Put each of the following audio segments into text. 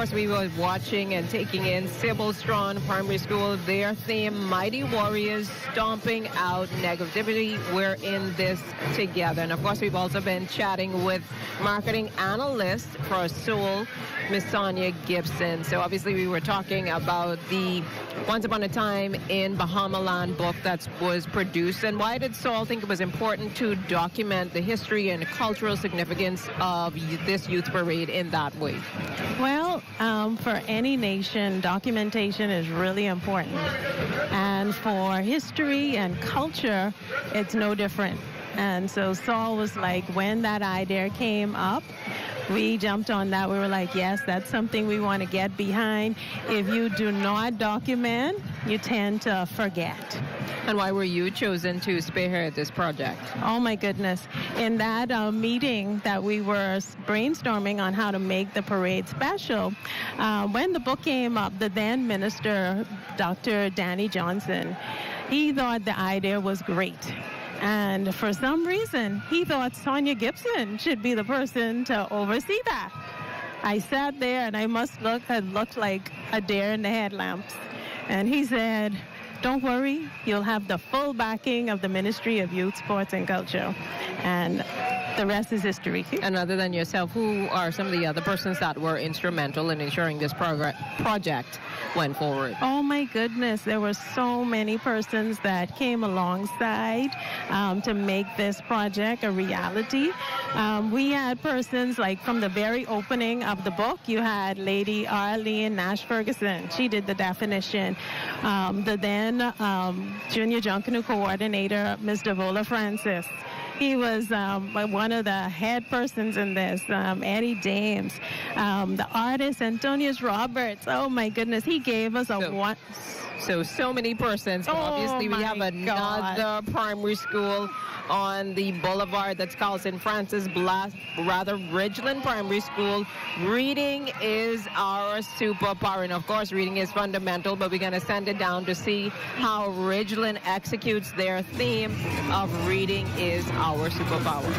course, we were watching and taking in Sybil Strawn Primary School, their theme, Mighty Warriors, Stomping Out Negativity. We're in this together. And, of course, we've also been chatting with marketing analyst for Seoul, Miss Sonia Gibson. So, obviously, we were talking about the Once Upon a Time in Bahamaland book that was produced. And why did Seoul think it was important to document the history and cultural significance of this youth parade in that way? Well, for any nation, documentation is really important. And for history and culture, it's no different. And so Saul was like, when that idea came up, we jumped on that. We were like, yes, that's something we want to get behind. If you do not document, you tend to forget. And why were you chosen to spearhead this project? Oh, my goodness. In that meeting that we were brainstorming on how to make the parade special, when the book came up, the then minister, Dr. Danny Johnson, he thought the idea was great. And for some reason, he thought Sonia Gibson should be the person to oversee that. I sat there and I must have looked like a deer in the headlamps. And he said, don't worry, you'll have the full backing of the Ministry of Youth, Sports and Culture. And the rest is history. And other than yourself, who are some of the other persons that were instrumental in ensuring this project went forward? Oh, my goodness. There were so many persons that came alongside to make this project a reality. We had persons like from the very opening of the book, you had Lady Arlene Nash Ferguson. She did the definition. The then Junior Junkanoo coordinator, Ms. Devola Francis. He was one of the head persons in this, Eddie Dames. The artist, Antonius Roberts. Oh, my goodness. He gave us So many persons. Oh, obviously, we have another God. primary school on the boulevard that's called St. Francis Ridgeland Primary School. Reading is our superpower. And, of course, reading is fundamental, but we're going to send it down to see how Ridgeland executes their theme of reading is our superpower.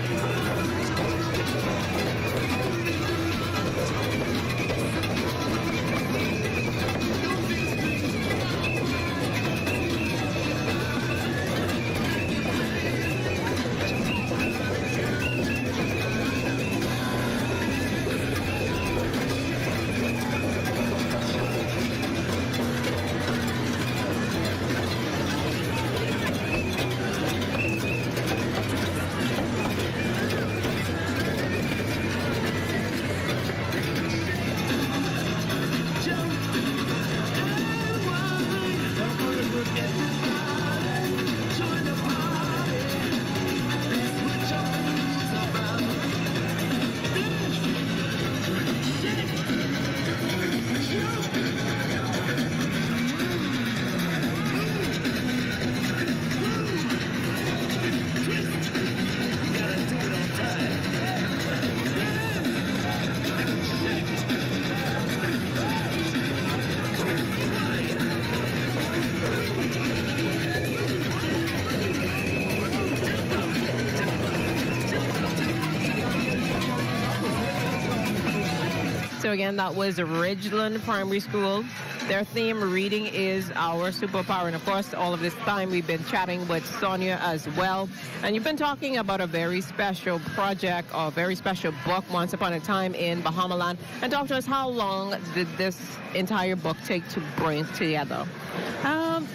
So again, that was Ridgeland Primary School. Their theme, reading is our superpower. And of course, all of this time we've been chatting with Sonia as well. And you've been talking about a very special project, a very special book, Once Upon a Time in Bahamaland. And talk to us, how long did this entire book take to bring together?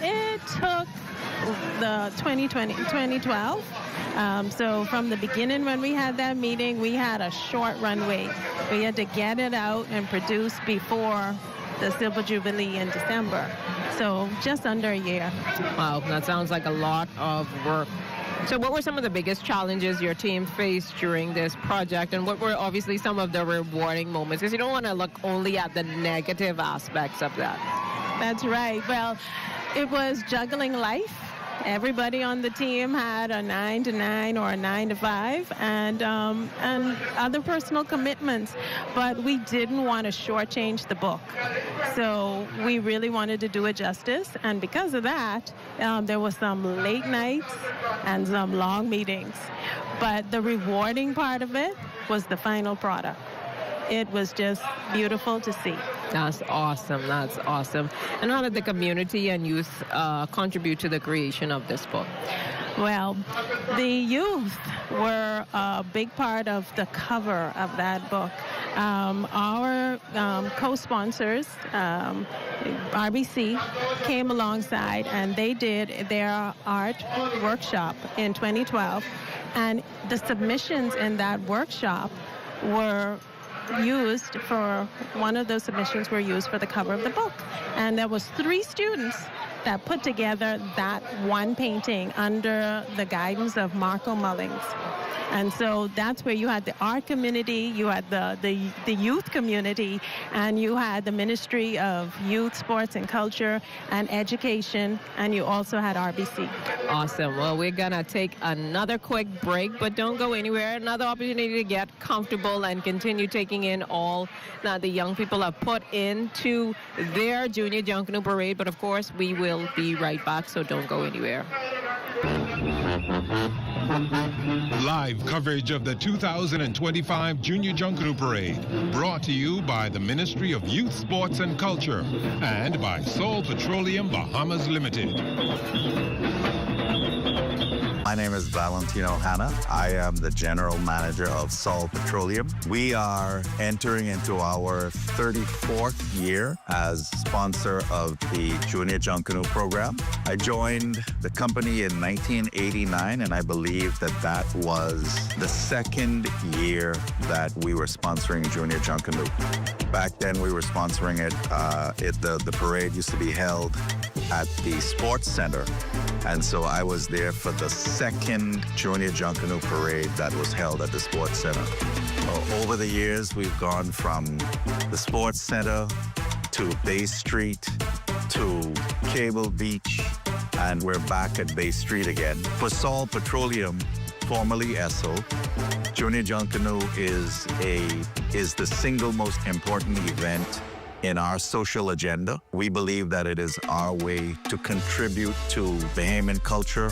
It took the 2012. So from the beginning when we had that meeting, we had a short runway. We had to get it out and produce before the Silver Jubilee in December. So just under a year. Wow, that sounds like a lot of work. So what were some of the biggest challenges your team faced during this project, and what were obviously some of the rewarding moments? Because you don't want to look only at the negative aspects of that. That's right. Well, it was juggling life. Everybody on the team had a 9 to 9 or a 9 to 5 and other personal commitments, but we didn't want to shortchange the book. So we really wanted to do it justice, and because of that, there was some late nights and some long meetings. But the rewarding part of it was the final product. It was just beautiful to see. That's awesome. That's awesome. And how did the community and youth contribute to the creation of this book? Well, the youth were a big part of the cover of that book. Our co-sponsors, RBC, came alongside and they did their art workshop in 2012. And the submissions in that workshop were used for, one of those submissions were used for the cover of the book. And there was 3 students that put together that one painting under the guidance of Marco Mullings. And so that's where you had the art community, you had the youth community, and you had the Ministry of Youth, Sports and Culture and Education, and you also had RBC. Awesome. Well, we're going to take another quick break, but don't go anywhere. Another opportunity to get comfortable and continue taking in all that the young people have put into their Junior Junkanoo Parade. But, of course, we will be right back, so don't go anywhere. Live coverage of the 2025 Junior Junkanoo Parade, brought to you by the Ministry of Youth, Sports and Culture and by Sol Petroleum Bahamas Limited. My name is Valentino Hanna. I am the General Manager of Sol Petroleum. We are entering into our 34th year as sponsor of the Junior Junkanoo program. I joined the company in 1989, and I believe that was the 2nd year that we were sponsoring Junior Junkanoo. Back then, we were sponsoring it. The parade used to be held at the Sports Center. And so I was there for the 2nd Junior Junkanoo Parade that was held at the Sports Center. Over the years, we've gone from the Sports Center to Bay Street to Cable Beach, and we're back at Bay Street again. For Sol Petroleum, formerly Esso, Junior Junkanoo is the single most important event in our social agenda. We believe that it is our way to contribute to Bahamian culture,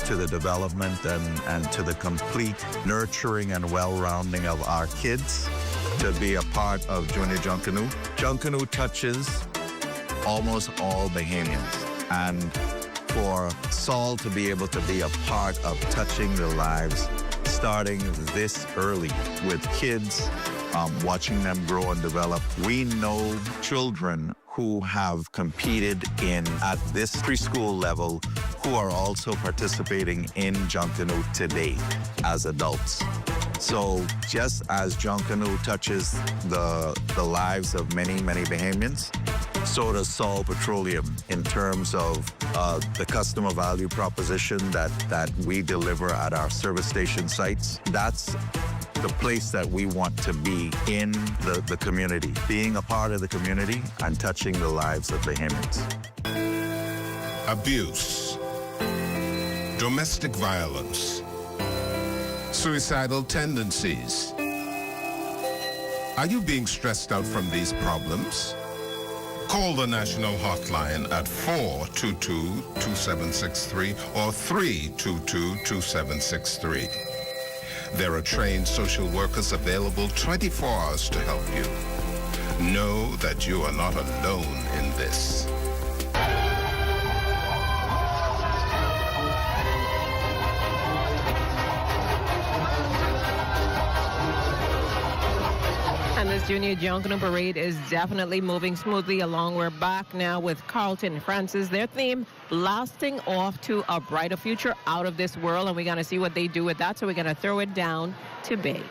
to the development and to the complete nurturing and well-rounding of our kids to be a part of Junior Junkanoo. Junkanoo touches almost all Bahamians, and for Sol to be able to be a part of touching their lives starting this early with kids, watching them grow and develop. We know children who have competed at this preschool level who are also participating in Junkanoo today as adults. So just as Junkanoo touches the lives of many, many Bahamians, so does Sol Petroleum in terms of the customer value proposition that we deliver at our service station sites. That's the place that we want to be in the community, being a part of the community and touching the lives of Bahamians. Abuse, domestic violence, suicidal tendencies. Are you being stressed out from these problems? Call the national hotline at 422-2763 or 322-2763. There are trained social workers available 24 hours to help you. Know that you are not alone in this. And this Junior Junkanoo Parade is definitely moving smoothly along. We're back now with Carlton Francis. Their theme, blasting off to a brighter future out of this world. And we're going to see what they do with that. So we're going to throw it down to Bay.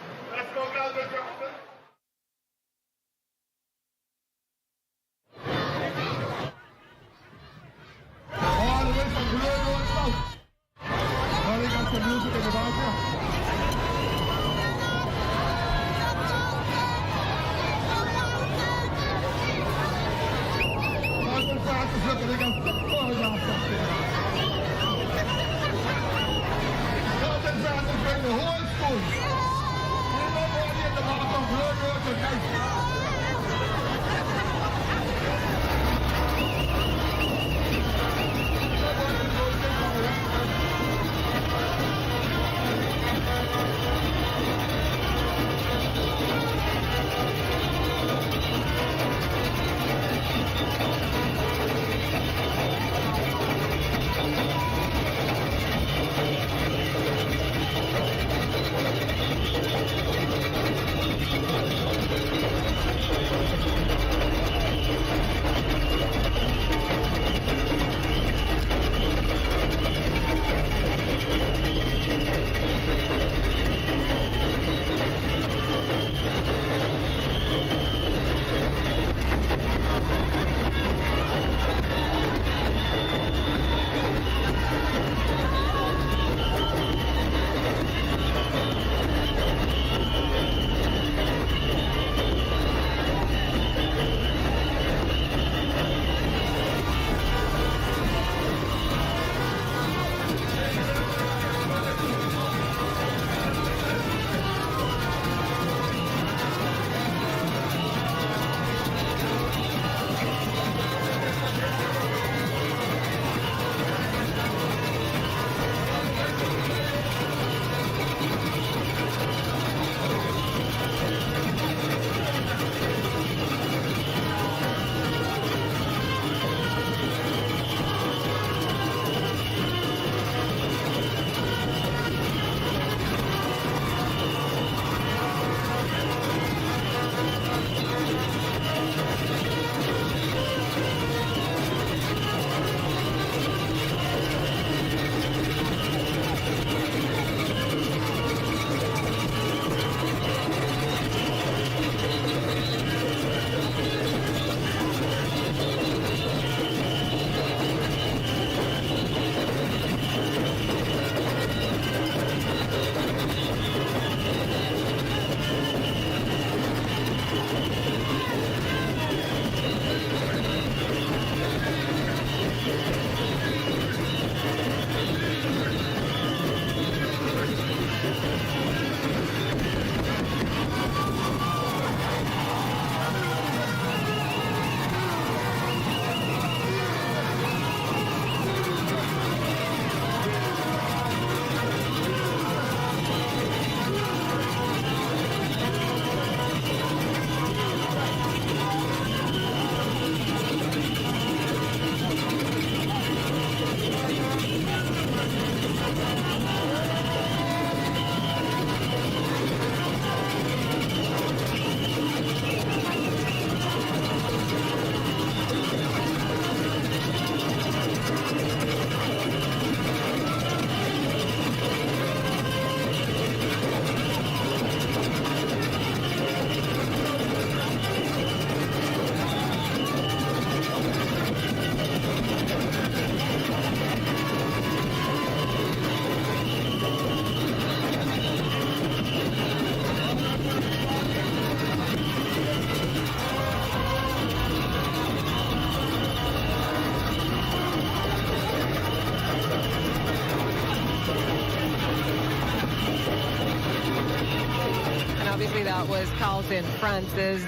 That was Carlton Francis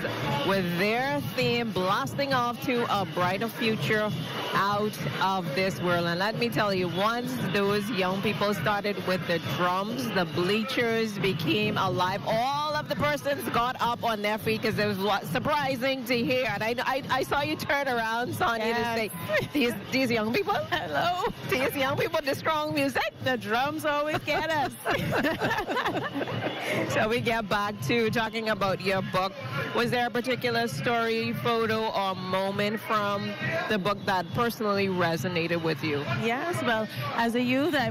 with their theme, Blasting Off to a Brighter Future Out of This World. And let me tell you, once those young people started with the drums, the bleachers became alive. All of the persons got up on their feet because it was surprising to hear. And I saw you turn around, Sonia, to say, these young people, hello, these young people, the strong music. The drums always get us. So we get back to talking about your book. Was there a particular story, photo, or moment from the book that personally resonated with you? Yes, well, as a youth, I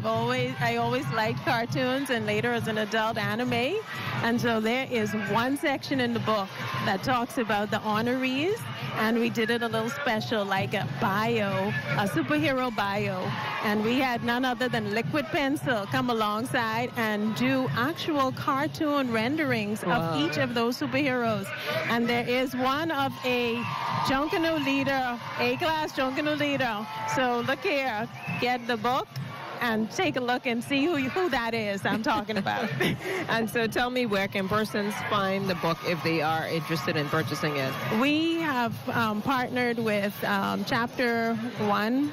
always liked cartoons, and later as an adult, anime. And so there is one section in the book that talks about the honorees, and we did it a little special, like a bio, a superhero bio. And we had none other than Liquid Pencil come alongside and do actual cartoon renderings of each of those superheroes. And there is one of a Junkanoo leader, A-class Junkanoo leader. So look here, get the book and take a look and see who that is I'm talking about. And so tell me, where can persons find the book if they are interested in purchasing it? We have partnered with Chapter 1,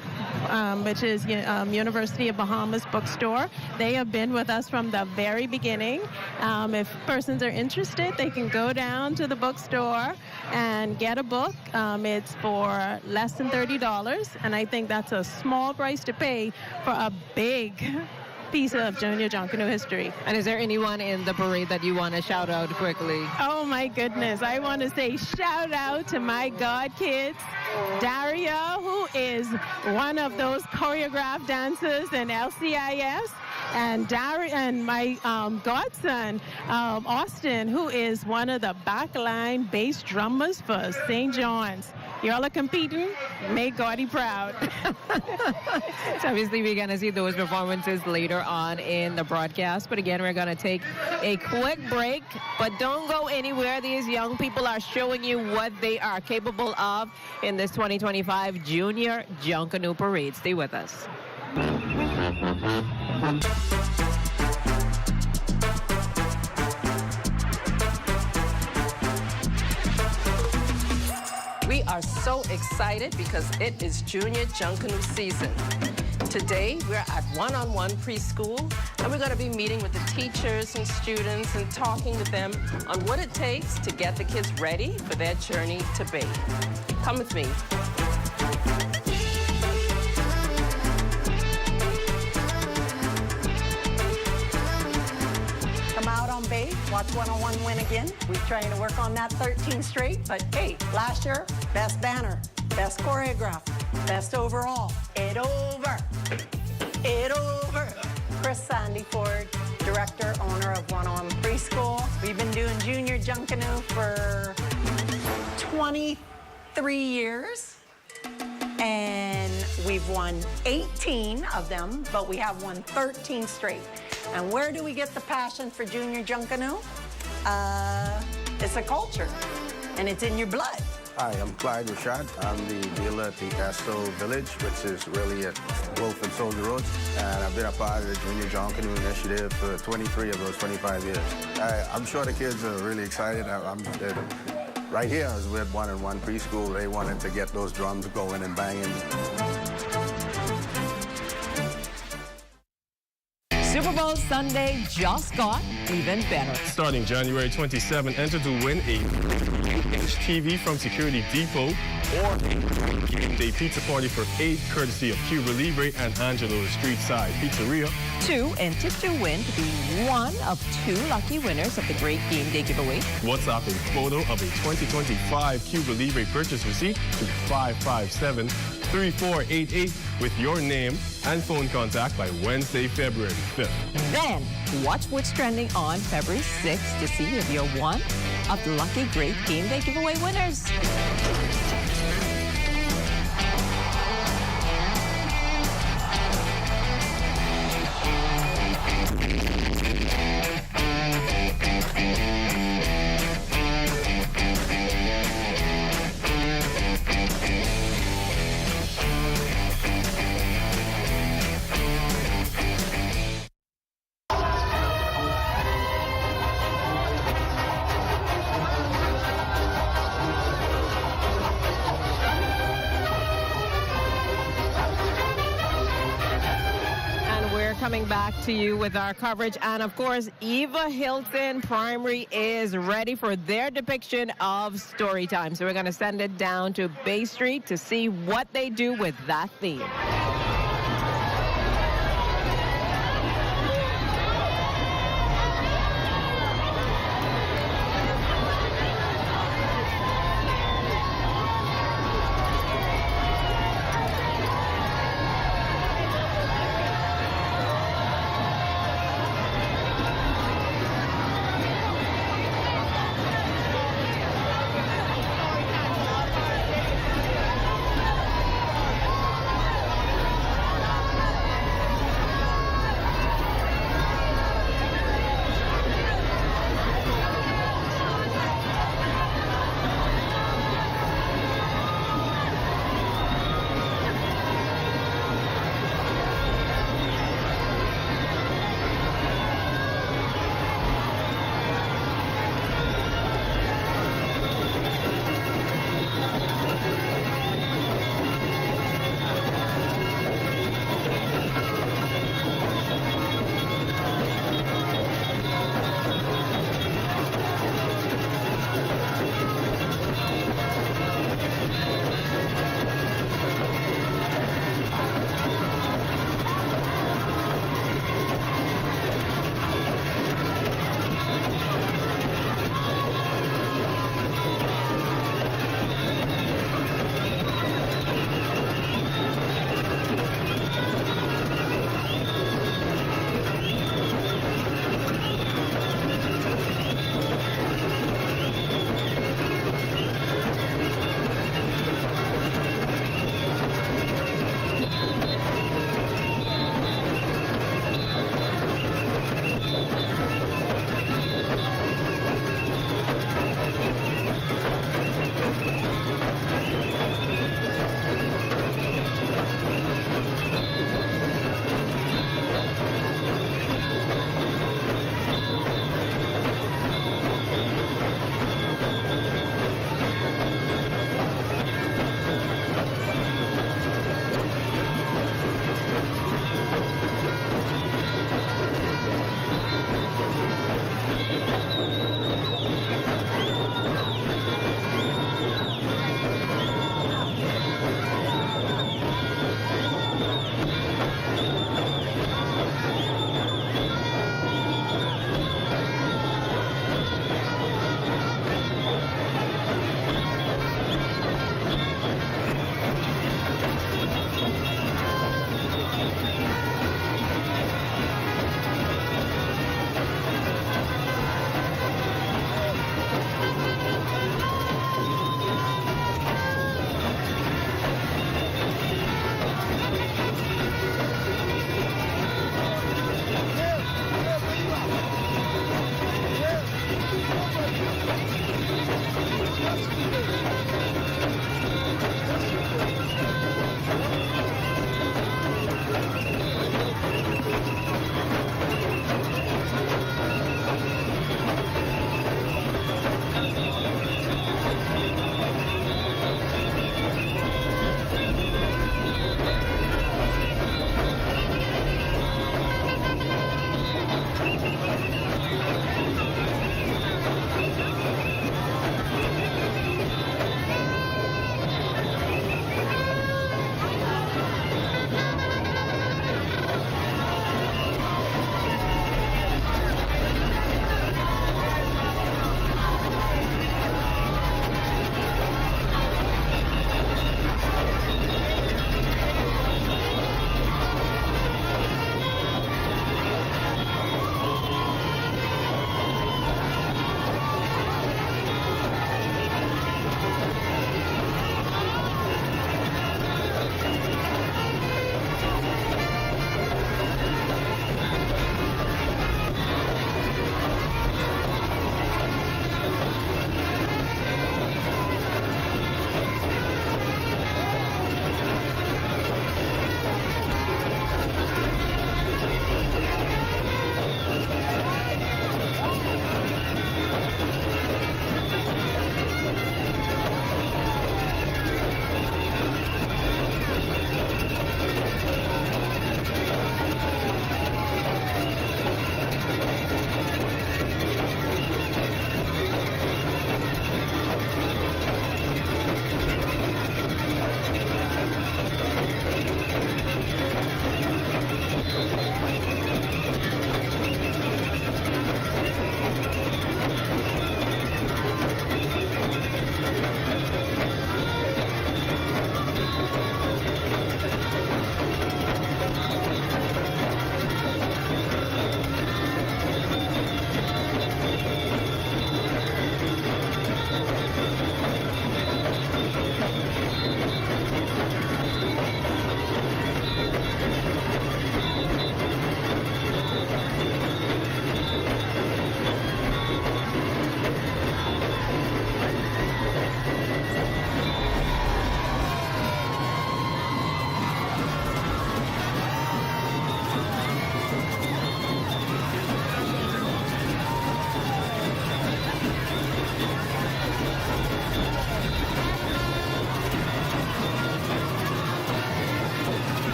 which is University of Bahamas Bookstore. They have been with us from the very beginning. If persons are interested, they can go down to the bookstore and get a book. It's for less than $30, and I think that's a small price to pay for a big piece of Junior Junkanoo history. And is there anyone in the parade that you want to shout out quickly? Oh my goodness, I want to say shout out to my god kids, Daria, who is one of those choreographed dancers in LCIS, and my godson, Austin, who is one of the backline bass drummers for St. John's. Y'all are competing. Make Gordy proud. So obviously we're going to see those performances later on in the broadcast. But again, we're going to take a quick break. But don't go anywhere. These young people are showing you what they are capable of in this 2025 Junior Junkanoo Parade. Stay with us. We are so excited because it is Junior Junkanoo season. Today, we're at one-on-one preschool, and we're going to be meeting with the teachers and students and talking with them on what it takes to get the kids ready for their journey to Bay. Come with me. Come out on Bay, watch one-on-one win again. We're trying to work on that 13 straight, but hey, last year, best banner, best choreograph, best overall. It over. It over. Chris Sandy Ford, director, owner of One-on Preschool. We've been doing Junior Junkanoo for 23 years. And we've won 18 of them, but we have won 13 straight. And where do we get the passion for Junior Junkanoo? It's a culture, and it's in your blood. Hi, I'm Clyde Rashad. I'm the dealer at the Castro Village, which is really at Wolf and Soldier Road. And I've been a part of the Junior Junkanoo initiative for 23 of those 25 years. I'm sure the kids are really excited. Right here, as we're one-on-one preschool, they wanted to get those drums going and banging. Super Bowl Sunday just got even better. Starting January 27, enter to win a TV from Security Depot or a game day pizza party for 8 courtesy of Cuba Libre and Angelo's Street Side Pizzeria. 2, enter to win to be one of 2 lucky winners of the Great Game Day giveaway. WhatsApp a photo of a 2025 Cuba Libre purchase receipt to 557-3488 with your name and phone contact by Wednesday, February 5th. Then, watch what's trending on February 6th to see if you're one of the lucky Great Game Day giveaway winners. coming back to you with our coverage. And of course, Eva Hilton Primary is ready for their depiction of story time. So we're going to send it down to Bay Street to see what they do with that theme.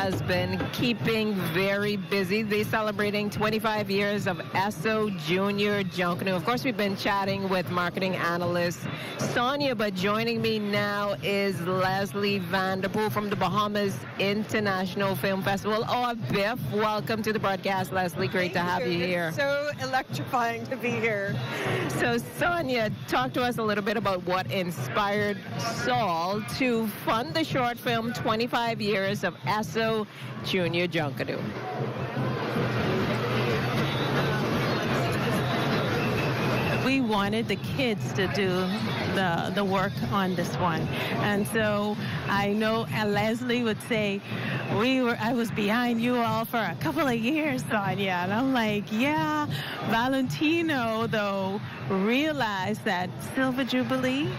has been keeping very busy. They're celebrating 25 years of ESO Junior Junkanoo. Of course, we've been chatting with marketing analyst Sonia, but joining me now is Leslie Vanderpool from the Bahamas International Film Festival. Oh, Biff, welcome to the broadcast, Leslie. Great to have you here. It's so electrifying to be here. So, Sonia, talk to us a little bit about what inspired Saul to fund the short film 25 Years of ESO Junior Junkanoo. We wanted the kids to do the work on this one. And so I know Leslie would say, I was behind you all for a couple of years, Sonia. And I'm like, yeah. Valentino, though, realized that Silver Jubilee,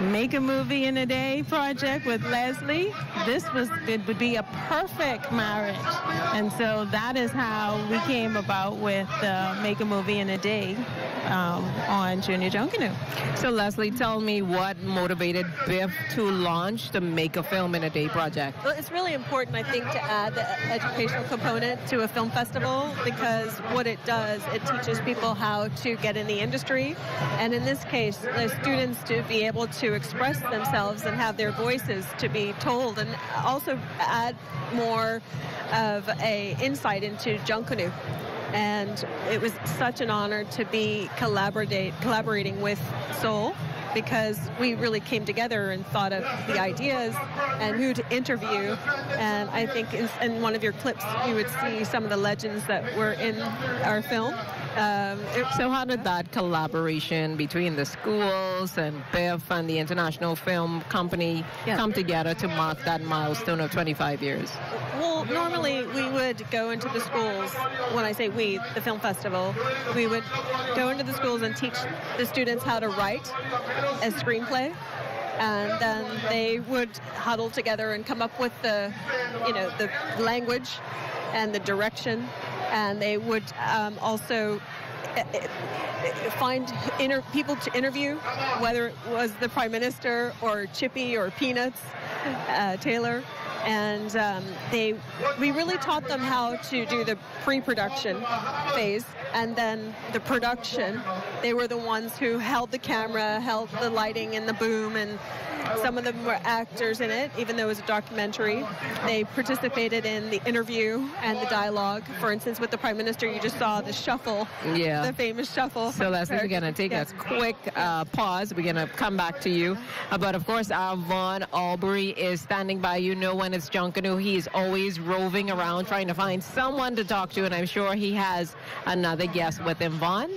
Make a Movie in a Day project with Leslie, it would be a perfect marriage. And so that is how we came about with Make a Movie in a Day on Junior Junkanoo. So Leslie, tell me what motivated Biff to launch the Make a Film in a Day project. Well, it's really important, I think, to add the educational component to a film festival, because what it does, it teaches people how to get in the industry. And in this case, the students to be able to express themselves and have their voices to be told, and also add more of a insight into Junkanoo. And it was such an honor to be collaborating with Seoul, because we really came together and thought of the ideas and who to interview. And I think in one of your clips, you would see some of the legends that were in our film. So how did that collaboration between the schools and Biff and the International Film Company come together to mark that milestone of 25 years? Well, normally we would go into the schools. When I say we, the film festival, we would go into the schools and teach the students how to write a screenplay. And then they would huddle together and come up with the language and the direction. And they would also find people to interview, whether it was the Prime Minister or Chippy or Peanuts, Taylor. And we really taught them how to do the pre-production phase, and then the production. They were the ones who held the camera, held the lighting and the boom, and some of them were actors in it, even though it was a documentary. They participated in the interview and the dialogue. For instance, with the Prime Minister, you just saw the shuffle, the famous shuffle. So Leslie, we're going to take a quick pause. We're going to come back to you. But of course, our Vaughn Aubrey is standing by. You know, when it's Junkanoo, he's always roving around trying to find someone to talk to, and I'm sure he has another guest with him. Vaughn?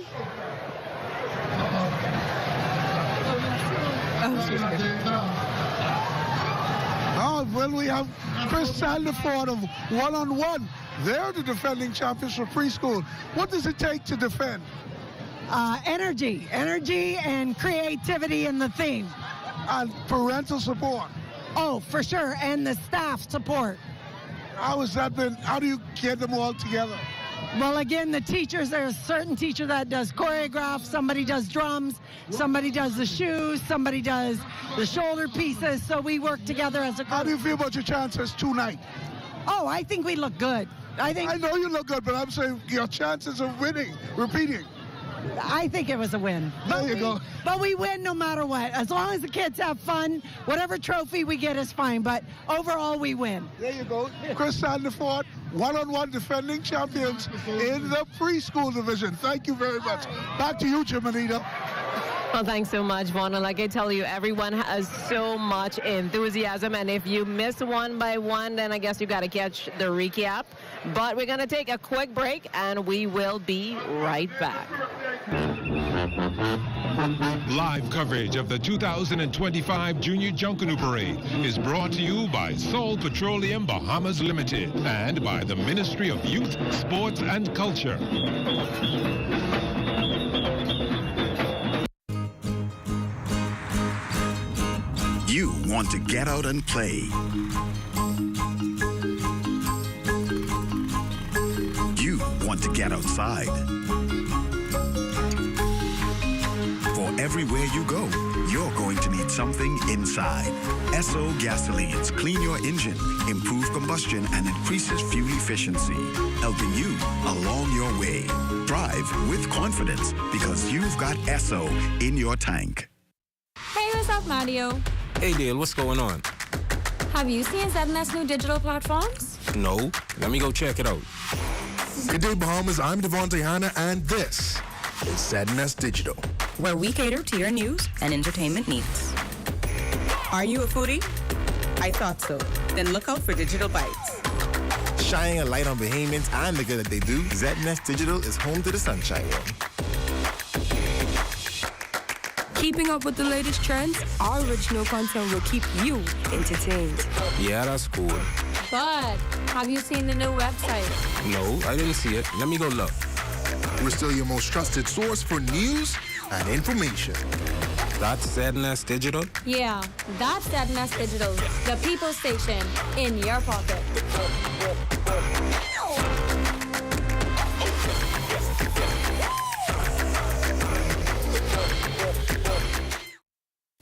Well, we have Chris Sandiford of One on One. They're the defending champions for preschool. What does it take to defend? Energy and creativity in the theme. And parental support. Oh, for sure, and the staff support. How has that been? How do you get them all together? Well, again, the teachers, there's a certain teacher that does choreograph, somebody does drums, somebody does the shoes, somebody does the shoulder pieces, so we work together as a group. How do you feel about your chances tonight? Oh, I think we look good. I know you look good, but I'm saying your chances of repeating. I think it was a win. There you go. But we win no matter what. As long as the kids have fun, whatever trophy we get is fine. But overall, we win. There you go. Chris Sandiford, one-on-one defending champions in the preschool division. Thank you very much. Back to you, Jim Anita. Well, thanks so much, Vaughn. And like I tell you, everyone has so much enthusiasm. And if you miss one by one, then I guess you got to catch the recap. But we're going to take a quick break, and we will be right back. Live coverage of the 2025 Junior Junkanoo Parade is brought to you by Sol Petroleum Bahamas Limited and by the Ministry of Youth, Sports and Culture. You want to get out and play. You want to get outside. For everywhere you go, you're going to need something inside. Esso Gasolines clean your engine, improve combustion, and increases fuel efficiency, helping you along your way. Drive with confidence because you've got Esso in your tank. Hey, what's up, Mario? Hey, Dale, what's going on? Have you seen ZNS new digital platforms? No. Let me go check it out. Good day, Bahamas. I'm Devontae Hanna, and this is ZNS Digital, where we cater to your news and entertainment needs. Are you a foodie? I thought so. Then look out for Digital Bites. Shining a light on Bahamians and the good that they do, ZNS Digital is home to the Sunshine Room. Keeping up with the latest trends, our original content will keep you entertained. Yeah, that's cool. But have you seen the new website? No, I didn't see it. Let me go look. We're still your most trusted source for news and information. That's ZNS Digital? Yeah, that's ZNS Digital, the people station in your pocket.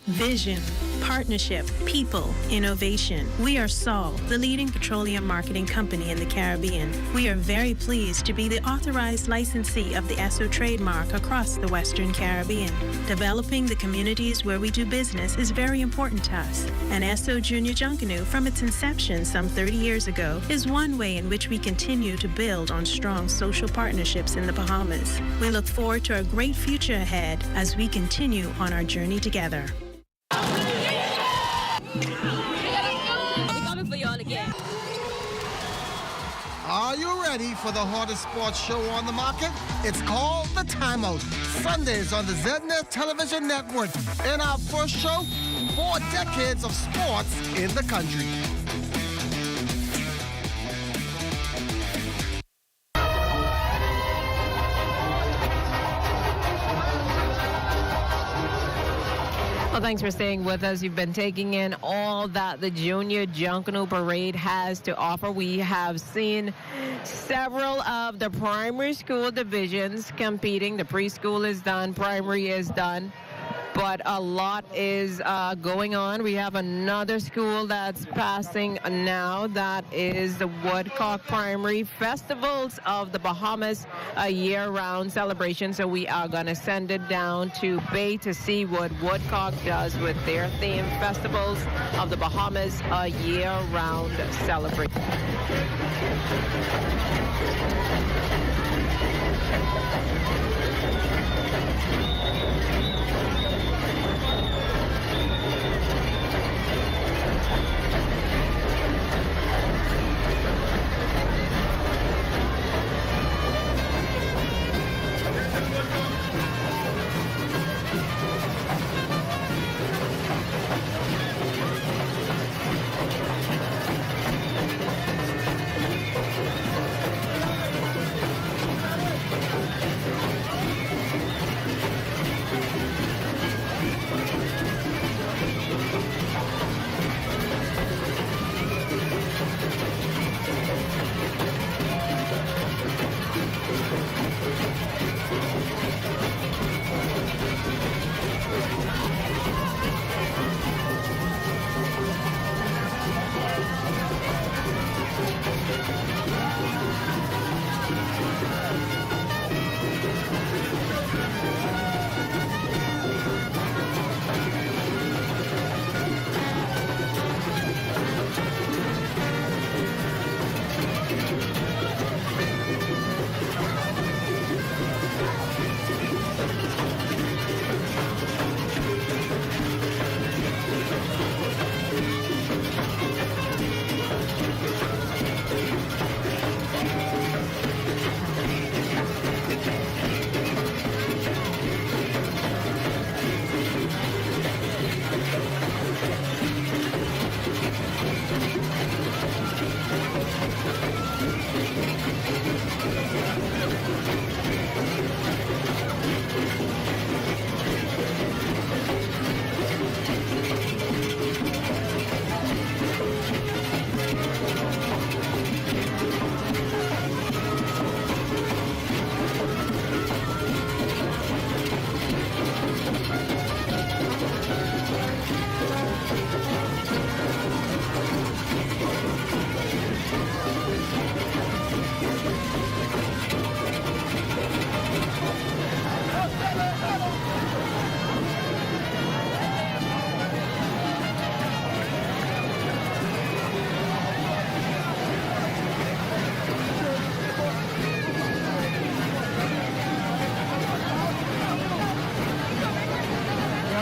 Vision, partnership, people, innovation. We are Sol, the leading petroleum marketing company in the Caribbean. We are very pleased to be the authorized licensee of the Esso trademark across the Western Caribbean. Developing the communities where we do business is very important to us. And Esso Junior Junkanoo, from its inception some 30 years ago, is one way in which we continue to build on strong social partnerships in the Bahamas. We look forward to a great future ahead as we continue on our journey together. Are you ready for the hardest sports show on the market? It's called The Timeout. Sundays on the ZNet Television Network. In our first show, 4 decades of sports in the country. Well, thanks for staying with us. You've been taking in all that the Junior Junkanoo Parade has to offer. We have seen several of the primary school divisions competing. The preschool is done, primary is done, but a lot is going on. We have another school that's passing now. That is the Woodcock Primary. Festivals of the Bahamas, a year-round celebration. So we are going to send it down to Bay to see what Woodcock does with their theme. Festivals of the Bahamas, a year-round celebration.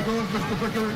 goes Mr. Pickering.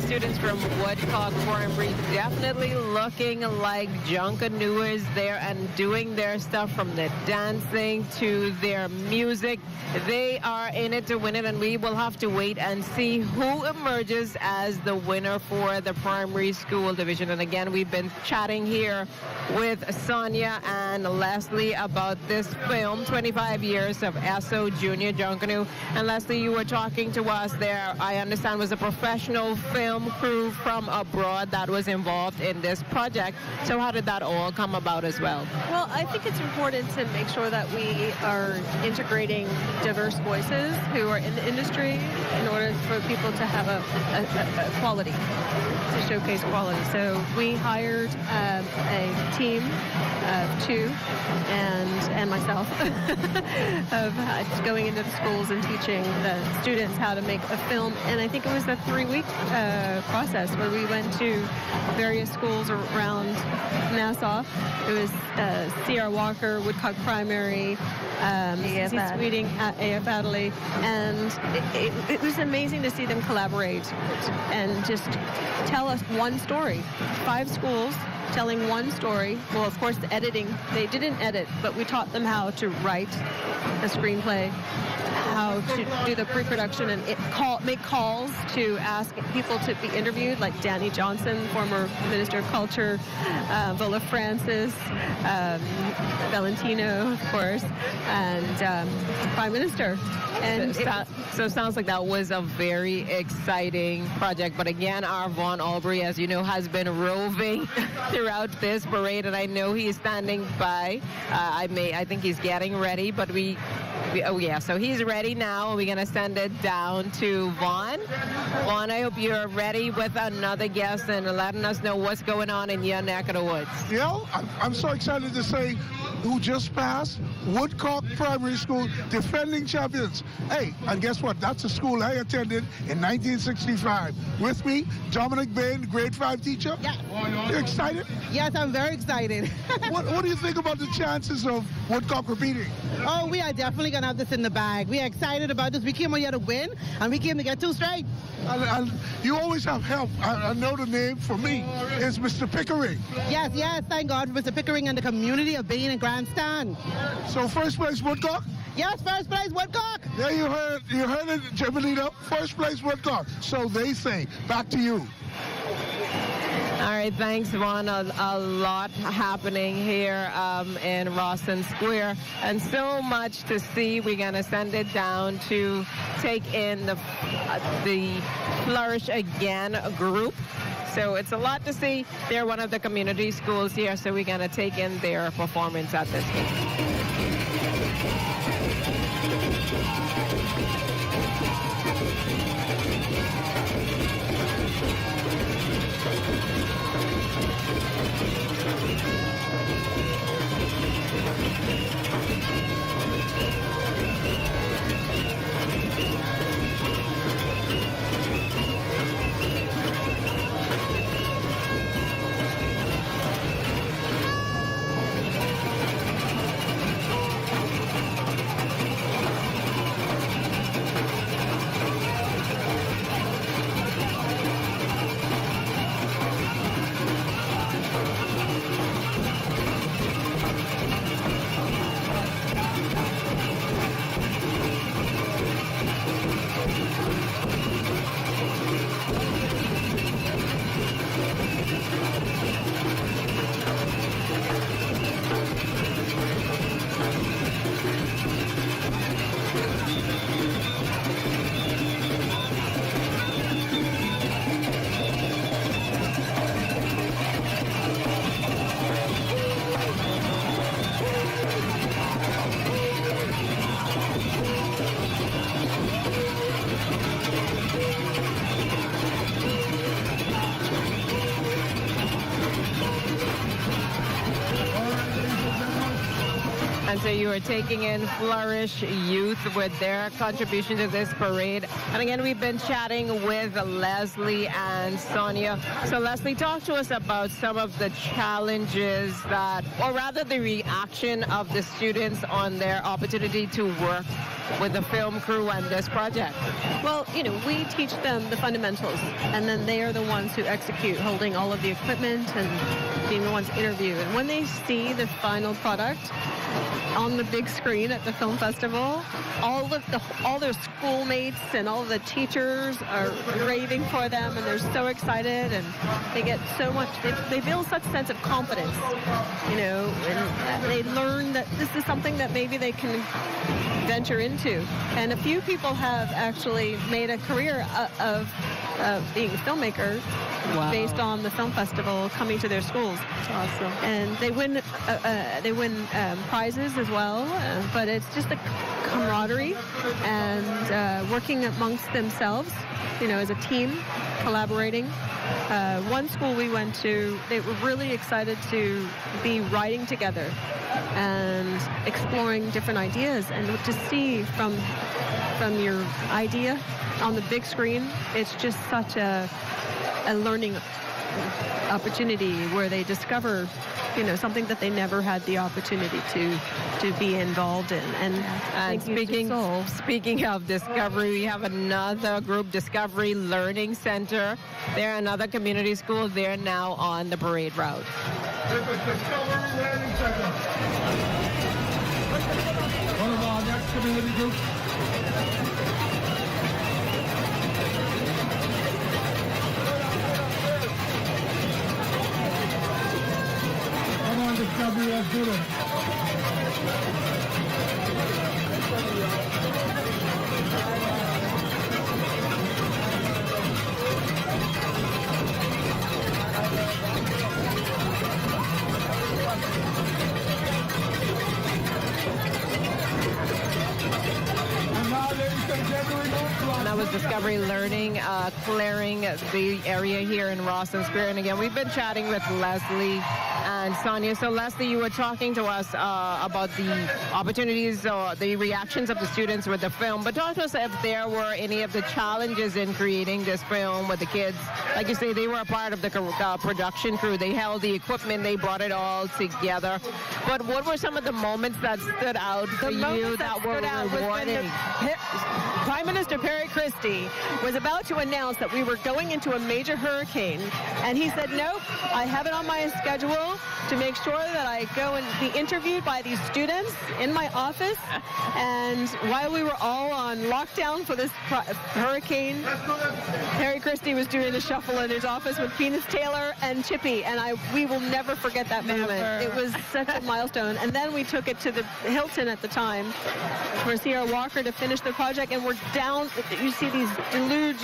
Students from Woodcock Primary definitely looking like Junkanooers there and doing their stuff, from the dancing to their music. They are in it to win it, and we will have to wait and see who emerges as the winner for the primary school division. And again, we've been chatting here with Sonia and Leslie about this film, 25 years of SO Junior Junkanoo. And Leslie, you were talking to us there, I understand, was a professional film crew from abroad that was involved in this project. So how did that all come about as well? Well, I think it's important to make sure that we are integrating diverse voices who are in the industry in order for people to have a quality, to showcase quality. So we hired a team of two and myself of going into the schools and teaching the students how to make a film. And I think it was a 3-week process where we went to various schools around Nassau. It was C.R. Walker, Woodcock Primary, Sweeting, A.F. Adderley, and it was amazing to see them collaborate and just tell us one story. 5 schools telling one story. Well, of course, the editing, they didn't edit, but we taught them how to write a screenplay, how to do the pre-production and make calls to ask people to be interviewed, like Danny Johnson, former Minister of Culture, Villa Francis, Valentino, of course, and Prime Minister. And so it sounds like that was a very exciting project. But again, our Vaughn Aubrey, as you know, has been roving throughout this parade, and I know he's standing by. I think he's getting ready, but oh yeah, so he's ready now. We're going to send it down to Vaughn. Vaughn, I hope you're ready with another guest and letting us know what's going on in your neck of the woods. Yeah, I'm so excited to say who just passed Woodcock Primary School, defending champions. Hey, and guess what? That's a school I attended in 1965. With me, Dominic Bain, grade 5 teacher. Yeah. You excited? Yes, I'm very excited. What do you think about the chances of Woodcock repeating? Oh, we are definitely going to have this in the bag. We are excited about this. We came here to win, and we came to get 2 straight. And you always have help. I know the name for me is Mr. Pickering. Yes, thank God for Mr. Pickering and the community of Bain and Grandstand. So first place, Woodcock? Yes, first place, Woodcock. Yeah, you heard it, Jimelina. First place, Woodcock. So they say. Back to you. All right, thanks, Ron. A lot happening here in Rawson Square, and so much to see. We're going to send it down to take in the Flourish Again group. So it's a lot to see. They're one of the community schools here, so we're going to take in their performance at this game. And so you are taking in Flourish Youth with their contribution to this parade. And again, we've been chatting with Leslie and Sonia. So Leslie, talk to us about some of the challenges that, or rather the reaction of the students on their opportunity to work with the film crew and this project. Well, you know, we teach them the fundamentals, and then they are the ones who execute, holding all of the equipment and being the ones to interview. And when they see the final product on the big screen at the film festival, all their schoolmates and all the teachers are raving for them, and they're so excited, and they get so much, they feel such a sense of confidence, you know, and they learn that this is something that maybe they can venture into. And a few people have actually made a career of being a filmmaker. Wow. Based on the film festival coming to their schools. That's awesome. And they win prizes as well, but it's just a camaraderie and working amongst themselves, you know, as a team, collaborating. One school we went to, they were really excited to be writing together and exploring different ideas, and to see from your idea on the big screen, it's just such a learning opportunity where they discover, you know, something that they never had the opportunity to be involved in. And speaking of discovery, we have another group, Discovery Learning Center. They're another community school. They're now on the parade route. This is Discovery Learning Center. One of our next community groups. Discovery, let's do it. That was Discovery Learning, clearing the area here in Rawson Square. And again, we've been chatting with Leslie and Sonia. So Leslie, you were talking to us about the opportunities or the reactions of the students with the film. But talk to us if there were any of the challenges in creating this film with the kids. Like you say, they were a part of the production crew. They held the equipment. They brought it all together. But what were some of the moments that stood out for you that were rewarding? Prime Minister Perry Craig Christie was about to announce that we were going into a major hurricane, and he said, nope, I have it on my schedule to make sure that I go and be interviewed by these students in my office. And while we were all on lockdown for this hurricane, Harry Christie was doing a shuffle in his office with Venus Taylor and Chippy, and we will never forget that moment. It was such a milestone. And then we took it to the Hilton at the time for Sierra Walker to finish the project, and we're down. You see these deluge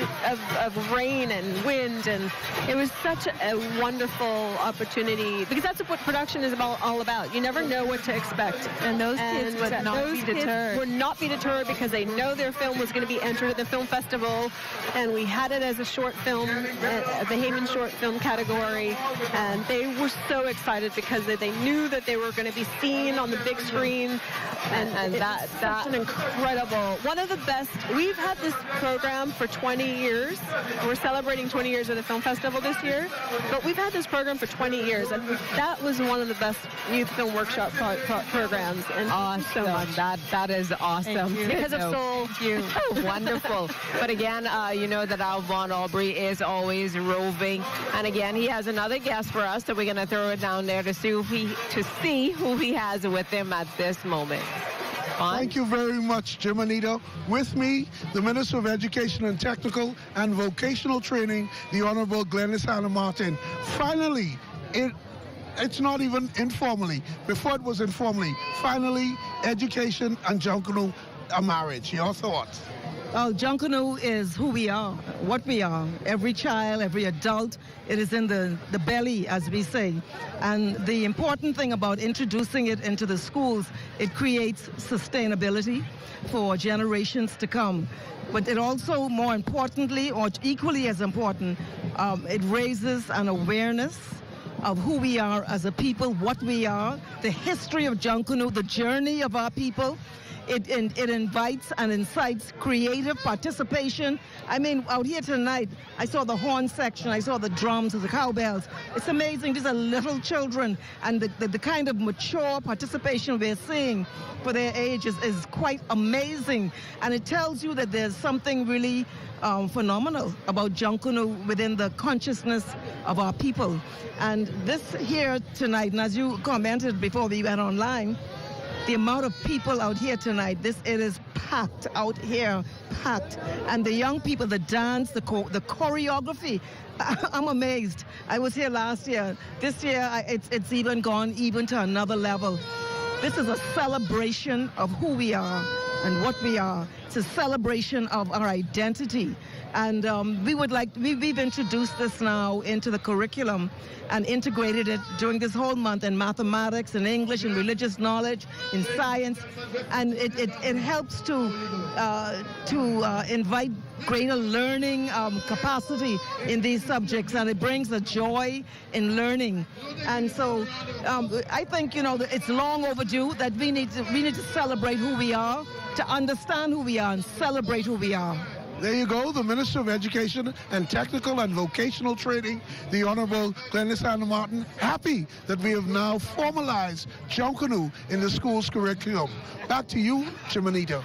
of rain and wind, and it was such a wonderful opportunity, because that's what production is all about. You never know what to expect. And those kids would not be deterred. Would not be deterred because they know their film was going to be entered at the film festival, and we had it as a short film, the Heyman short film category, and they were so excited because they knew that they were going to be seen on the big screen, and that's such an incredible, one of the best. We've had this program for 20 years. We're celebrating 20 years of the film festival this year, but we've had this program for 20 years, and that was one of the best youth film workshop programs. And awesome. So much. That is awesome. Because of Soul. Wonderful. But again, you know that Al Von Aubrey is always roving. And again, he has another guest for us, so we're going to throw it down there to see who he has with him at this moment. Thank you very much, Jim Anita. With me, the Minister of Education and Technical and Vocational Training, the Honorable Glennis Hannah Martin. Finally, it's not even informally. Before it was informally. Finally, education and Junkanoo are marriage. Your thoughts? Well, Junkanoo is who we are, what we are. Every child, every adult, it is in the belly, as we say. And the important thing about introducing it into the schools, it creates sustainability for generations to come. But it also, more importantly, or equally as important, it raises an awareness of who we are as a people, what we are, the history of Junkanoo, the journey of our people. It invites and incites creative participation. I mean, out here tonight, I saw the horn section, I saw the drums, the cowbells. It's amazing. These are little children, and the kind of mature participation we're seeing for their age is quite amazing. And it tells you that there's something really phenomenal about Junkanoo within the consciousness of our people. And this here tonight, and as you commented before we went online, the amount of people out here tonight, it is packed out here, packed. And the young people, the dance, the choreography, I'm amazed. I was here last year. This year, it's even gone even to another level. This is a celebration of who we are and what we are. It's a celebration of our identity. And we've introduced this now into the curriculum and integrated it during this whole month in mathematics and English and religious knowledge, in science. And it helps to invite greater learning capacity in these subjects, and it brings a joy in learning. And so I think, it's long overdue that we need to celebrate who we are, to understand who we are and celebrate who we are. There you go, the Minister of Education and Technical and Vocational Training, the Honorable Glennis Hannah Martin, happy that we have now formalized Junkanoo in the school's curriculum. Back to you, Chimanita.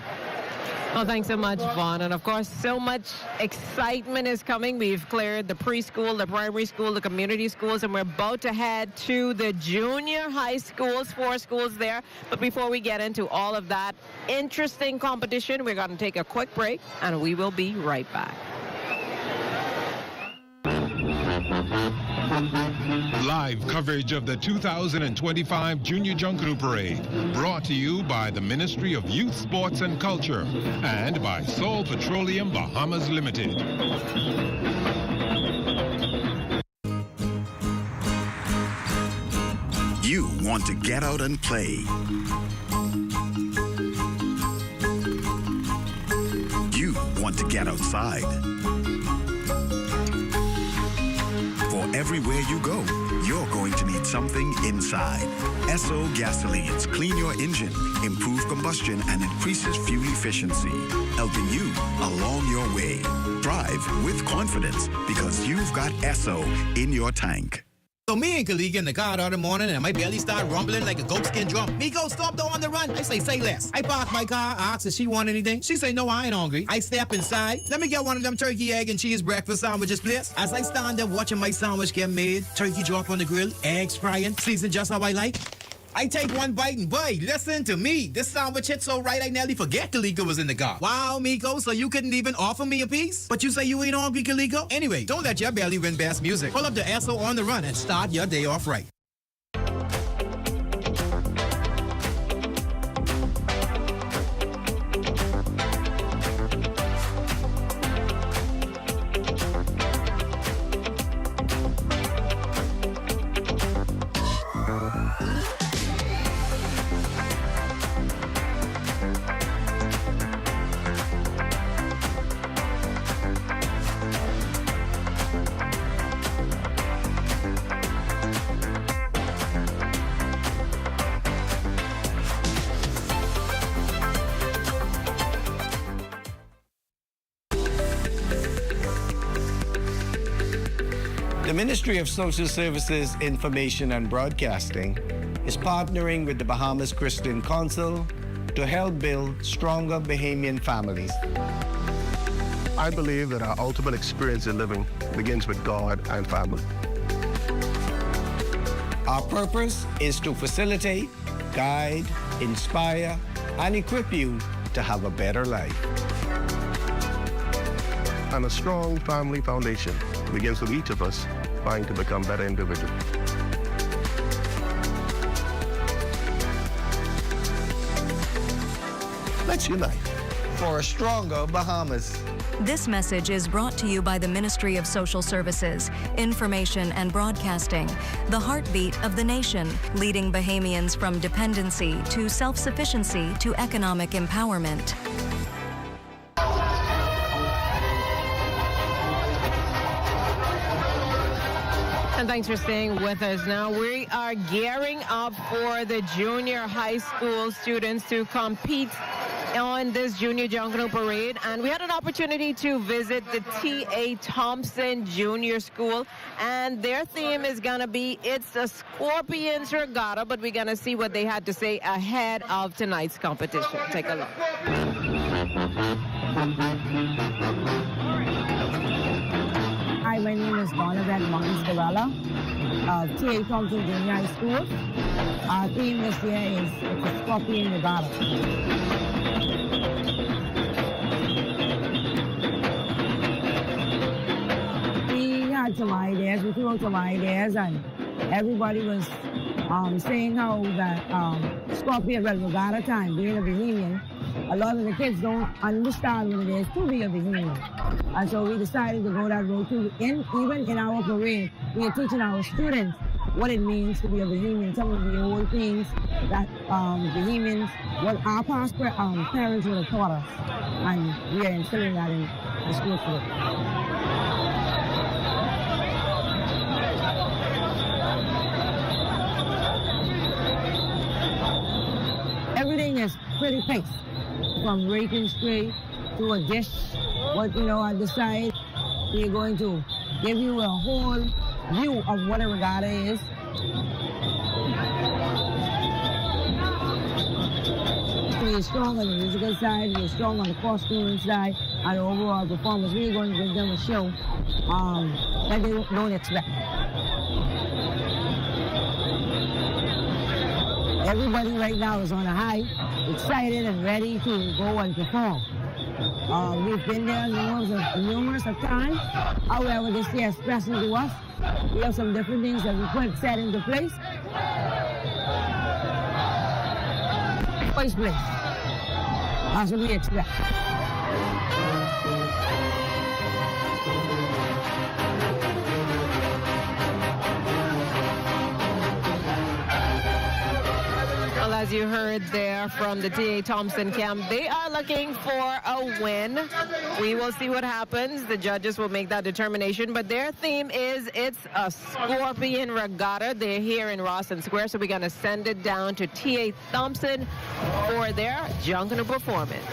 Well, thanks so much, Vaughn. And of course, so much excitement is coming. We've cleared the preschool, the primary school, the community schools, and we're about to head to the junior high schools, 4 schools there. But before we get into all of that interesting competition, we're going to take a quick break, and we will be right back. Live coverage of the 2025 Junior Junkanoo Parade, brought to you by the Ministry of Youth, Sports and Culture and by Sol Petroleum Bahamas Limited. You want to get out and play. You want to get outside. Everywhere you go, you're going to need something inside. SO Gasolines clean your engine, improve combustion, and increases fuel efficiency, helping you along your way. Drive with confidence because you've got SO in your tank. So me and Kalika in the car the other morning, and my belly started rumbling like a goatskin drum. Miko, stop though on the run. I say less. I park my car, I ask if she want anything. She say, no, I ain't hungry. I step inside. Let me get one of them turkey, egg, and cheese breakfast sandwiches, please. As I stand there watching my sandwich get made, turkey drop on the grill, eggs frying, seasoned just how I like. I take one bite and boy, listen to me. This sandwich hit so right I nearly forget Kaliko was in the car. Wow, Miko, so you couldn't even offer me a piece? But you say you ain't hungry, Kaliko? Anyway, don't let your belly win best music. Pull up the SO on the run and start your day off right. The Ministry of Social Services, Information and Broadcasting is partnering with the Bahamas Christian Council to help build stronger Bahamian families. I believe that our ultimate experience in living begins with God and family. Our purpose is to facilitate, guide, inspire, and equip you to have a better life. And a strong family foundation begins with each of us trying to become better individuals. Let's unite for a stronger Bahamas. This message is brought to you by the Ministry of Social Services, Information and Broadcasting, the heartbeat of the nation, leading Bahamians from dependency to self-sufficiency to economic empowerment. And thanks for staying with us. Now we are gearing up for the junior high school students to compete on this Junior Junkanoo Parade, and we had an opportunity to visit the T.A. Thompson Junior School, and their theme is going to be It's a Scorpions Regatta, but we're going to see what they had to say ahead of tonight's competition. Take a look. Hi, my name is Donovan Martins Varela of T.A. Thompson Junior High School. Our theme this year is It's a Scorpion Regatta. We had some ideas, we threw out some ideas, and everybody was saying how that Scorpion regatta time, being a Bahamian, a lot of the kids don't understand what it is to be a Bahamian. And so we decided to go that road too. Even in our parade, we are teaching our students what it means to be a Bahamian, some of the old things that Bahamians, what our past parents would have taught us. And we are instilling that in the school today. Everything is pretty fixed, from raking spray to a dish. What I decide we're going to give you a whole view of what a regatta is. We're strong on the musical side, we're strong on the costuming side, and the overall performance. We're going to give them a show that they don't expect. Everybody right now is on a high, excited and ready to go and perform. We've been there numerous of times. However, this year, especially to us, we have some different things that we put set into place. First place. That's what we expect. Well, as you heard there from the T.A. Thompson camp, they are looking for a win. We will see what happens. The judges will make that determination. But their theme is It's a Scorpion Regatta. They're here in Rawson Square, so we're going to send it down to T.A. Thompson for their Junkanoo performance.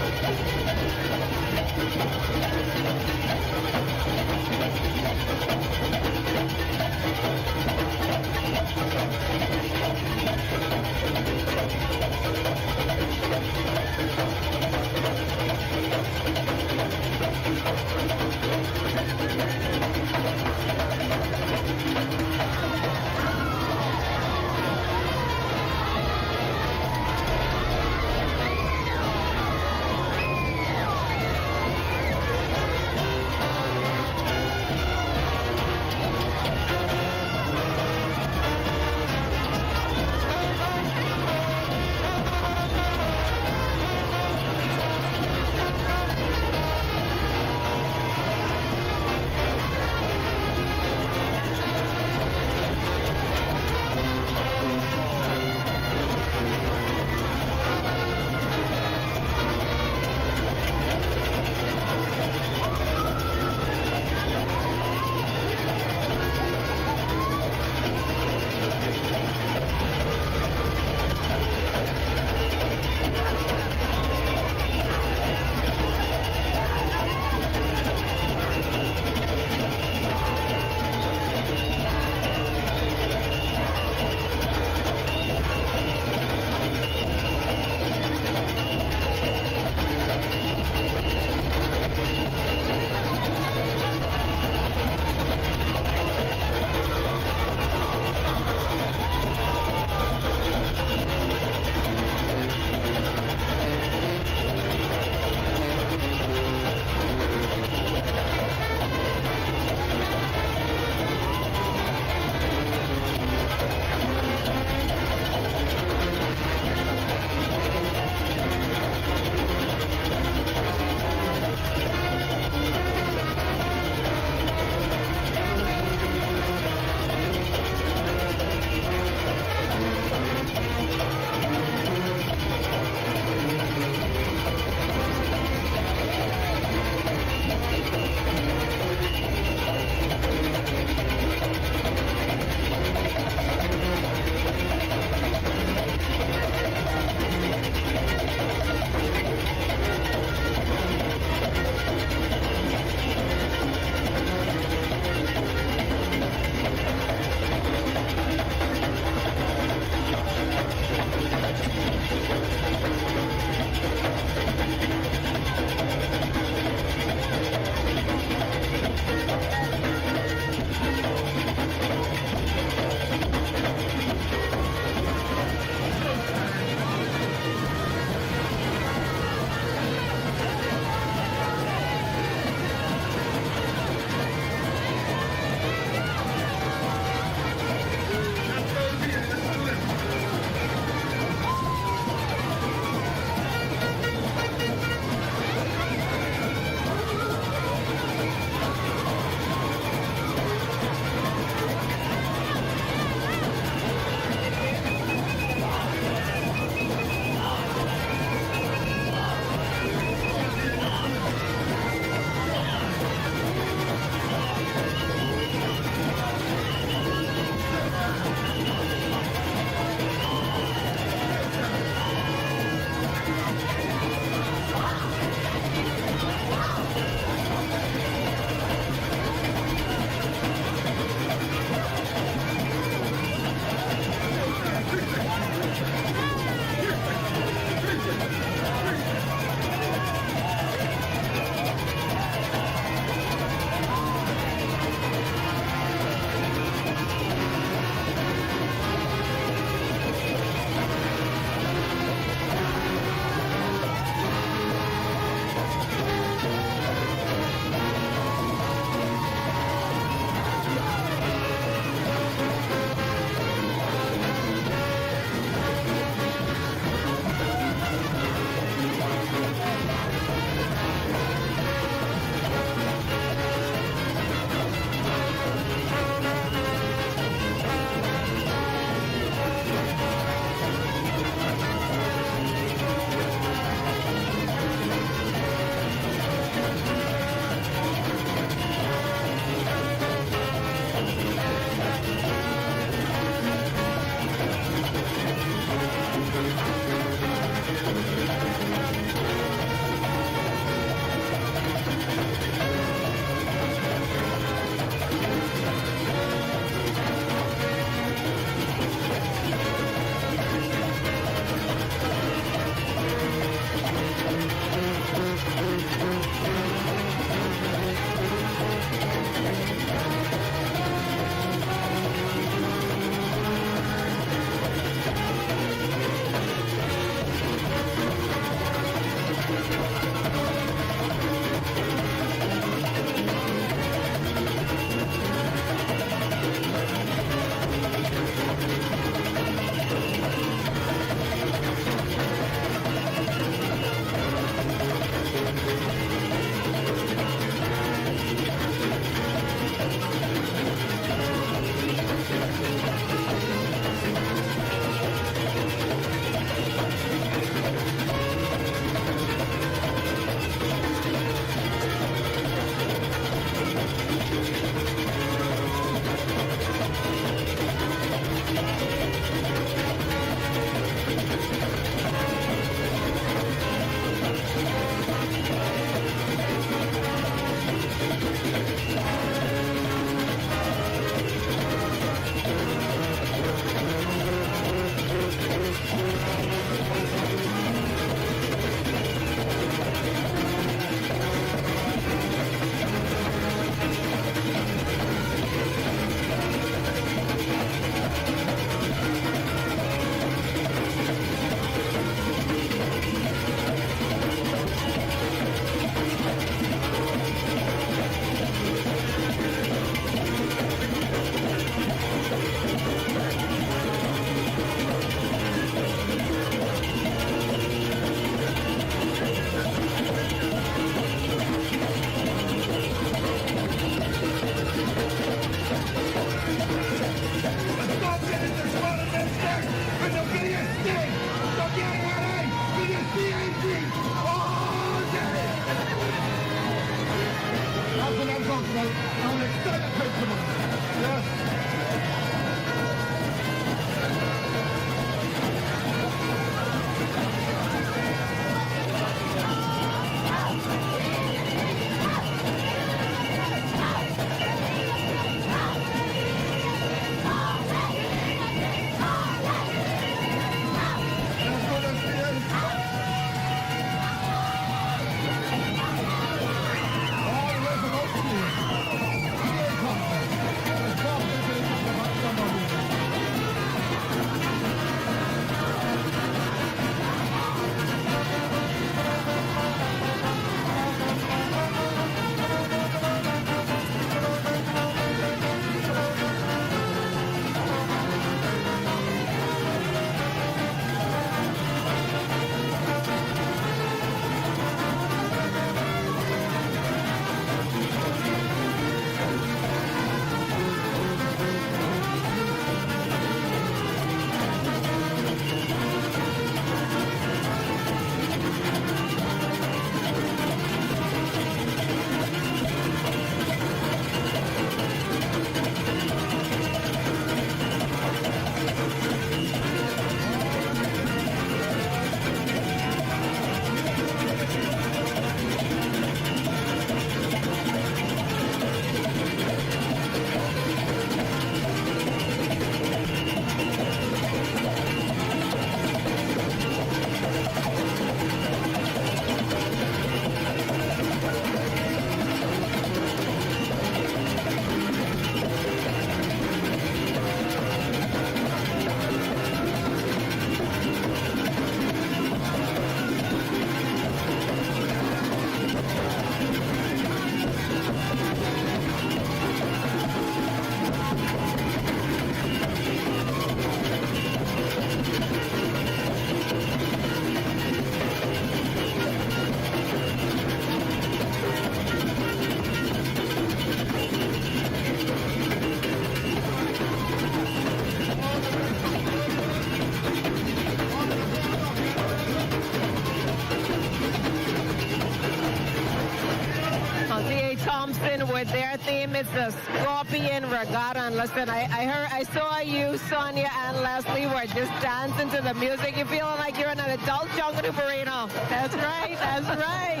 with their theme. It's the Scorpion Regatta. And listen, I saw you, Sonia and Leslie, were just dancing to the music. You're feeling like you're in an adult Junkanoo parade now. That's right. That's right.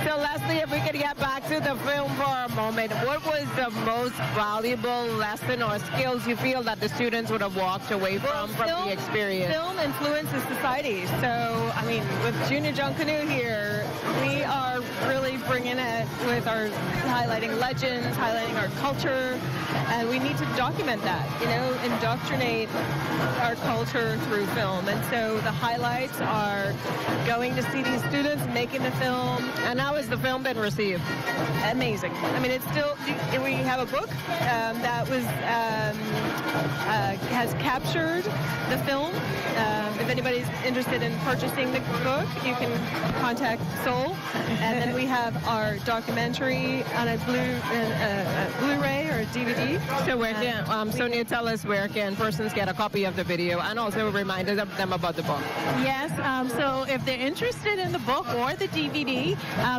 So, Leslie, if we could get back to the film for a moment, what was the most valuable lesson or skills you feel that the students would have walked away from the experience? Film influences society. So, I mean, with Junior Junkanoo here, we are really bringing it with our highlighting legends, highlighting our culture, and we need to document that, indoctrinate our culture through film. And so the highlights are going to see these students making the film. And how has the film been received? Amazing. I mean, it's still, we have a book that was has captured the film. If anybody's interested in purchasing the book, you can contact Soul. And then we have our documentary on a Blu-ray or DVD. So where can, Sonia, tell us where can persons get a copy of the video and also remind them about the book? Yes, so if they're interested in the book or the DVD,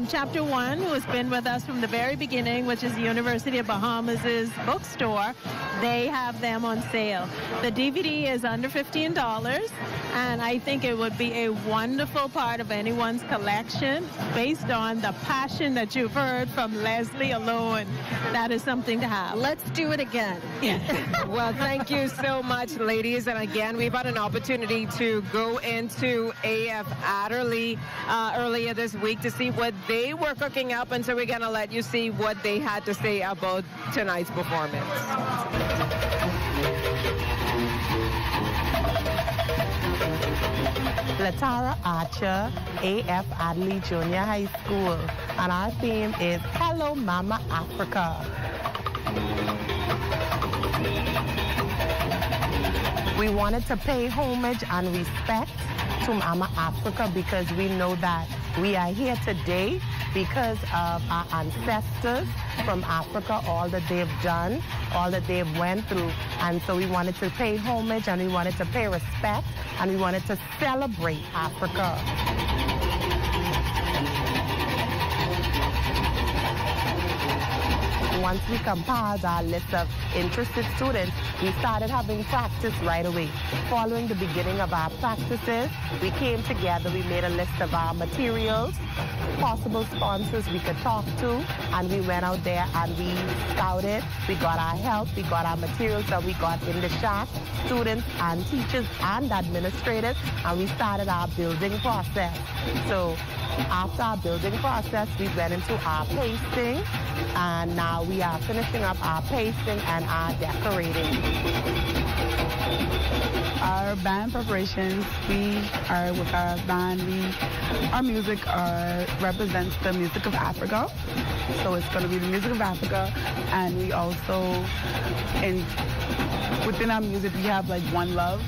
Chapter 1, who has been with us from the very beginning, which is the University of Bahamas' bookstore, they have them on sale. The DVD is under $15, and I think it would be a wonderful part of anyone's collection based on the passion that you've heard from Leslie alone. That is something to have. Let's do it again. Well, thank you so much, ladies. And again, we've had an opportunity to go into A.F. Adderley earlier this week to see what they were cooking up. And so we're going to let you see what they had to say about tonight's performance. Latara Archer, A.F. Adderley Junior High School, and our theme is Hello Mama Africa. We wanted to pay homage and respect to Mama Africa because we know that we are here today because of our ancestors from Africa, all that they've done, all that they've went through. And so we wanted to pay homage and we wanted to pay respect and we wanted to celebrate Africa. Once we compiled our list of interested students, we started having practice right away. Following the beginning of our practices, we came together, we made a list of our materials, possible sponsors we could talk to, and we went out there and we scouted. We got our help, we got our materials that we got in the shop, students and teachers and administrators, and we started our building process. So after our building process, we went into our pasting, and now we are finishing up our pasting and our decorating. Our band preparations, we are with our band, our music represents the music of Africa. So it's going to be the music of Africa, and we also, within our music, we have like One Love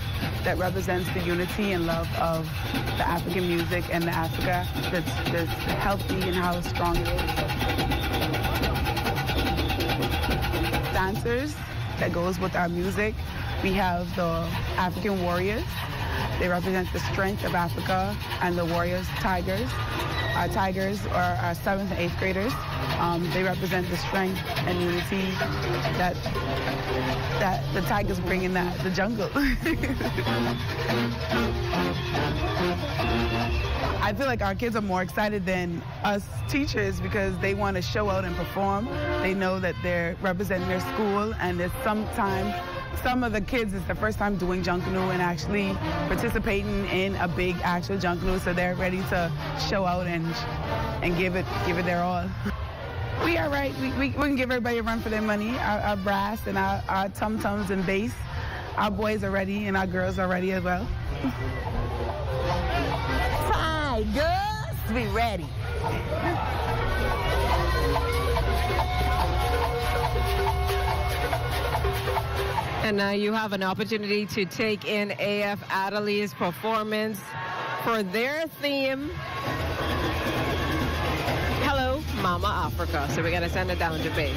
that represents the unity and love of the African music and the Africa that's healthy and how strong it is. Dancers that goes with our music. We have the African warriors. They represent the strength of Africa, and the warriors, tigers. Our tigers are our 7th and 8th graders. They represent the strength and unity that the tigers bring in the jungle. I feel like our kids are more excited than us teachers because they want to show out and perform. They know that they're representing their school, and there's some of the kids, it's the first time doing Junkanoo and actually participating in a big actual Junkanoo, so they're ready to show out and give it their all. We are right. We can give everybody a run for their money. Our brass and our tum-tums and bass. Our boys are ready and our girls are ready as well. Tigers, be ready. And now you have an opportunity to take in A.F. Adderley's performance for their theme, Hello Mama Africa. So we got to send it down to base.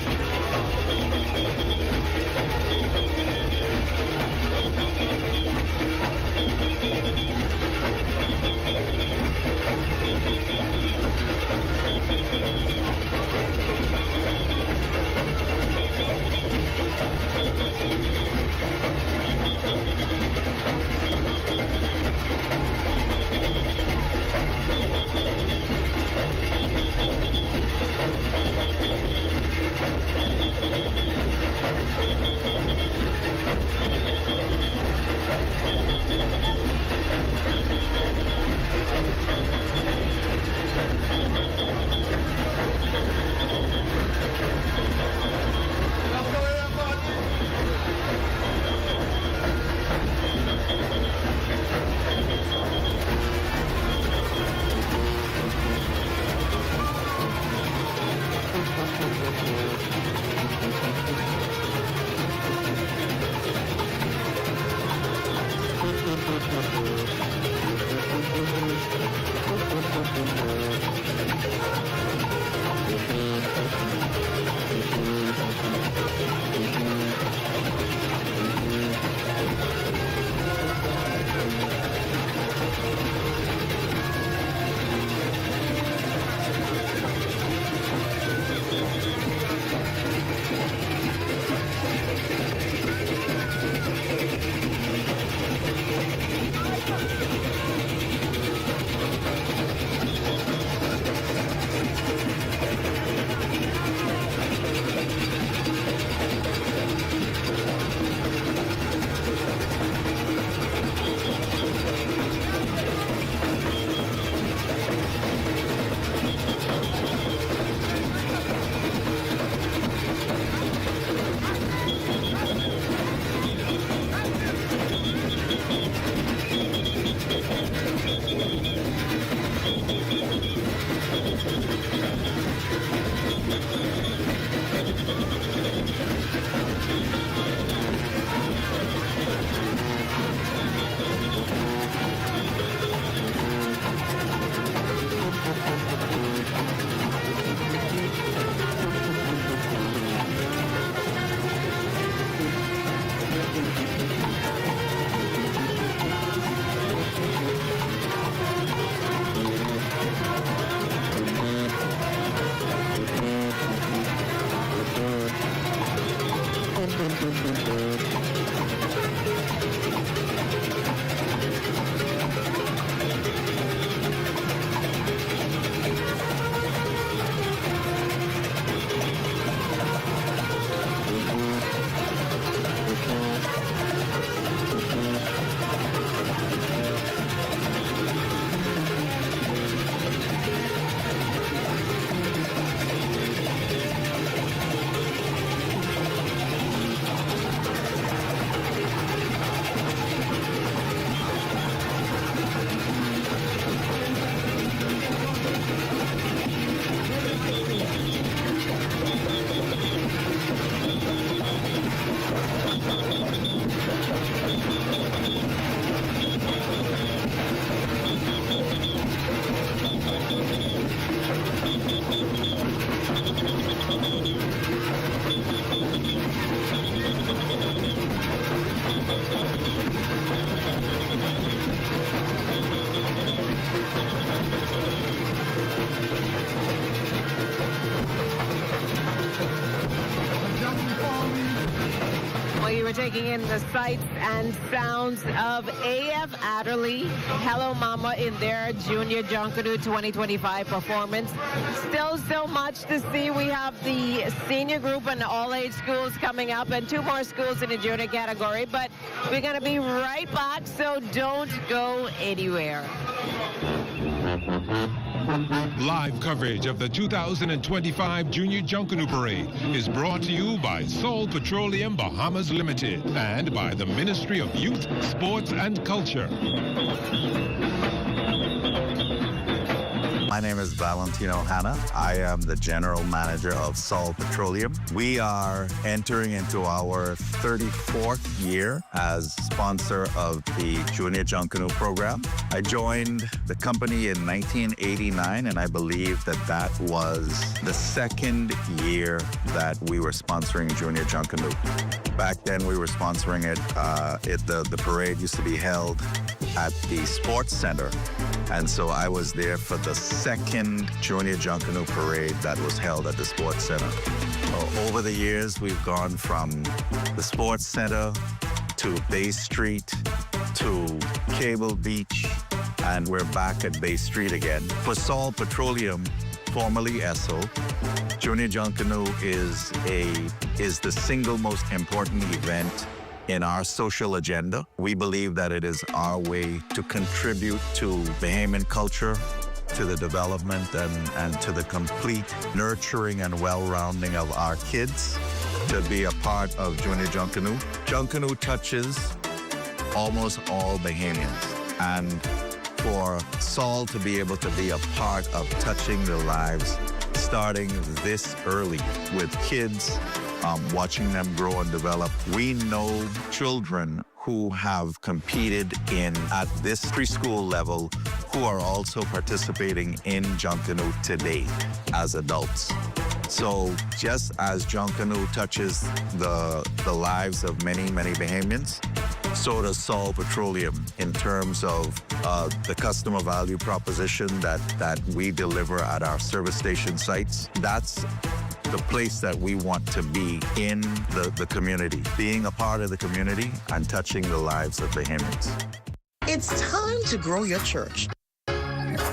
We're taking in the sights and sounds of AF Adderley, Hello Mama, in their Junior Junkanoo 2025 performance. Still so much to see. We have the senior group and all-age schools coming up and two more schools in the junior category, but we're going to be right back, so don't go anywhere. Live coverage of the 2025 Junior Junkanoo Parade is brought to you by Sol Petroleum Bahamas Limited and by the Ministry of Youth, Sports and Culture. My name is Valentino Hanna. I am the General Manager of Sol Petroleum. We are entering into our 34th year as sponsor of the Junior Junkanoo program. I joined the company in 1989, and I believe that that was the second year that we were sponsoring Junior Junkanoo. Back then, we were sponsoring it. The parade used to be held at the Sports Center, and so I was there for the second Junior Junkanoo Parade that was held at the Sports Center. Over the years, we've gone from the Sports Center to Bay Street to Cable Beach, and we're back at Bay Street again. For Salt Petroleum, formerly Esso, Junior Junkanoo is the single most important event in our social agenda. We believe that it is our way to contribute to Bahamian culture, to the development and to the complete nurturing and well-rounding of our kids to be a part of Junior Junkanoo. Junkanoo touches almost all Bahamians, and for Saul to be able to be a part of touching their lives starting this early with kids, watching them grow and develop. We know children who have competed at this preschool level who are also participating in Junkanoo today as adults. So just as Junkanoo touches the lives of many, many Bahamians, so does Sol Petroleum in terms of the customer value proposition that we deliver at our service station sites. That's the place that we want to be in the community, being a part of the community and touching the lives of Bahamians. It's time to grow your church.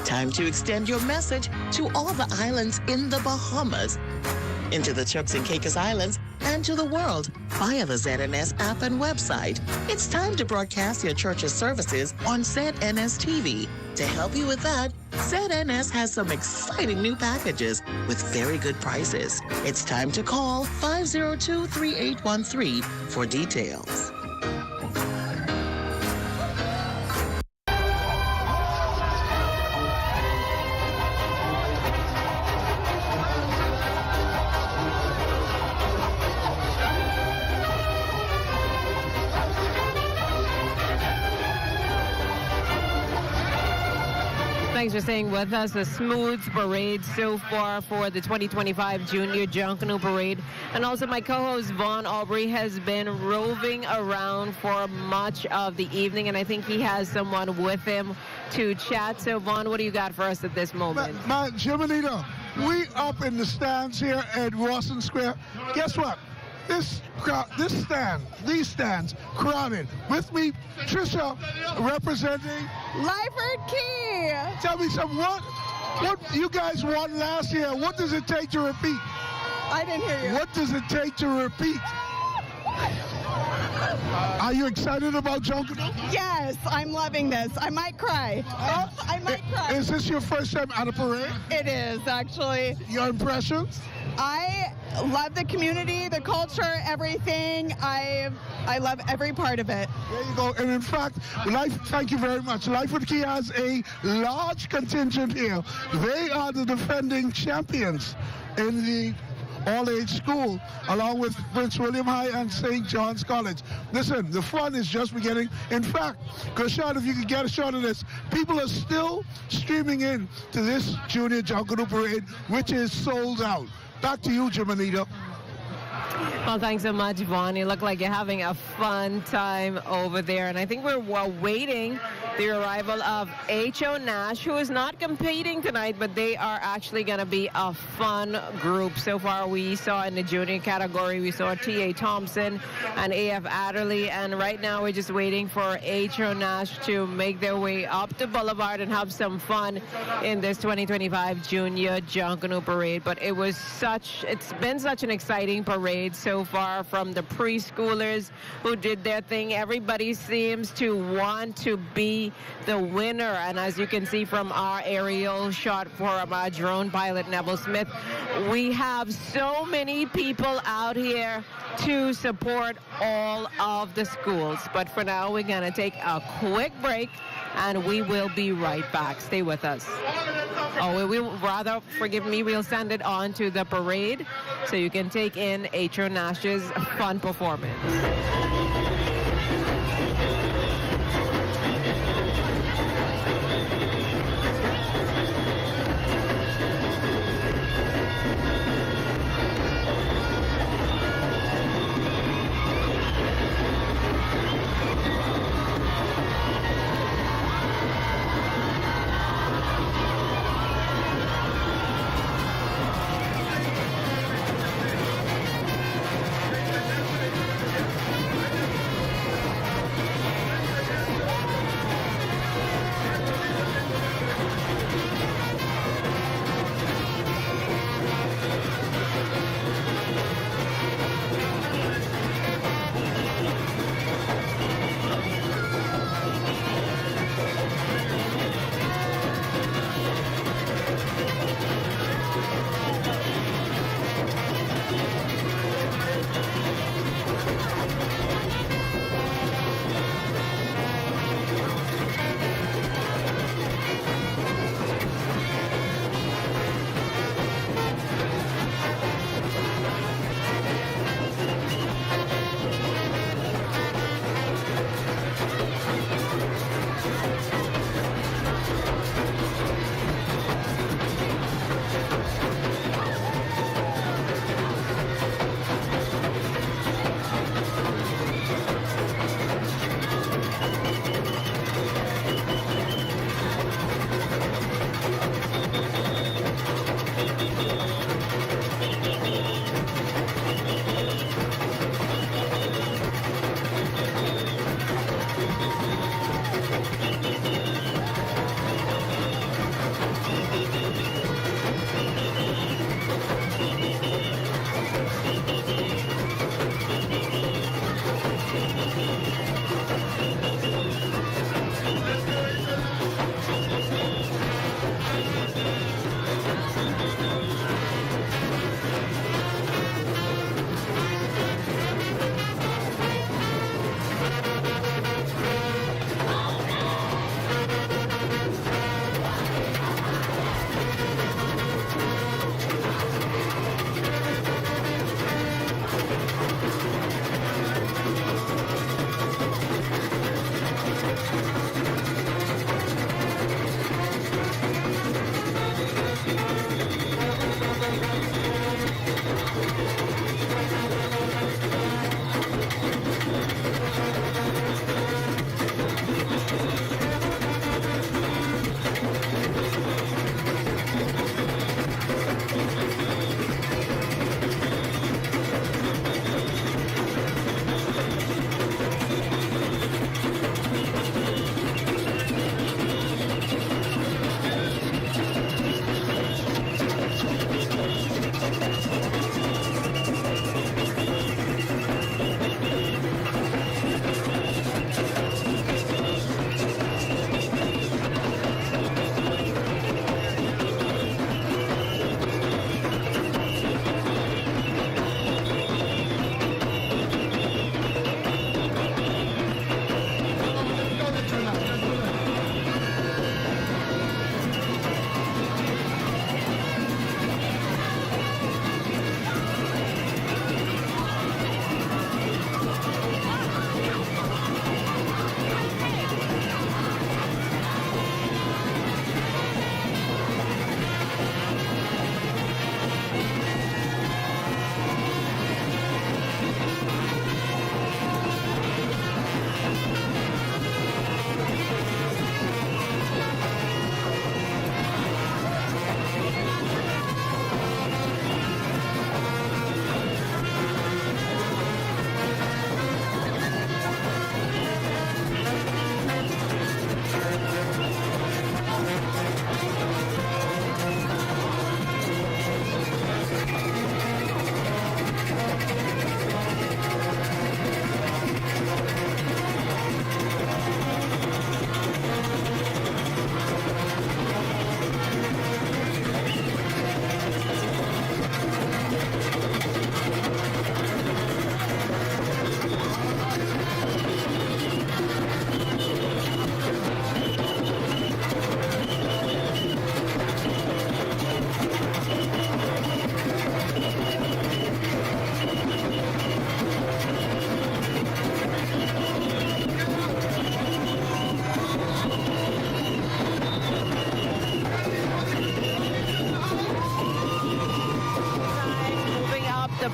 Time to extend your message to all the islands in the Bahamas, into the Turks and Caicos Islands, and to the world via the ZNS app and website. It's time to broadcast your church's services on ZNS TV. To help you with that, ZNS has some exciting new packages with very good prices. It's time to call 502-3813 for details. Thanks for staying with us. A smooth parade so far for the 2025 Junior Junkanoo Parade. And also my co-host Vaughn Aubrey has been roving around for much of the evening, and I think he has someone with him to chat. So Vaughn, what do you got for us at this moment? Jimanita, we up in the stands here at Rawson Square. Guess what? These stands crowded. With me, Trisha, representing Lyford Key. Tell me something. What you guys won last year? What does it take to repeat? I didn't hear you. What does it take to repeat? Are you excited about Junkanoo? Yes, I'm loving this. I might cry. I might cry. Is this your first time at a parade? It is, actually. Your impressions? I love the community, the culture, everything. I love every part of it. There you go. And in fact, thank you very much. Lyford Key has a large contingent here. They are the defending champions in the all-age school, along with Prince William High and St. John's College. Listen, the fun is just beginning. In fact, Gershon, if you could get a shot of this, people are still streaming in to this Junior Junkanoo Parade, which is sold out. Back to you, Jimanita. Well, thanks so much, Vaughn. You look like you're having a fun time over there. And I think we're waiting the arrival of H.O. Nash, who is not competing tonight, but they are actually going to be a fun group. So far, we saw in the junior category, we saw T.A. Thompson and A.F. Adderley. And right now, we're just waiting for H.O. Nash to make their way up the boulevard and have some fun in this 2025 Junior Junkanoo Parade. But it's been such an exciting parade so far, from the preschoolers who did their thing. Everybody seems to want to be the winner, and as you can see from our aerial shot from our drone pilot Neville Smith, we have so many people out here to support all of the schools. But for now, we're going to take a quick break, and we will be right back. Stay with us. We'll send it on to the parade so you can take in H.O. Nash's fun performance.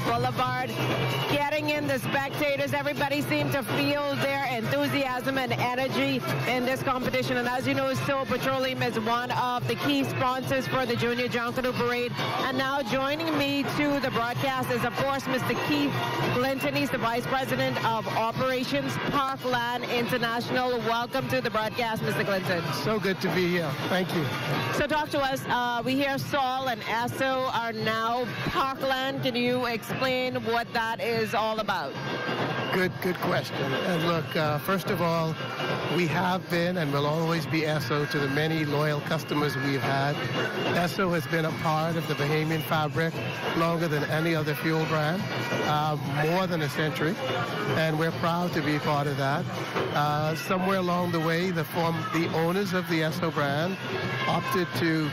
Boulevard. Getting in the spectators, everybody seemed to feel their enthusiasm and energy in this competition. And as you know, Soul Petroleum is one of the key sponsors for the Junior Junkanoo Parade. And now joining me to the broadcast is, of course, Mr. Keith Clinton. He's the Vice President of Operations, Parkland International. Welcome to the broadcast, Mr. Clinton. So good to be here. Thank you. So talk to us. We hear Saul and Esso are now Parkland. Can you explain what that is all about? Good question. And look, first of all, we have been and will always be Esso to the many loyal customers we've had. Esso has been a part of the Bahamian fabric longer than any other fuel brand, more than a century, and we're proud to be part of that. Somewhere along the way, the owners of the Esso brand opted to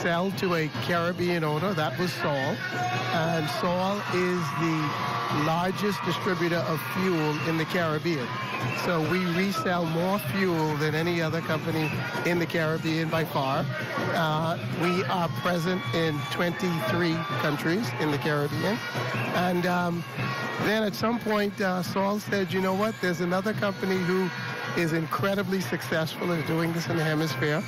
sell to a Caribbean owner. That was Saul, and Saul is the largest distributor of fuel in the Caribbean. So we resell more fuel than any other company in the Caribbean by far. We are present in 23 countries in the Caribbean. And then at some point, Saul said, you know what, there's another company who is incredibly successful in doing this in the hemisphere.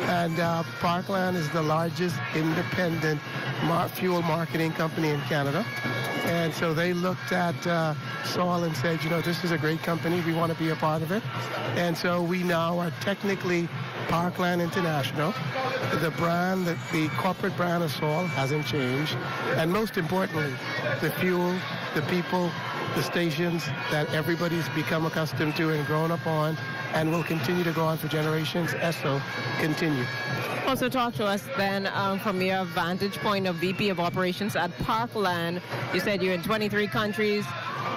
And Parkland is the largest independent fuel marketing company in Canada. And so they looked at Saul and said, you know, this is a great company. We want to be a part of it. And so we now are technically Parkland International. The brand, the corporate brand of Saul hasn't changed. And most importantly, the fuel, the people, the stations that everybody's become accustomed to and grown up on and will continue to go on for generations, Esso, continue. Also talk to us then from your vantage point of VP of Operations at Parkland. You said you're in 23 countries.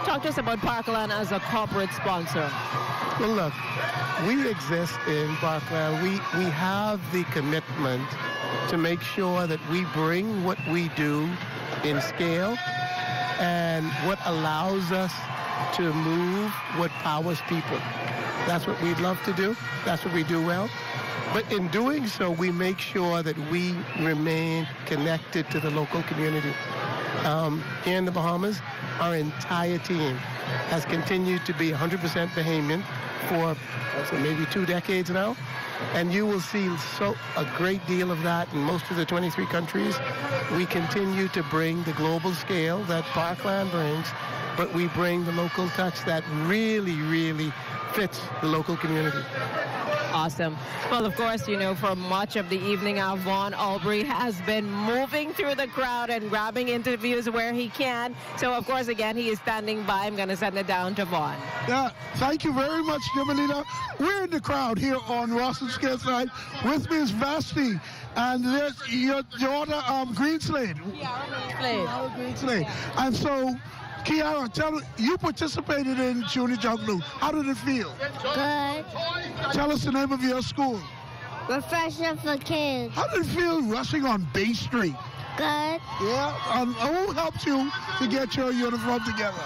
Talk to us about Parkland as a corporate sponsor. Well, look, we exist in Parkland. We have the commitment to make sure that we bring what we do in scale and what allows us to move what powers people. That's what we'd love to do. That's what we do well. But in doing so, we make sure that we remain connected to the local community. Here in the Bahamas, our entire team has continued to be 100% Bahamian for maybe 2 decades now. And you will see a great deal of that in most of the 23 countries. We continue to bring the global scale that Parkland brings, but we bring the local touch that really, really fits the local community. Awesome. Well, of course, you know, for much of the evening, our Vaughn Aubrey has been moving through the crowd and grabbing interviews where he can. So, of course, again, he is standing by. I'm going to send it down to Vaughn. Yeah, thank you very much, Jimelita. We're in the crowd here on Rawson's Side. With me is Vasti, and there's your daughter, Greenslade. Kiara Greenslade. Yeah. And so, Kiara, tell me, you participated in Junior Junkanoo. How did it feel? Good. Tell us the name of your school. Refresher for Kids. How did it feel rushing on Bay Street? Good. Yeah. Who helped you to get your uniform together?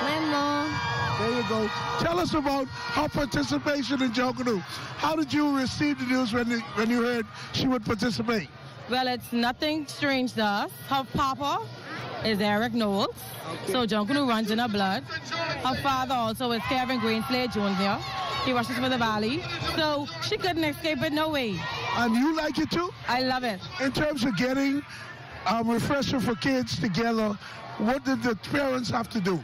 My mom. There you go. Tell us about her participation in Junkanoo. How did you receive the news when you heard she would participate? Well, it's nothing strange to us. Her papa is Eric Knowles, so Junkanoo runs in her blood. Her father also is Kevin Greenslade Jr. He rushes for the Valley, so she couldn't escape it, no way. And you like it too? I love it. In terms of getting Refresher for Kids together, what did the parents have to do?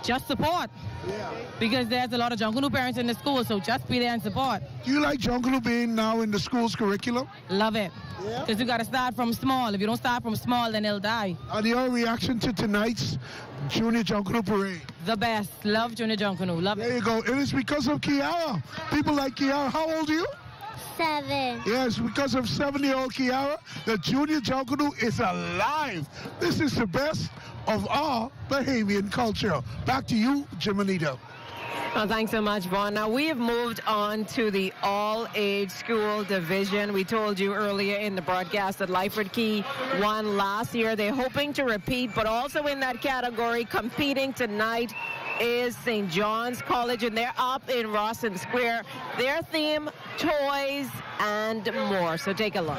Just support. Yeah. Because there's a lot of Junkanoo parents in the school, so just be there and support. Do you like Junkanoo being now in the school's curriculum? Love it. Because you got to start from small. If you don't start from small, then it'll die. And your reaction to tonight's Junior Junkanoo Parade? The best. Love Junior Junkanoo. Love it. There you go. It is because of Kiara. People like Kiara. How old are you? 7. Yes, because of 7-year-old Kiara, the Junior Junkanoo is alive. This is the best of our Bahamian culture. Back to you, Jimenita. Well, thanks so much, Vaughn. Now, we have moved on to the all-age school division. We told you earlier in the broadcast that Lyford Key won last year. They're hoping to repeat, but also in that category, competing tonight is St. John's College, and they're up in Rawson Square. Their theme, toys and more. So take a look.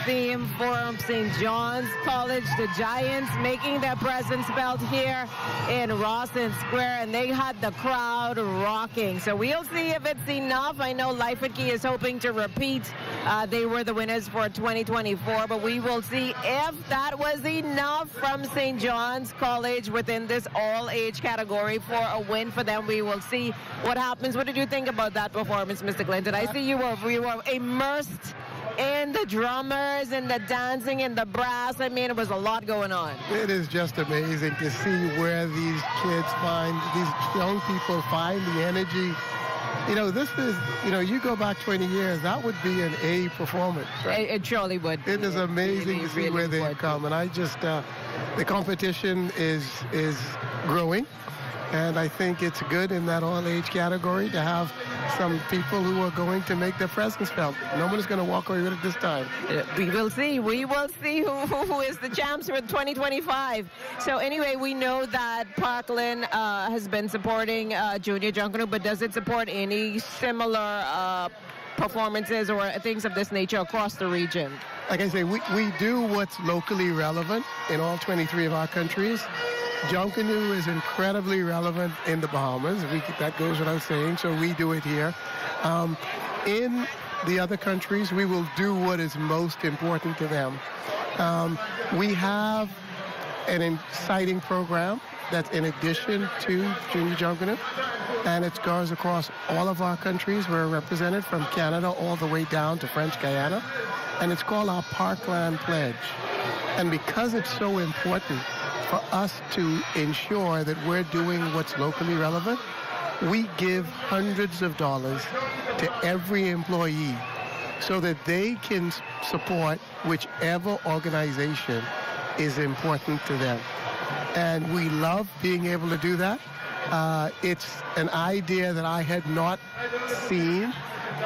theme for St. John's College. The Giants making their presence felt here in Rawson Square, and they had the crowd rocking. So we'll see if it's enough. I know Life at Key is hoping to repeat. They were the winners for 2024, but we will see if that was enough from St. John's College within this all-age category for a win for them. We will see what happens. What did you think about that performance, Mr. Clinton? I see you were immersed in the drummers and the dancing and the brass. I mean, it was a lot going on. It is just amazing to see where these kids find, these young people find the energy. You know, this is, you know, you go back 20 years, that would be an A performance. Right? It surely would. It is amazing to see where they've come. And I just, the competition is growing. And I think it's good in that all-age category to have some people who are going to make their presence felt. No one is going to walk away with it this time. We will see. We will see who is the champs for 2025. So anyway, we know that Parkland has been supporting Junior Junkanoo, but does it support any similar performances or things of this nature across the region? Like I say, we do what's locally relevant in all 23 of our countries. Junkanoo is incredibly relevant in the Bahamas. That goes without saying, so we do it here. In the other countries, we will do what is most important to them. We have an exciting program that's in addition to Junior Junkanoo, and it goes across all of our countries. We're represented from Canada all the way down to French Guiana, and it's called our Parkland Pledge. And because it's so important for us to ensure that we're doing what's locally relevant, we give hundreds of dollars to every employee so that they can support whichever organization is important to them. And we love being able to do that. It's an idea that I had not seen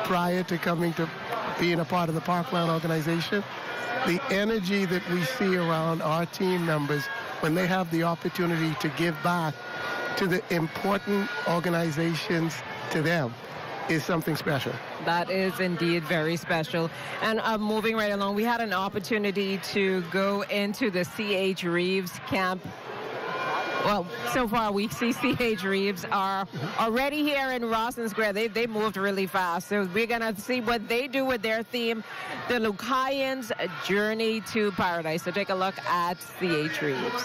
prior to coming to being a part of the Parkland organization. The energy that we see around our team members when they have the opportunity to give back to the important organizations to them is something special. That is indeed very special. And moving right along, we had an opportunity to go into the C.H. Reeves camp. Well, so far we see C.H. Reeves are already here in Rawson Square. They moved really fast. So we're going to see what they do with their theme, the Lucayans' Journey to Paradise. So take a look at C.H. Reeves.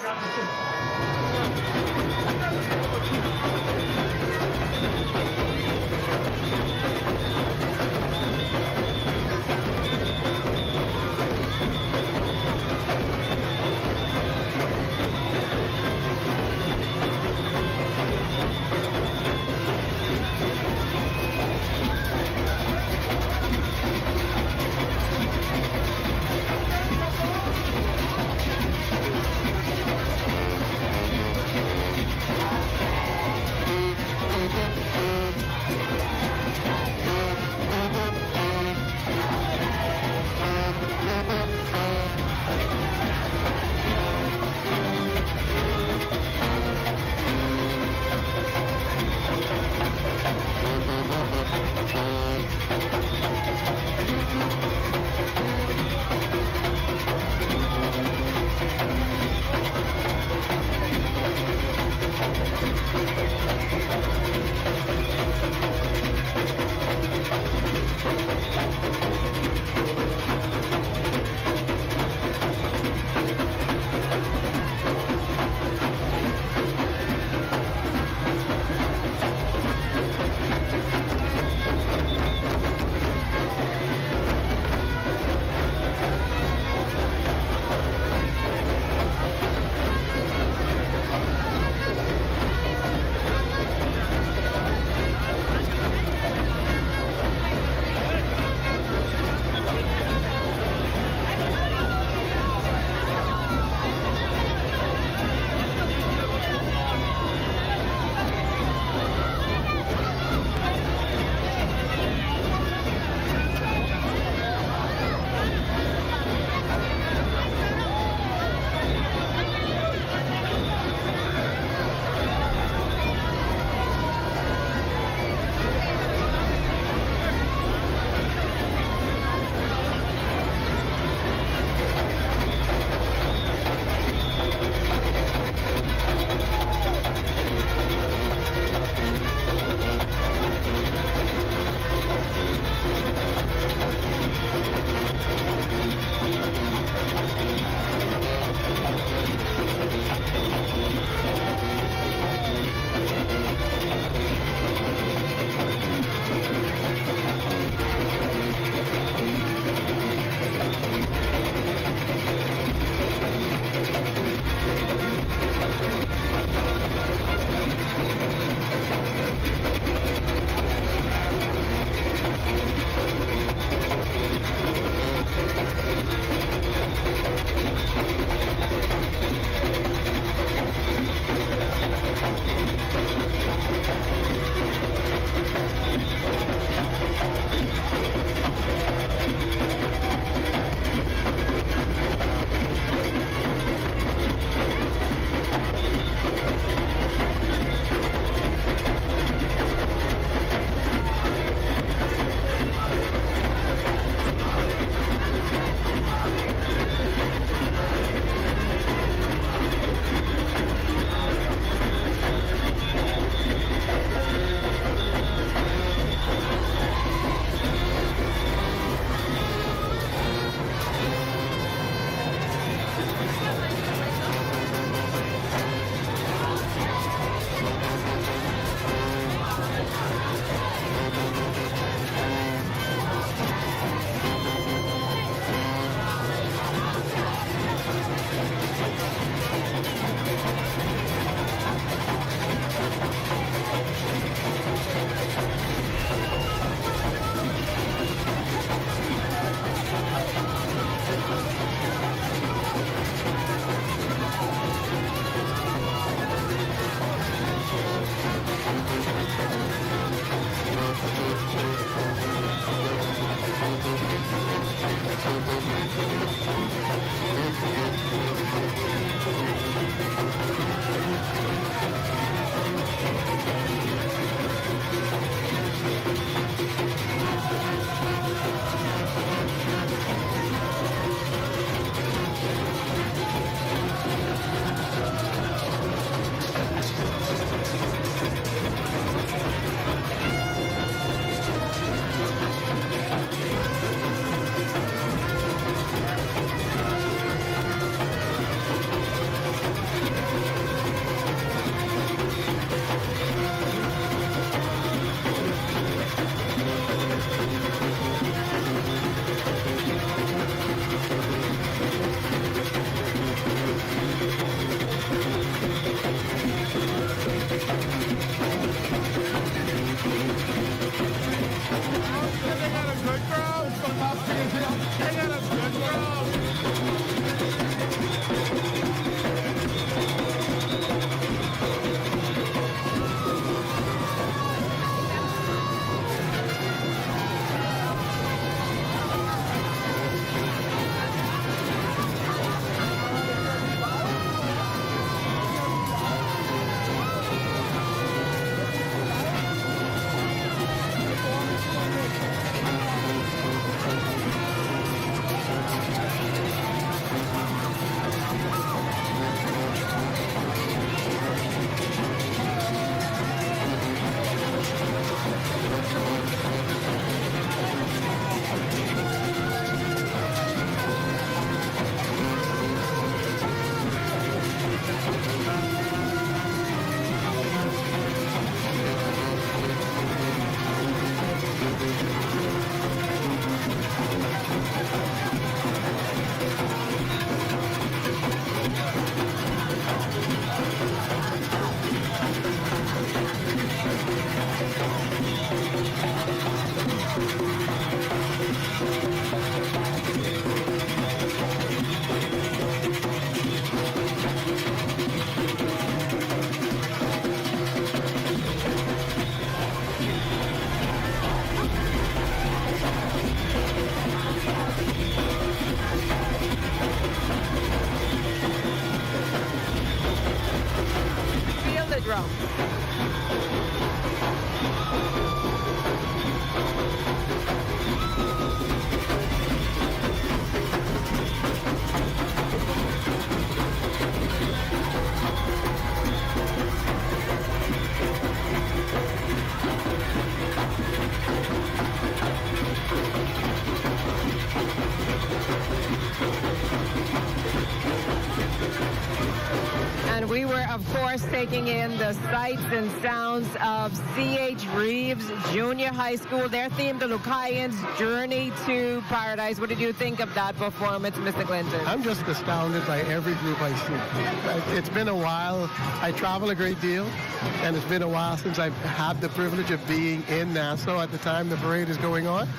And we were, of course, taking in the sights and sounds of C.H. Reeves Junior High School. Their theme, the Lucayans' Journey to Paradise. What did you think of that performance, Mr. Clinton? I'm just astounded by every group I see. It's been a while. I travel a great deal, and it's been a while since I've had the privilege of being in Nassau at the time the parade is going on.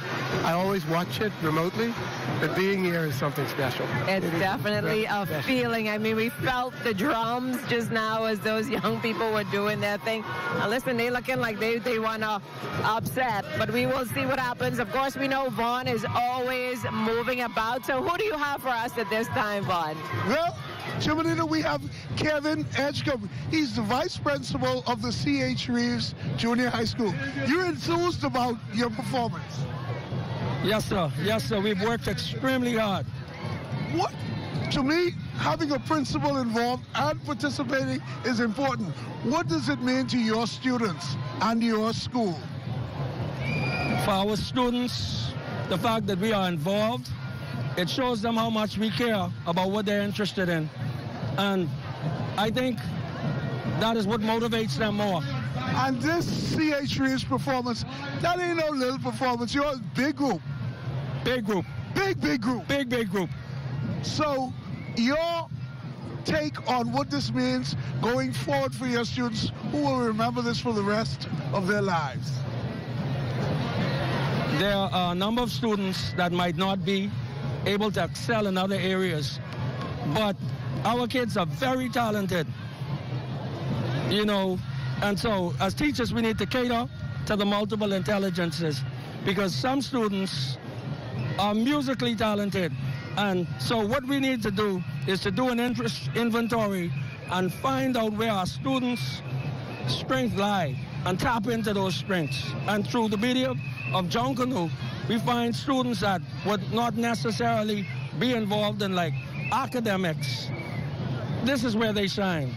I always watch it remotely, but being here is something special. It's definitely a feeling. I mean, we felt the drums just now as those young people were doing their thing. Now, listen, they're looking like they want to upset, but we will see what happens. Of course, we know Vaughn is always moving about. So who do you have for us at this time, Vaughn? Well, Jiminita, we have Kevin Edgecombe. He's the vice principal of the C.H. Reeves Junior High School. You're enthused about your performance. Yes, sir. Yes, sir. We've worked extremely hard. What? To me, having a principal involved and participating is important. What does it mean to your students and your school? For our students, the fact that we are involved, it shows them how much we care about what they're interested in. And I think that is what motivates them more. And this C.H. Reeves performance, that ain't no little performance. You're a big group. Big group. Big group. Big group. So your take on what this means going forward for your students who will remember this for the rest of their lives? There are a number of students that might not be able to excel in other areas, but our kids are very talented, you know, and so as teachers we need to cater to the multiple intelligences, because some students are musically talented, and so what we need to do is to do an inventory and find out where our students' strengths lie and tap into those strengths. And through the medium of Junkanoo, we find students that would not necessarily be involved in like academics. This is where they shine.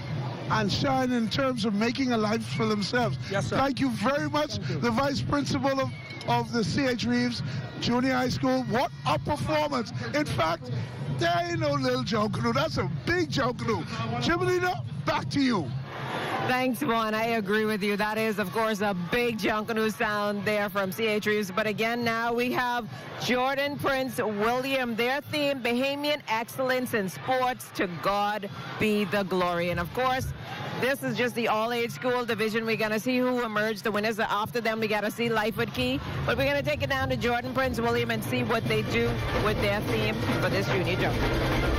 And shine in terms of making a life for themselves. Yes, sir. Thank you very much, the vice principal of the C.H. Reeves Junior High School. What a performance. In fact, there ain't no little Junkanoo. That's a big Junkanoo. Jiminita, back to you. Thanks, Vaughn. I agree with you. That is, of course, a big Junkanoo sound there from C.H. Reeves. But again, now we have Jordan Prince William. Their theme, Bahamian Excellence in Sports, to God be the glory. And, of course, this is just the all-age school division. We're going to see who emerged the winners. After them, we got to see Lightfoot Key. But we're going to take it down to Jordan Prince William and see what they do with their theme for this junior Junkanoo.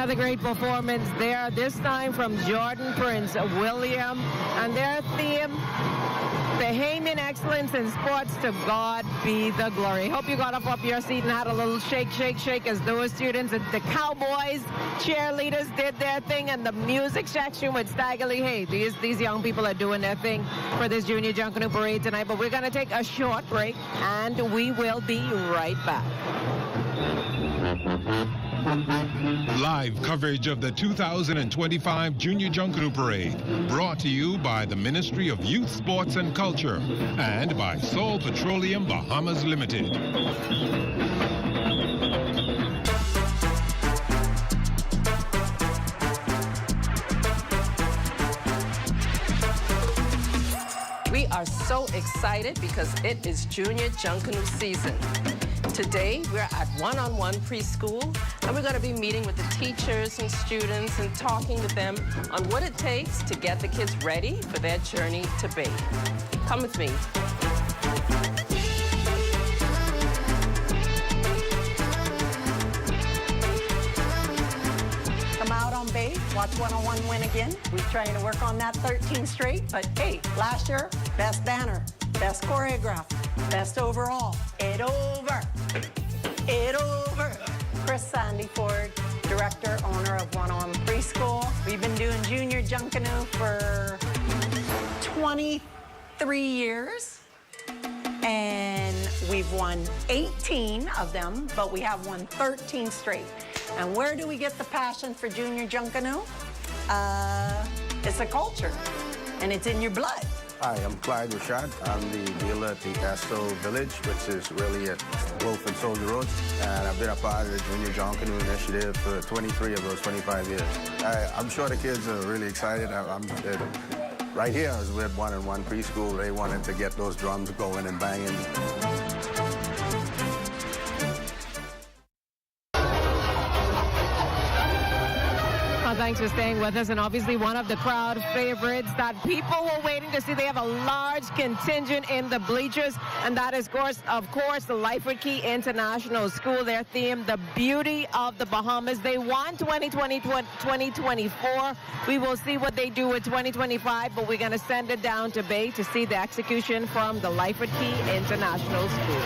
Another great performance there, this time from Jordan Prince William, and their theme, Bahamian Excellence in Sports, to God be the glory. Hope you got up your seat and had a little shake, shake, shake as those students and the Cowboys cheerleaders did their thing, and the music section with Stagger Lee. Hey, these young people are doing their thing for this Junior Junkanoo Parade tonight, but we're going to take a short break, and we will be right back. Live coverage of the 2025 Junior Junkanoo Parade, brought to you by the Ministry of Youth, Sports and Culture and by Sol Petroleum Bahamas Limited. We are so excited because it is Junior Junkanoo season. Today, we're at One-on-One Preschool, and we're going to be meeting with the teachers and students and talking with them on what it takes to get the kids ready for their journey to Bay. Come with me. Come out on Bay, watch One-on-One win again. We're trying to work on that 13 straight, but hey, last year, best banner, best choreograph, best overall. It over. It over. Chris Sandyford, director, owner of One-on-One Preschool. We've been doing Junior Junkanoo for 23 years. And we've won 18 of them, but we have won 13 straight. And where do we get the passion for Junior Junkanoo? It's a culture, and it's in your blood. Hi, I'm Clyde Rashad. I'm the dealer at the Esso Village, which is really at Wolf and Soldier Roads. And I've been a part of the Junior Junkanoo initiative for 23 of those 25 years. I'm sure the kids are really excited. Right here, I was with One-on-One Preschool. They wanted to get those drums going and banging. Thanks for staying with us, and obviously one of the crowd favorites that people were waiting to see. They have a large contingent in the bleachers, and that is, of course, the Lyford Key International School. Their theme, the beauty of the Bahamas. They won 2024. We will see what they do with 2025, but we're going to send it down to Bay to see the execution from the Lyford Key International School.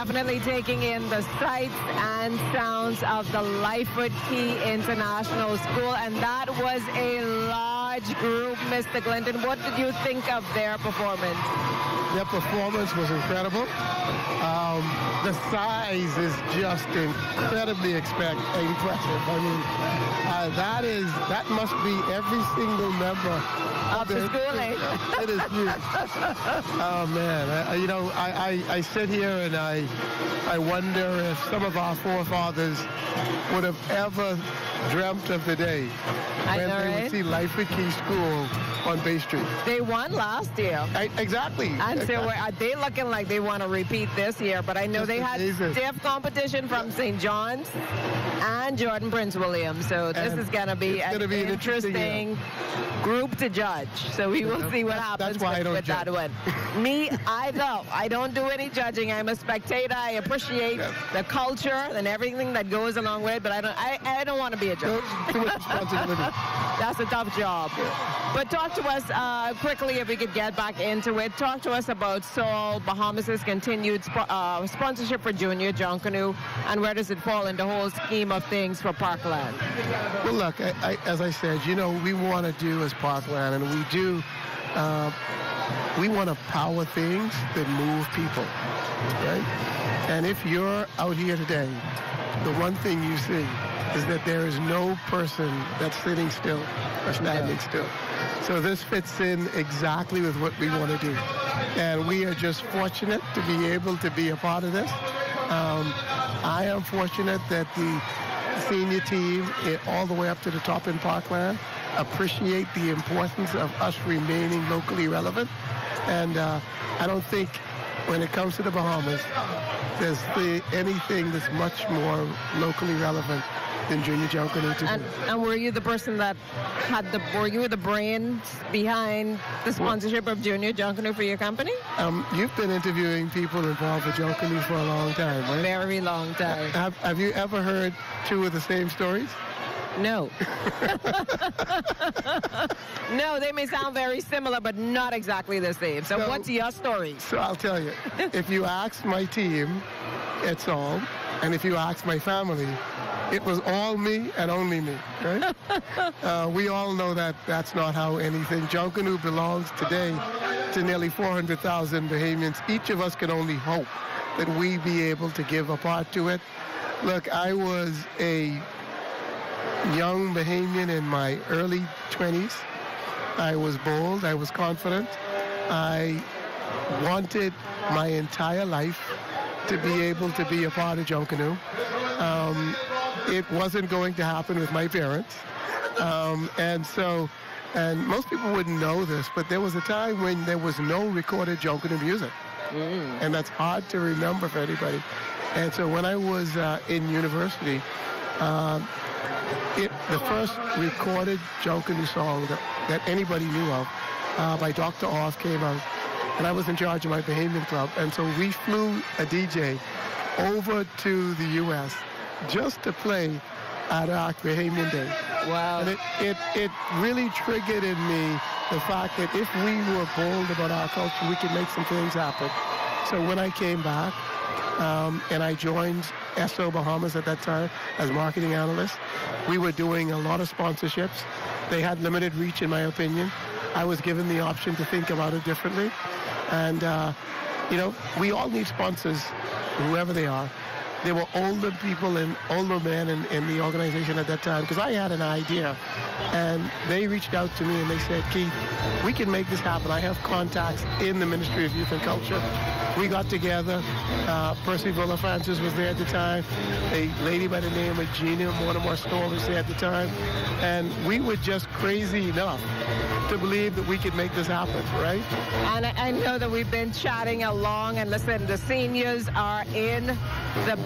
definitely taking in the sights and sounds of the Lightfoot Key International School, and that was a large group, Mr. Clinton. What did you think of their performance? Their performance was incredible. The size is just incredibly impressive. I mean, that must be every single member of the school. It is huge. Oh man, I sit here and I wonder if some of our forefathers would have ever dreamt of the day when they would see Lightfoot Key School on Bay Street. They won last year. Exactly. And so they looking like they want to repeat this year, but I know they had stiff competition from St. John's and Jordan Prince William. So this is going to be an interesting group to judge. So we will see what happens with that one. Me, I don't do any judging. I'm a spectator. I appreciate the culture and everything that goes along with it, but I don't want to be a judge. That's a tough job. But talk to us quickly, if we could get back into it. Talk to us about Saul Bahamas' continued sponsorship for Junior Junkanoo, and where does it fall in the whole scheme of things for Parkland? Well, look, as I said, we want to do as Parkland, and we do. We want to power things that move people, right? And if you're out here today, the one thing you see is that there is no person that's sitting still or standing still. So this fits in exactly with what we want to do. And we are just fortunate to be able to be a part of this. I am fortunate that the senior team, all the way up to the top in Parkland, appreciate the importance of us remaining locally relevant. And I don't think when it comes to the Bahamas, there's anything that's much more locally relevant than Junior Junkanoo to do. And were you the person that were you the brains behind the sponsorship of Junior Junkanoo for your company? You've been interviewing people involved with Junkanoo for a long time, right? Very long time. Have you ever heard two of the same stories? No. No, they may sound very similar, but not exactly the same. So what's your story? So I'll tell you. If you ask my team, it's all. And if you ask my family, it was all me and only me, right? We all know that that's not how anything. Junkanoo belongs today to nearly 400,000 Bahamians. Each of us can only hope that we be able to give a part to it. Look, I was a young Bahamian in my early 20s. I was bold. I was confident. I wanted my entire life to be able to be a part of Junkanoo. It wasn't going to happen with my parents. And most people wouldn't know this, but there was a time when there was no recorded Junkanoo music. And that's hard to remember for anybody. And so when I was in university, the first recorded Junkanoo song that anybody knew of by Dr. Oz came out, and I was in charge of my Bahamian club, and so we flew a DJ over to the U.S. just to play at our Bahamian Day. Wow. And it really triggered in me the fact that if we were bold about our culture, we could make some things happen. So when I came back, and I joined SO Bahamas at that time as marketing analyst. We were doing a lot of sponsorships. They had limited reach, in my opinion. I was given the option to think about it differently. And, we all need sponsors, whoever they are. There were older people and older men in the organization at that time, because I had an idea. And they reached out to me and they said, Keith, we can make this happen. I have contacts in the Ministry of Youth and Culture. We got together. Percy Villa-Francis was there at the time. A lady by the name of Gina Mortimer Storr was there at the time. And we were just crazy enough to believe that we could make this happen, right? And I know that we've been chatting along, and listen, the seniors are in the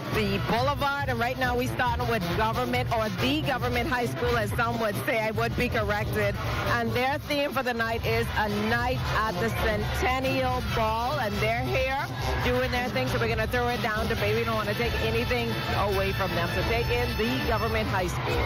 boulevard, and right now we're starting with government, or the government high school, as some would say. I would be corrected. And their theme for the night is a night at the Centennial Ball, and they're here doing their thing, so we're going to throw it down to Bay. We don't want to take anything away from them. So take in the government high school.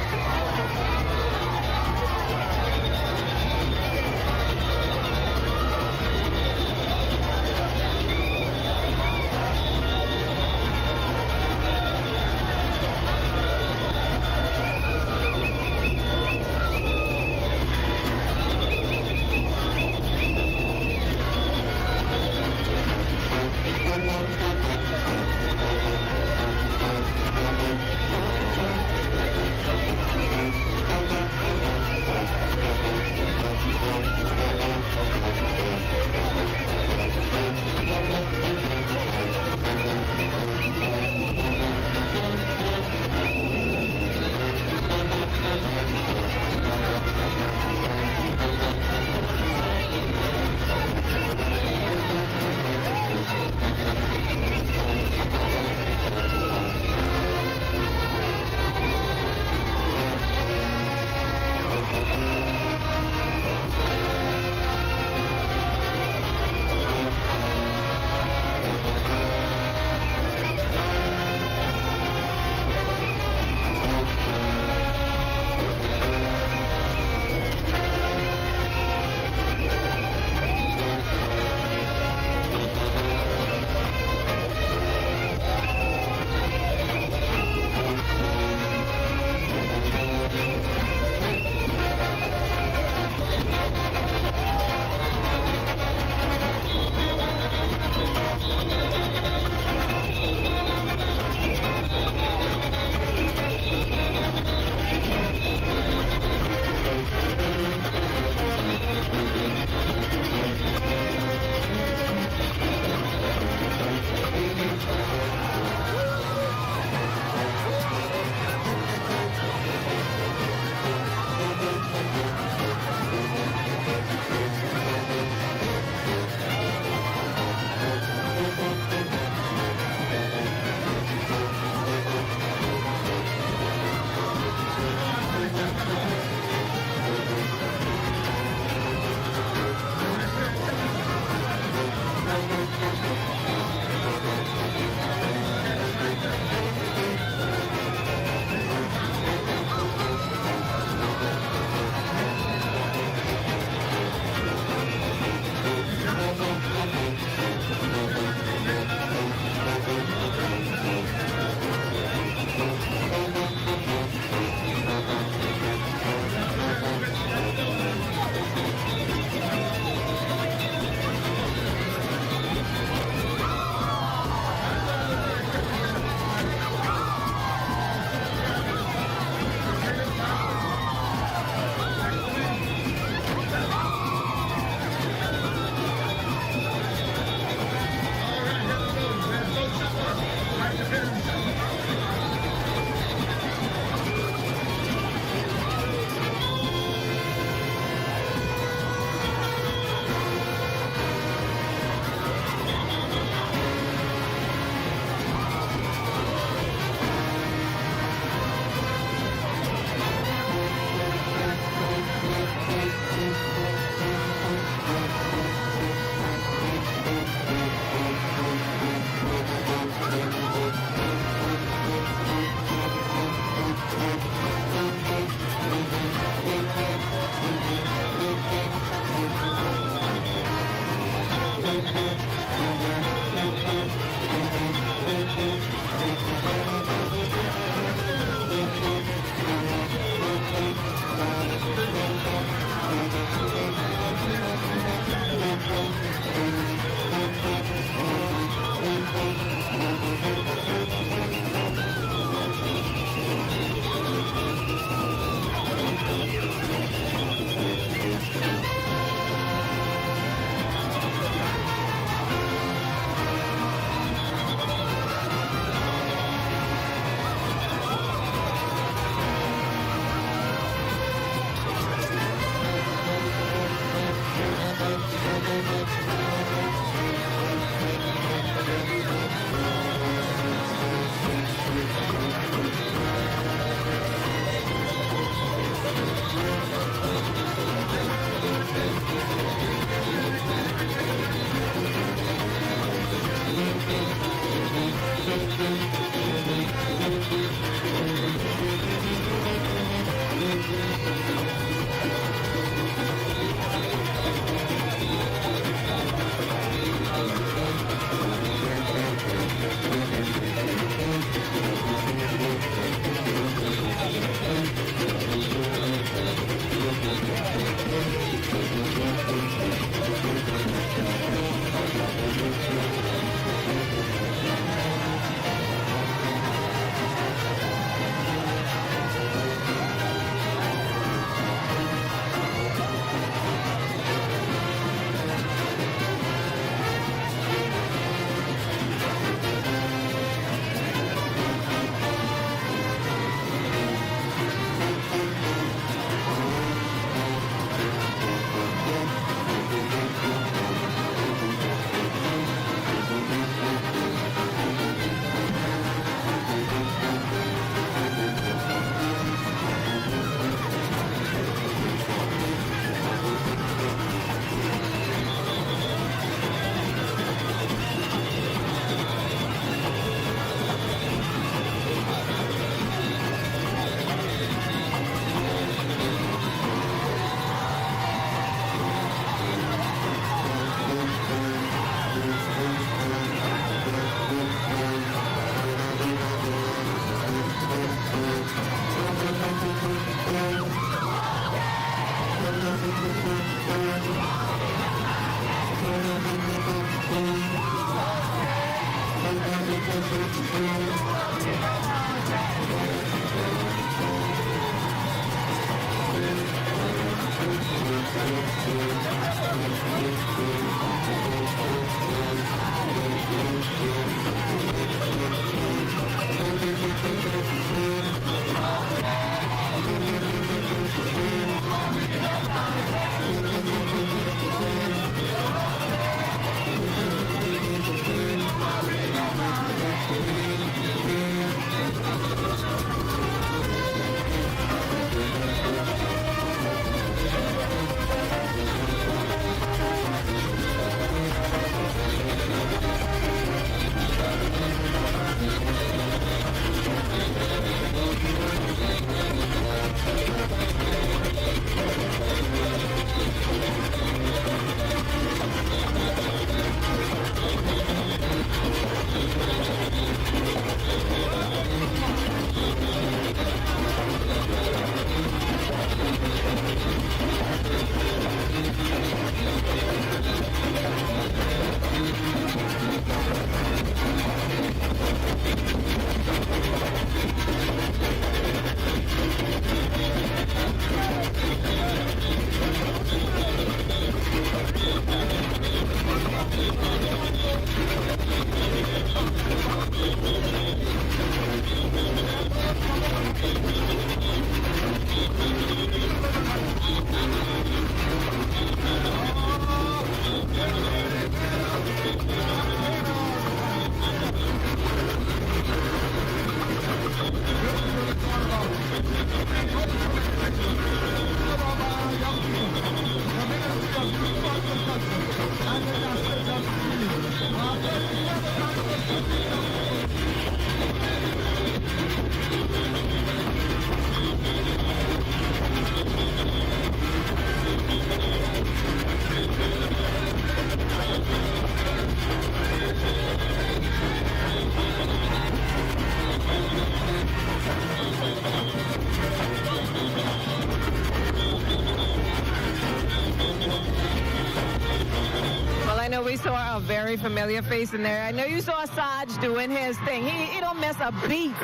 We saw a very familiar face in there. I know you saw Saj doing his thing. He don't miss a beat.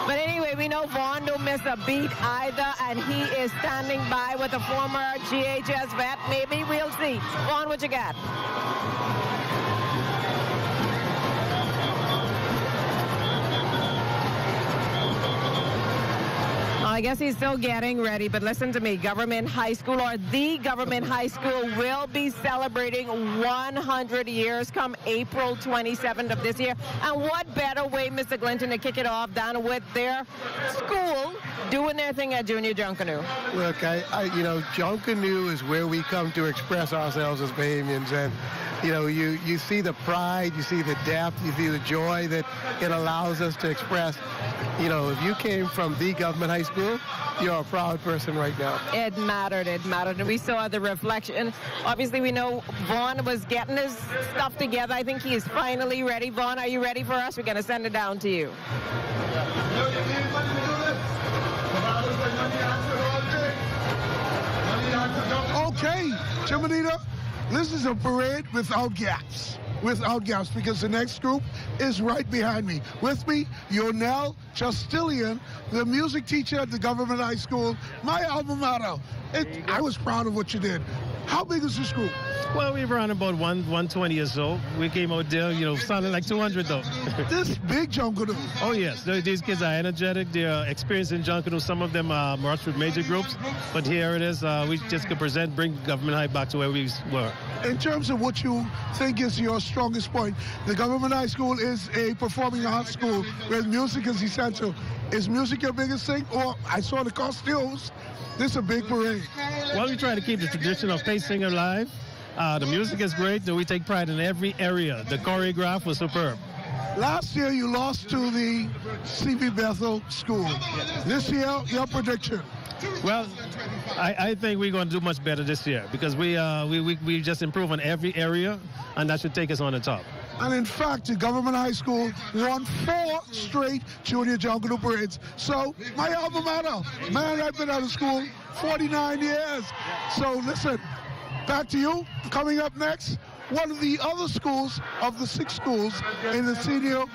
But anyway, we know Vaughn don't miss a beat either, and he is standing by with a former GHS vet. Maybe we'll see. Vaughn, what you got? I guess he's still getting ready, but listen to me. Government High School, or the Government High School, will be celebrating 100 years come April 27th of this year. And what better way, Mr. Clinton, to kick it off than with their school doing their thing at Junior Junkanoo? Look, you know, Junkanoo is where we come to express ourselves as Bahamians, and you know, you see the pride, you see the depth, you see the joy that it allows us to express. You know, if you came from the Government High School, you're a proud person right now. It mattered, and we saw the reflection. Obviously, we know Vaughn was getting his stuff together. I think he is finally ready. Vaughn, are you ready for us? We're going to send it down to you. Okay, Chimanita, this is a parade without gaps. Without gaps, because the next group is right behind me. With me, Yonel Chastilian, the music teacher at the Government High School, my alma mater. I was proud of what you did. How big is this group? Well, we were on about 120 or so. We came out there, you know, sounding like 200 though. This big Junkanoo. Oh yes, these kids are energetic. They're experienced in Junkanoo. Some of them march with major groups, but here it is. We just could bring Government High back to where we were. In terms of what you think is your strongest point, the Government High School is a performing arts school where music is essential. Is music your biggest thing? Or I saw the costumes. This is a big parade. Well, we try to keep the tradition of facing alive. The music is great. We take pride in every area. The choreograph was superb. Last year, you lost to the C.B. Bethel School. This year, your prediction? Well, I think we're going to do much better this year because we just improve on every area, and that should take us on the top. And in fact, the Government High School won 4 straight Junior Junkanoo parades. So, my alma mater, man, I've been out of school 49 years. So, listen, back to you. Coming up next, one of the other schools of the 6 schools in the senior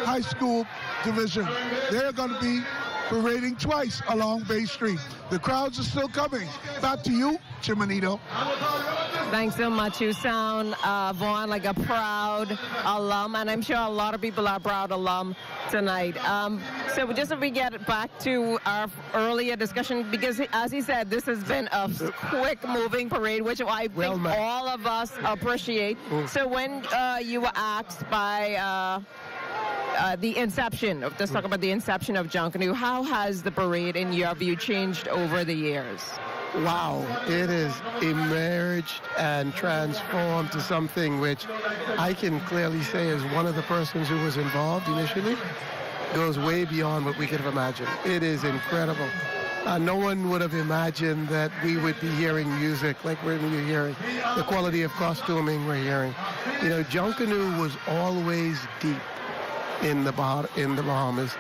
high school division. They're going to be parading twice along Bay Street. The crowds are still coming. Back to you, Chimanito. Thanks so much. You sound, Vaughn, like a proud alum, and I'm sure a lot of people are proud alum tonight. So just if we get back to our earlier discussion, because as he said, this has been a quick-moving parade, which I think all of us appreciate. So when you were asked by the inception, let's talk about the inception of Junkanoo, how has the parade, in your view, changed over the years? Wow, it has emerged and transformed to something which I can clearly say as one of the persons who was involved initially goes way beyond what we could have imagined. It is incredible. No one would have imagined that we would be hearing music like we're hearing, the quality of costuming we're hearing. You know, Junkanoo was always deep in the Bahamas,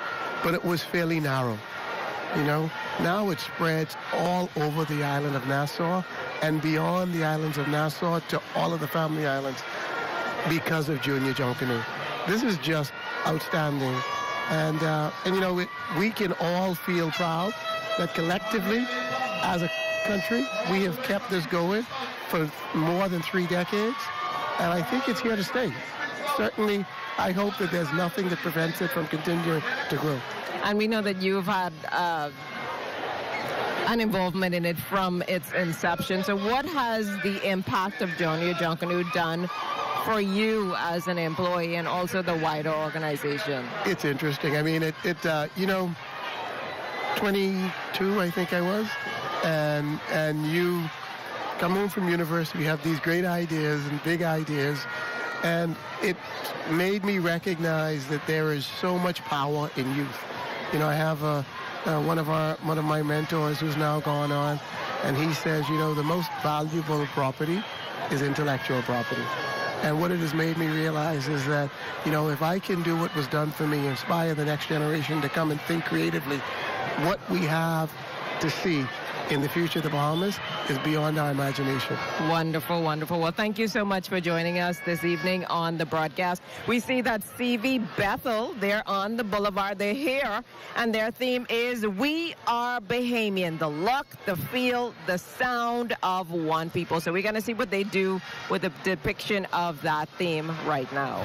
but it was fairly narrow. You know, now it spreads all over the island of Nassau and beyond the islands of Nassau to all of the family islands because of Junior Junkanoo. This is just outstanding. And you know, we can all feel proud that collectively, as a country, we have kept this going for more than 3 decades. And I think it's here to stay. Certainly, I hope that there's nothing that prevents it from continuing to grow. And we know that you've had an involvement in it from its inception. So what has the impact of Junior Junkanoo done for you as an employee and also the wider organization? It's interesting. I mean, you know, 22, I think I was, and you come home from university, you have these great ideas and big ideas, and it made me recognize that there is so much power in youth. You know, I have one of my mentors who's now gone on, and he says, you know, the most valuable property is intellectual property. And what it has made me realize is that, you know, if I can do what was done for me, inspire the next generation to come and think creatively, what we have to see in the future of the Bahamas is beyond our imagination. Wonderful, wonderful. Well, thank you so much for joining us this evening on the broadcast. We see that CV Bethel, they're on the boulevard. They're here, and their theme is We Are Bahamian, the look, the feel, the sound of one people. So we're going to see what they do with the depiction of that theme right now.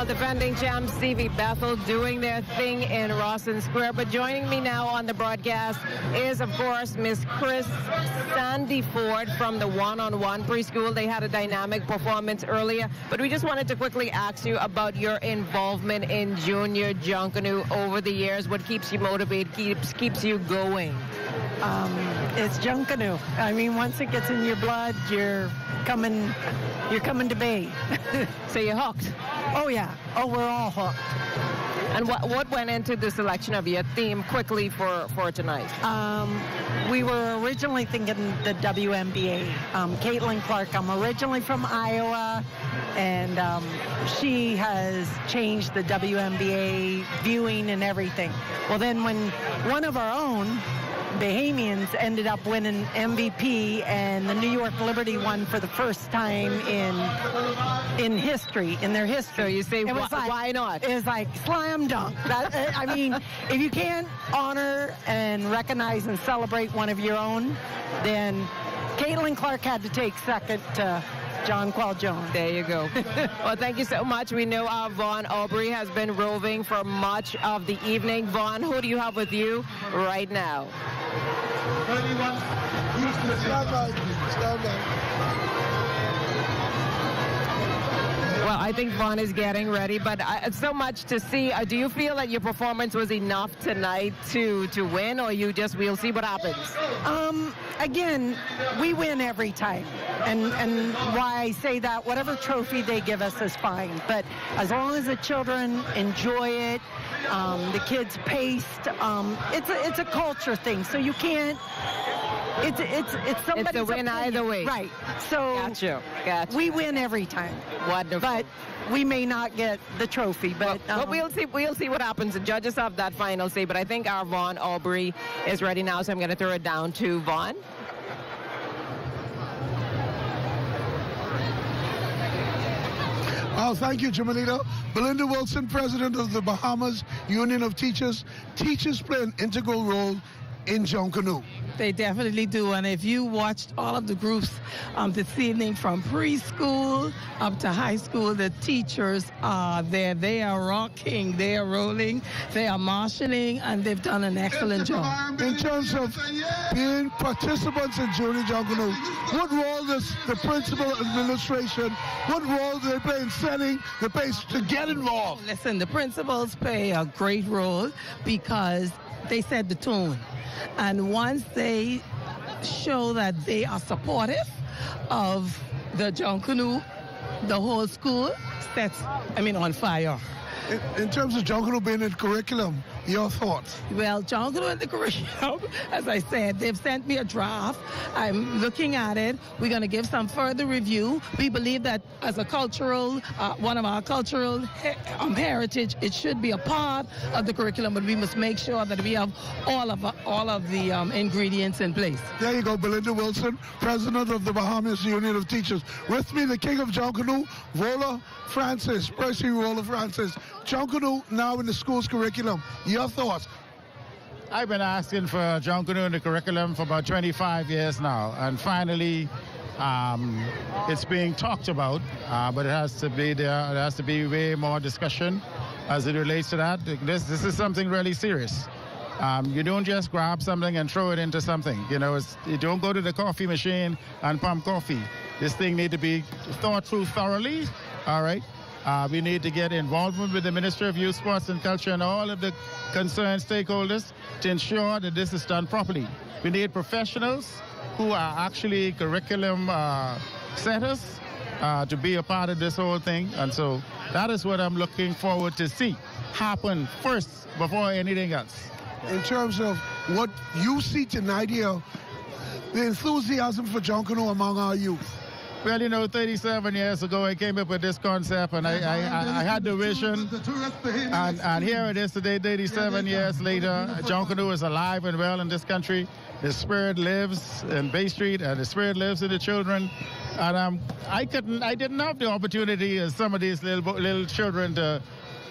Defending champs CV Bethel doing their thing in Rawson Square. But joining me now on the broadcast is, of course, Miss Chris Sandy Ford from the One-on-One Preschool. They had a dynamic performance earlier, but we just wanted to quickly ask you about your involvement in Junior Junkanoo over the years. What keeps you motivated, keeps you going? It's Junkanoo. I mean, once it gets in your blood, you're coming to bay. So you're hooked? Oh yeah. Oh, we're all hooked. And what went into the selection of your theme quickly for tonight? We were originally thinking the WNBA. Caitlin Clark, I'm originally from Iowa, and she has changed the WNBA viewing and everything. Well, then when one of our own, Bahamians, ended up winning MVP, and the New York Liberty won for the first time in history, in their history. So you say, why not? It was like slam dunk. I mean, if you can't honor and recognize and celebrate one of your own, then Caitlin Clark had to take second to John Qual Jones. There you go. Well, thank you so much. We know our Vaughn Aubrey has been roving for much of the evening. Vaughn, who do you have with you right now? Well, I think Vaughn is getting ready, but so much to see. Do you feel that your performance was enough tonight to win, or we'll see what happens? Again, we win every time. And why I say that, whatever trophy they give us is fine. But as long as the children enjoy it, the kids paced, it's a culture thing. So you can't, it's somebody's It's a win either way. Right. So Gotcha. We win every time. Wonderful. But we may not get the trophy, but we'll see what happens. The judges have that final say, but I think our Vaughn Aubrey is ready now, so I'm going to throw it down to Vaughn. Oh, thank you, Jamalita. Belinda Wilson, president of the Bahamas Union of Teachers. Teachers play an integral role in Junkanoo. They definitely do. And if you watched all of the groups this evening, from preschool up to high school, the teachers are there. They are rocking, they are rolling, they are marshalling, and they've done an excellent job. In terms of being participants in Junior Junkanoo, what role does the principal administration, what role do they play in setting the pace to get involved? Listen, the principals play a great role because they set the tone. And once they show that they are supportive of the Junkanoo. The whole school sets, on fire. In terms of Junkanoo being in curriculum, your thoughts? Well, Junkanoo in the curriculum, as I said, they've sent me a draft. I'm looking at it. We're going to give some further review. We believe that as a cultural, one of our cultural heritage, it should be a part of the curriculum, but we must make sure that we have all of the ingredients in place. There you go, Belinda Wilson, president of the Bahamas Union of Teachers. With me, the king of Junkanoo, Rolla Francis, Percy Rolla Francis. Junkanoo now in the school's curriculum. Your thoughts? I've been asking for Junkanoo in the curriculum for about 25 years now, and finally it's being talked about, but it has to be there. There has to be way more discussion as it relates to that. This is something really serious. You don't just grab something and throw it into something. You don't go to the coffee machine and pump coffee. This thing needs to be thought through thoroughly, all right? We need to get involvement with the Ministry of Youth, Sports and Culture and all of the concerned stakeholders to ensure that this is done properly. We need professionals who are actually curriculum setters to be a part of this whole thing. And so that is what I'm looking forward to see happen first before anything else. In terms of what you see tonight here, the enthusiasm for Junkanoo among our youth. Well, 37 years ago, I came up with this concept, and I had the vision, and here it is today, 37 years later. Junkanoo is alive and well in this country. The spirit lives in Bay Street, and the spirit lives in the children. And I didn't have the opportunity as some of these little children to.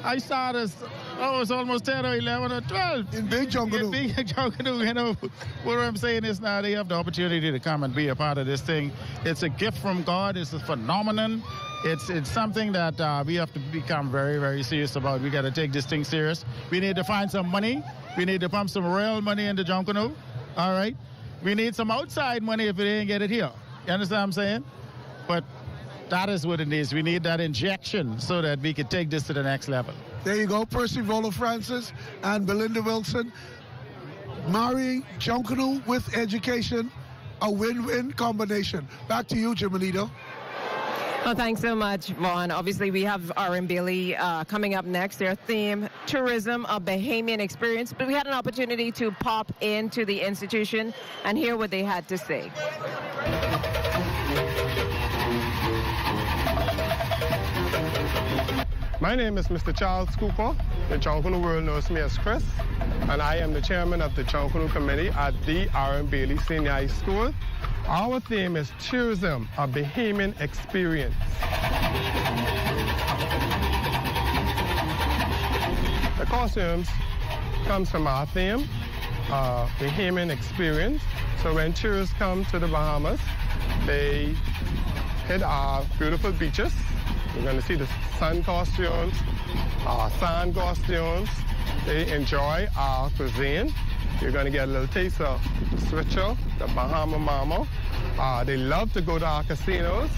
I started as I was almost 10 or 11 or 12. In big Junkanoo. In big Junkanoo, What I'm saying is now they have the opportunity to come and be a part of this thing. It's a gift from God. It's a phenomenon. It's something that we have to become very, very serious about. We got to take this thing serious. We need to find some money. We need to pump some real money into Junkanoo. All right? We need some outside money if we didn't get it here. You understand what I'm saying? But that is what it is. We need that injection so that we can take this to the next level. There you go, Percy Rolla Francis and Belinda Wilson. Marrying Junkanoo with education, a win-win combination. Back to you, Jimanito. Well, thanks so much, Vaughn. Obviously, we have R.M. Bailey coming up next. Their theme, Tourism, a Bahamian Experience. But we had an opportunity to pop into the institution and hear what they had to say. My name is Mr. Charles Cooper. The Junkanoo world knows me as Chris, and I am the chairman of the Junkanoo committee at the R.M. Bailey Senior High School. Our theme is Tourism, a Bahamian Experience. The costumes comes from our theme, Bahamian Experience. So when tourists come to the Bahamas, they hit our beautiful beaches. You're going to see the sun costumes, sand costumes. They enjoy our cuisine. You're going to get a little taste of switcher, the Bahama Mama. They love to go to our casinos.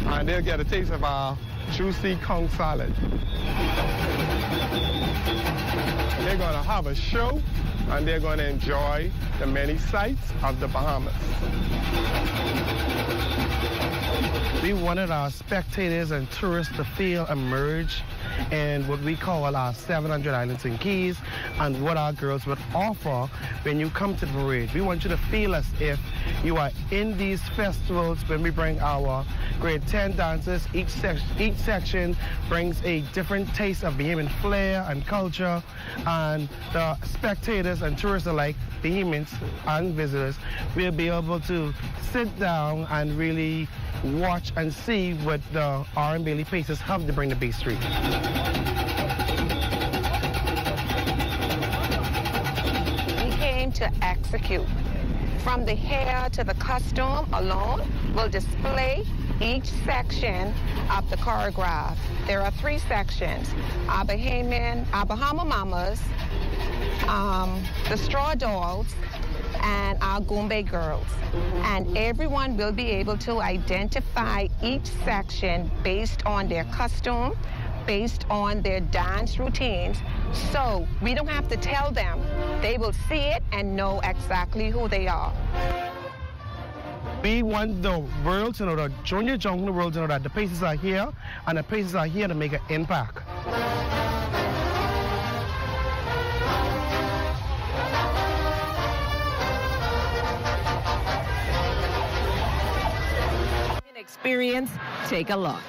And they'll get a taste of our juicy conch salad. They're going to have a show, and they're going to enjoy the many sights of the Bahamas. We wanted our spectators and tourists to feel immersed in what we call our 700 Islands and Keys and what our girls would offer when you come to the parade. We want you to feel as if you are in these festivals when we bring our grade 10 dancers. Each section brings a different taste of Bahamian flair and culture, and the spectators and tourists alike, Bahamians and visitors, will be able to sit down and really watch and see what the R.M. Bailey Pacers have to bring to Bay Street. We came to execute. From the hair to the costume alone will display each section of the choreograph. There are 3 sections: our Bahama Mamas, the Straw Dolls, and our Goombay Girls. And everyone will be able to identify each section based on their costume, based on their dance routines. So we don't have to tell them. They will see it and know exactly who they are. We want the world to know, the junior Junkanoo world to know that the places are here, and the places are here to make an impact. Experience, take a look.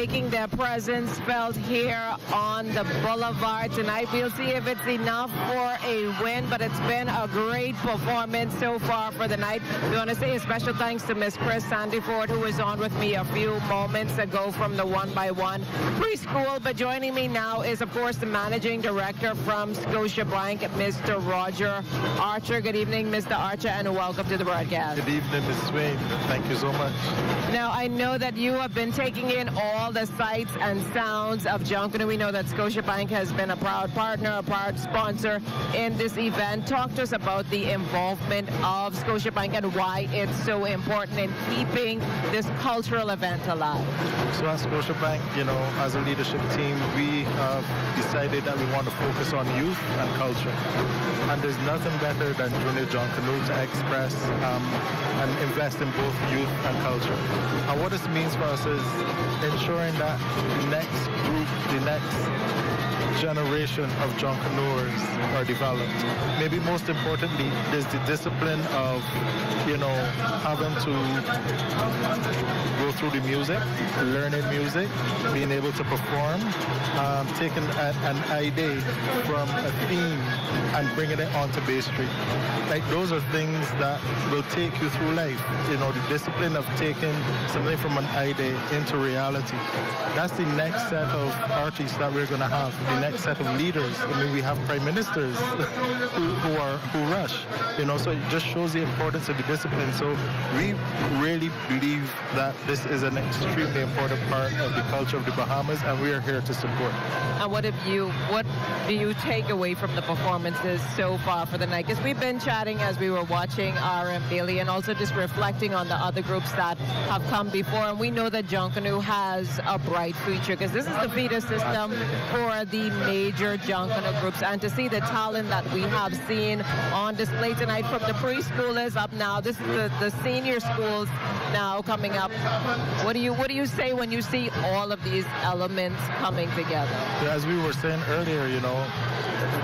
making their presence felt here on the boulevard tonight. We'll see if it's enough for a win, but it's been a great performance so far for the night. We want to say a special thanks to Miss Chris Sandyford, who was on with me a few moments ago from the 1x1 preschool. But joining me now is, of course, the managing director from Scotiabank, Mr. Roger Archer. Good evening, Mr. Archer, and welcome to the broadcast. Good evening, Ms. Swain. Thank you so much. Now, I know that you have been taking in all the sights and sounds of Junkanoo. We know that Scotiabank has been a proud partner, a proud sponsor in this event. Talk to us about the involvement of Scotiabank and why it's so important in keeping this cultural event alive. So at Scotiabank, as a leadership team, we have decided that we want to focus on youth and culture. And there's nothing better than Junior Junkanoo to express and invest in both youth and culture. And what this means for us is ensuring that the next group, the next generation of Junkanooers are developed. Maybe most importantly, there's the discipline of, having to go through the music, learning music, being able to perform, taking an idea from a theme and bringing it onto Bay Street. Like, those are things that will take you through life. The discipline of taking something from an idea into reality. That's the next set of artists that we're going to have, the next set of leaders. I mean, we have prime ministers who rush, so it just shows the importance of the discipline. So we really believe that this is an extremely important part of the culture of the Bahamas, and we are here to support. And what do you take away from the performances so far for the night? Because we've been chatting as we were watching RM Daily and also just reflecting on the other groups that have come before, and we know that Junkanoo has a bright future because this is the feeder system for the major Junkanoo groups, and to see the talent that we have seen on display tonight from the preschoolers up now, this is the senior schools now coming up. What do you say when you see all of these elements coming together? As we were saying earlier,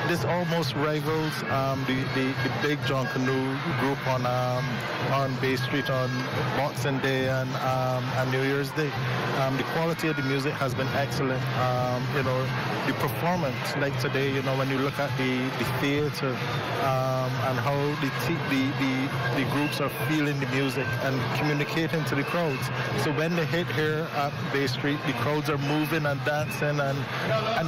this almost rivals the big Junkanoo group on Bay Street on Boxing Day and New Year's Day. The quality of the music has been excellent. The performance, like today, when you look at the theater and how the groups are feeling the music and communicating to the crowds. So when they hit here at Bay Street, the crowds are moving and dancing, and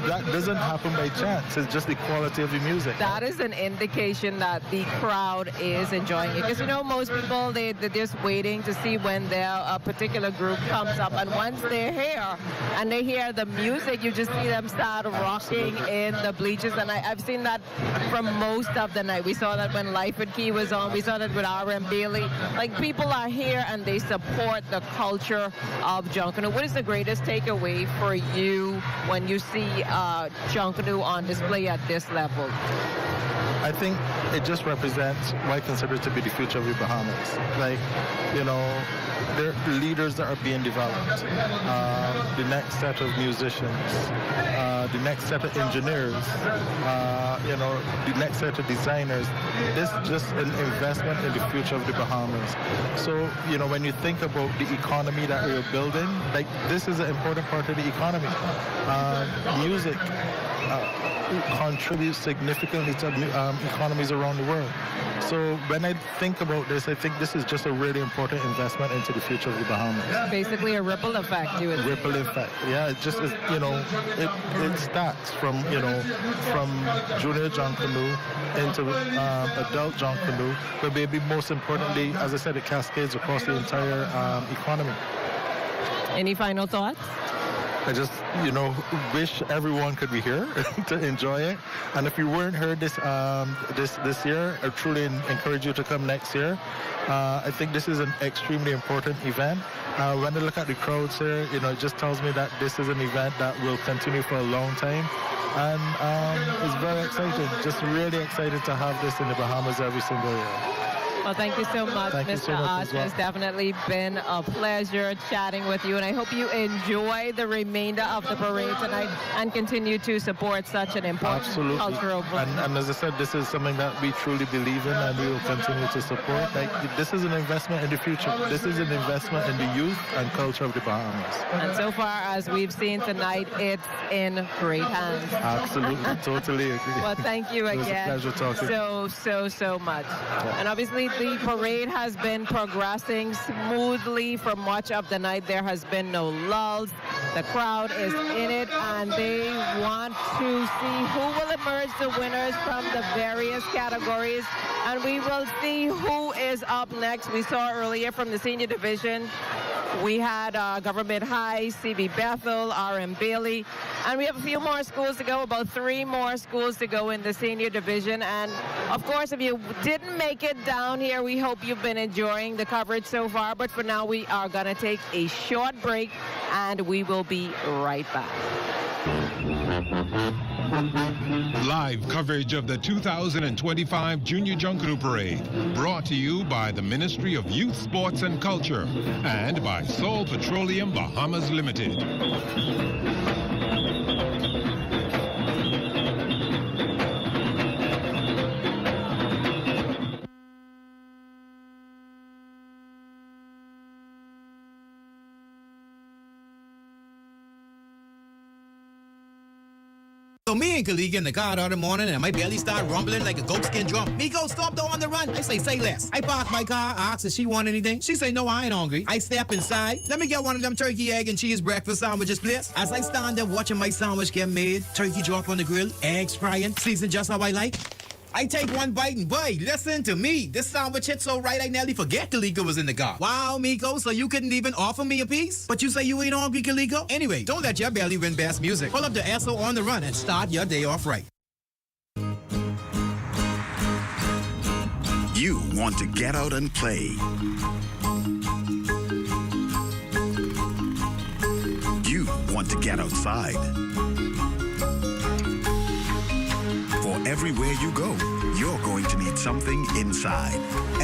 that doesn't happen by chance. It's just the quality of the music. That is an indication that the crowd is enjoying it. Because most people, they're just waiting to see when a particular group comes up. And once they're here and they hear the music, you just see them start rocking in the bleachers. And I've seen that from most of the night. We saw that when Life and Key was on. We saw that with RM Bailey. Like, people are here and they support the culture of Junkanoo. What is the greatest takeaway for you when you see Junkanoo on display at this level? I think it just represents what I consider to be the future of the Bahamas. Like, there are leaders that are being developed, the next set of musicians, the next set of engineers, the next set of designers. This is just an investment in the future of the Bahamas. So, when you think about the economy that we're building, like, this is an important part of the economy. Music contributes significantly to economies around the world. So when I think about this, I think this is just a really important investment into the future of the Bahamas. Basically a ripple effect, you would say. Ripple effect. Yeah, it just is, it starts from junior Junkanoo into adult Junkanoo, but maybe most importantly, as I said, it cascades across the entire economy. Any final thoughts? I just, wish everyone could be here to enjoy it. And if you weren't here this year, I truly encourage you to come next year. I think this is an extremely important event. When I look at the crowds here, it just tells me that this is an event that will continue for a long time. And it's very exciting, just really excited to have this in the Bahamas every single year. Well, thank you so much, Mr. Osman. It's definitely been a pleasure chatting with you, and I hope you enjoy the remainder of the parade tonight and continue to support such an important cultural movement. And as I said, this is something that we truly believe in, and we will continue to support. Like, this is an investment in the future. This is an investment in the youth and culture of the Bahamas. And so far, as we've seen tonight, it's in great hands. Absolutely, totally agree. Well, thank you again. It was a pleasure talking. So much. Yeah. And obviously, the parade has been progressing smoothly for much of the night. There has been no lulls. The crowd is in it, and they want to see who will emerge the winners from the various categories. And we will see who is up next. We saw earlier from the senior division, we had Government High, CB Bethel, RM Bailey, and we have a few more schools to go, about 3 more schools to go in the senior division. And of course, if you didn't make it down here, we hope you've been enjoying the coverage so far. But for now, we are going to take a short break, and we will be right back. Live coverage of the 2025 Junior Junkanoo Parade, brought to you by the Ministry of Youth, Sports and Culture and by Sol Petroleum Bahamas Limited. So me and Khalid get in the car the other morning, and my belly start rumbling like a goatskin drum. Miko, stop though on the run. I say less. I park my car, ask if she want anything. She say, no, I ain't hungry. I step inside. Let me get one of them turkey, egg, and cheese breakfast sandwiches, please. As I stand there watching my sandwich get made, turkey drop on the grill, eggs frying, seasoned just how I like. I take one bite and boy, listen to me. This sandwich hit so right I nearly forget Kaliko was in the car. Wow, Miko, so you couldn't even offer me a piece? But you say you ain't hungry, Kaliko? Anyway, don't let your belly win best music. Pull up the SO on the run and start your day off right. You want to get out and play. You want to get outside. Everywhere you go, you're going to need something inside.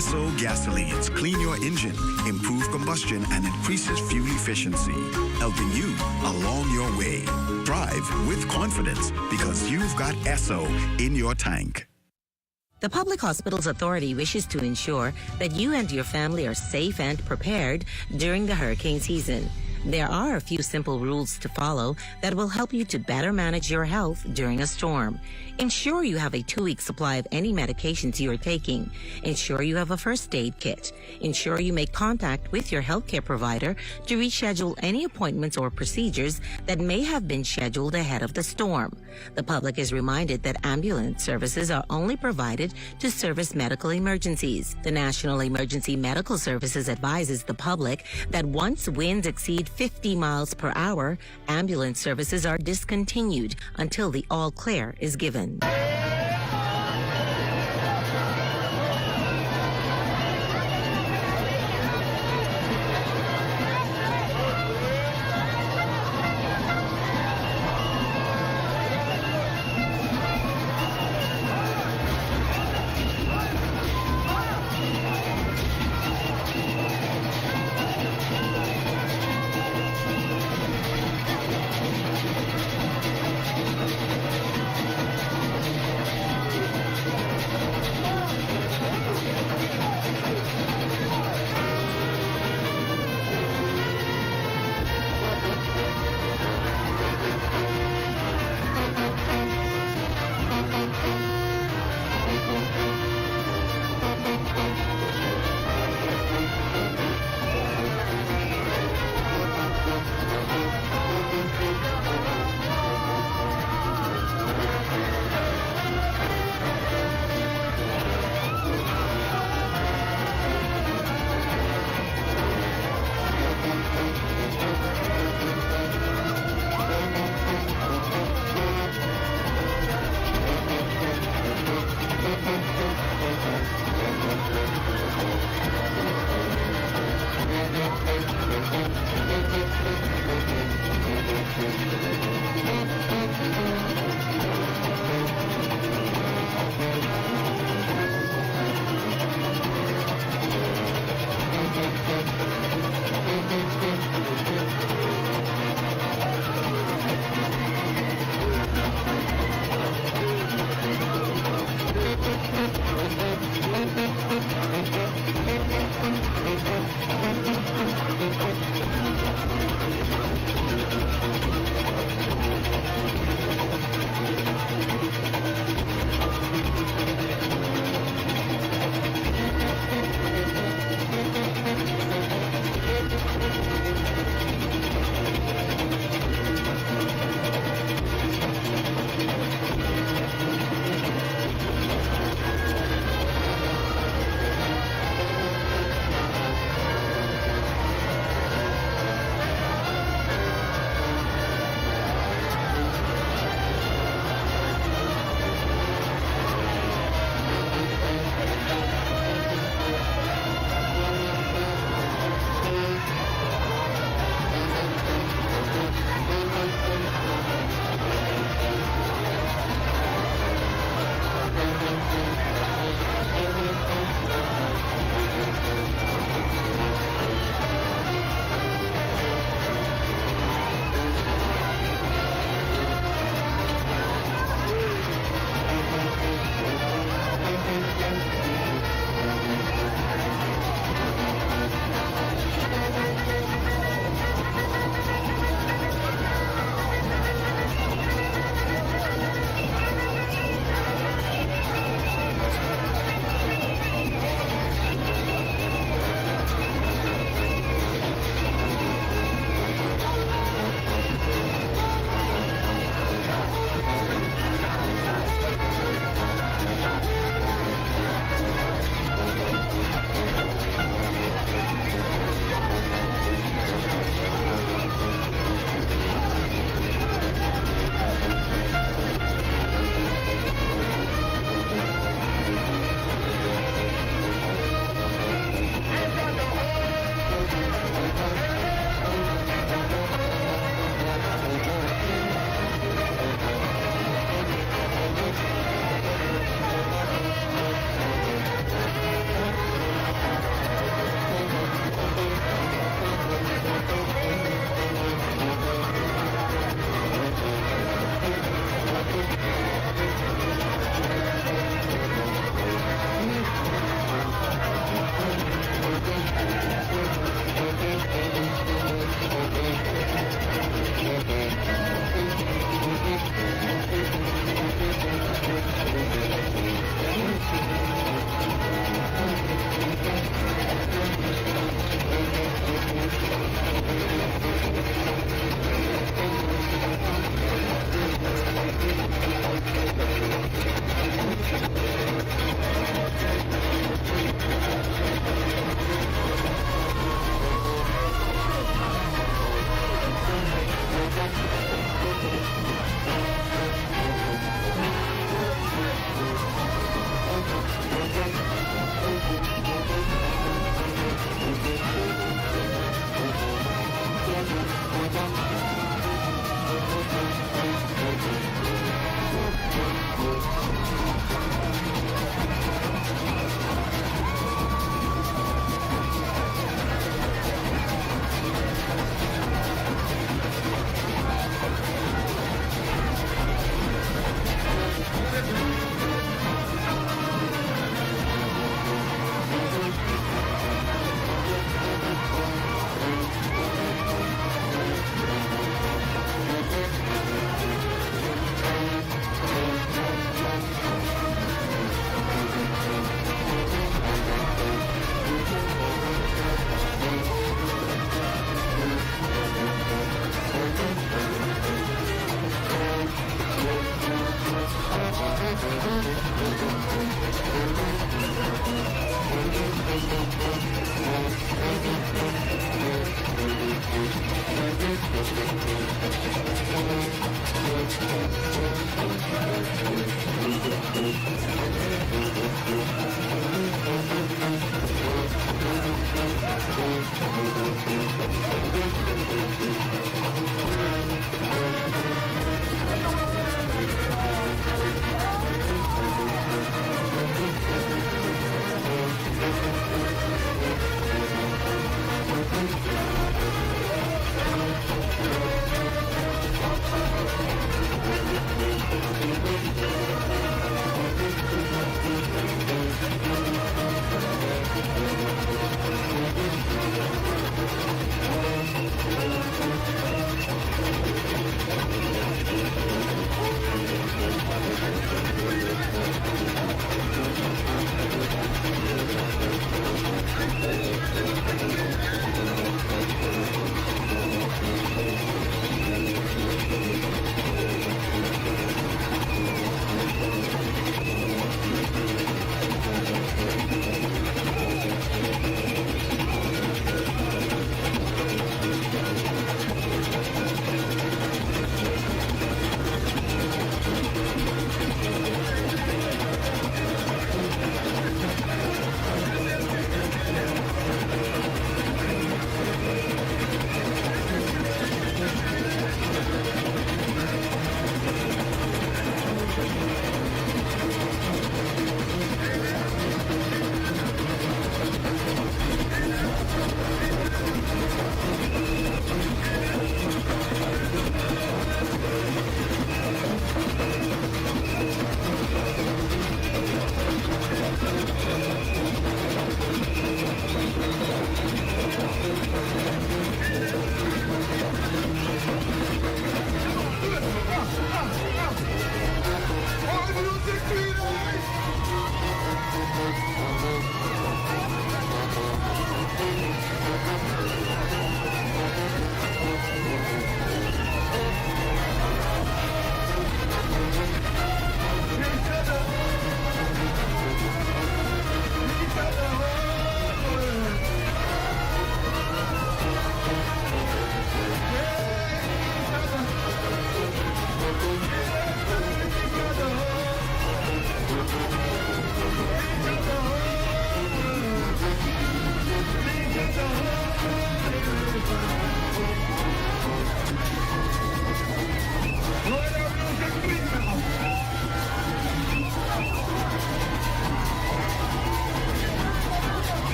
SO Gasolines clean your engine, improve combustion, and increases fuel efficiency, helping you along your way. Drive with confidence because you've got SO in your tank. The Public Hospitals Authority wishes to ensure that you and your family are safe and prepared during the hurricane season. There are a few simple rules to follow that will help you to better manage your health during a storm. Ensure you have a 2-week supply of any medications you are taking. Ensure you have a first aid kit. Ensure you make contact with your healthcare provider to reschedule any appointments or procedures that may have been scheduled ahead of the storm. The public is reminded that ambulance services are only provided to service medical emergencies. The National Emergency Medical Services advises the public that once winds exceed 50 miles per hour, ambulance services are discontinued until the all clear is given.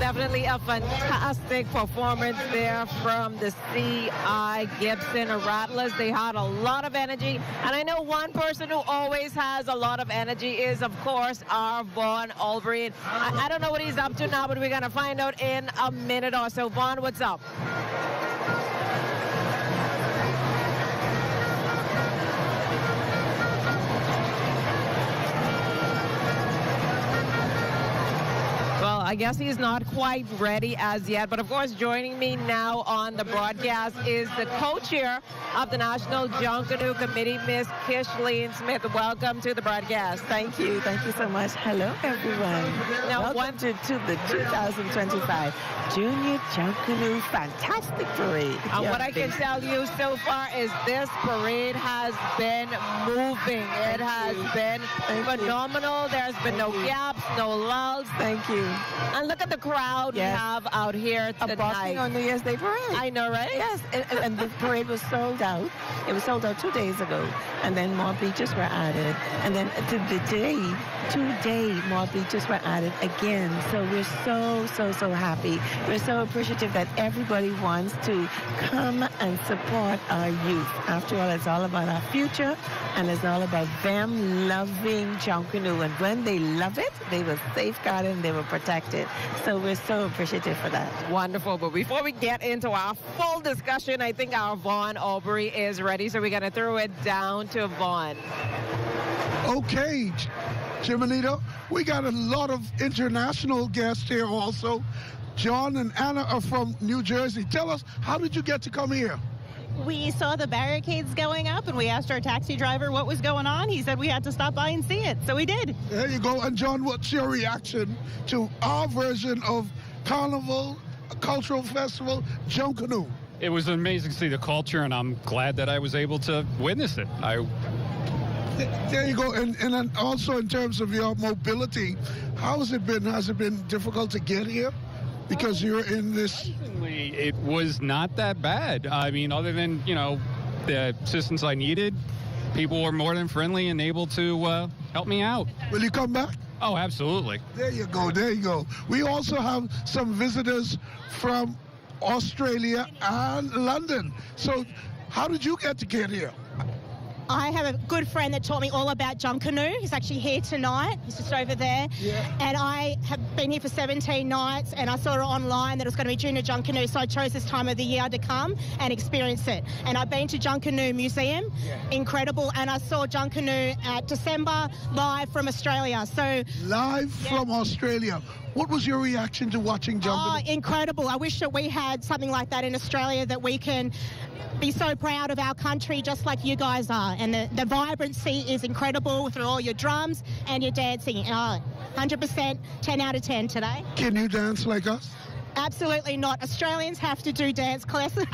Definitely a fantastic performance there from the C.I. Gibson Rattlers. They had a lot of energy. And I know one person who always has a lot of energy is, of course, our Vaughn Albright. I don't know what he's up to now, but we're going to find out in a minute or so. Vaughn, what's up? I guess he's not quite ready as yet. But of course, joining me now on the broadcast is the co-chair of the National Junkanoo Committee, Miss Kishleen Smith. Welcome to the broadcast. Thank you. Thank you so much. Hello, everyone. Now, welcome to the 2025 Junior Junkanoo Fantastic Parade. And what I can tell you so far is this parade has been moving. It has been phenomenal. There's been no gaps, no lulls. Thank you. And look at the crowd we have out here tonight. A Boston on New Year's Day parade. I know, right? Yes, and the parade was sold out. It was sold out 2 days ago, and then more bleachers were added. And then today, more bleachers were added again. So we're so happy. We're so appreciative that everybody wants to come and support our youth. After all, it's all about our future, and it's all about them loving Junkanoo. And when they love it, they will safeguard it and they will protect it. So we're so appreciative for that. Wonderful. But before we get into our full discussion, I think our Vaughn Aubrey is ready. So we're going to throw it down to Vaughn. Okay, Jimanita, we got a lot of international guests here also. John and Anna are from New Jersey. Tell us, how did you get to come here? We saw the barricades going up, and we asked our taxi driver what was going on. He said we had to stop by and see it, so we did. There you go. And John, what's your reaction to our version of Carnival, a cultural festival, Junkanoo? It was amazing to see the culture, and I'm glad that I was able to witness it. There you go. And then also in terms of your mobility, how has it been? Has it been difficult to get here? Because you're in this... It was not that bad. I mean, other than, the assistance I needed, people were more than friendly and able to help me out. Will you come back? Oh, absolutely. There you go. There you go. We also have some visitors from Australia and London. So how did you get here? I have a good friend that taught me all about Junkanoo. He's actually here tonight. He's just over there. Yeah. And I have been here for 17 nights, and I saw it online that it was going to be Junior Junkanoo, so I chose this time of the year to come and experience it. And I've been to Junkanoo Museum, incredible, and I saw Junkanoo at December live from Australia. So live from Australia. What was your reaction to watching Junkanoo? Oh, incredible. I wish that we had something like that in Australia, that we can be so proud of our country just like you guys are. And the vibrancy is incredible through all your drums and your dancing. 100%, 10 out of 10 today. Can you dance like us? Absolutely not. Australians have to do dance classes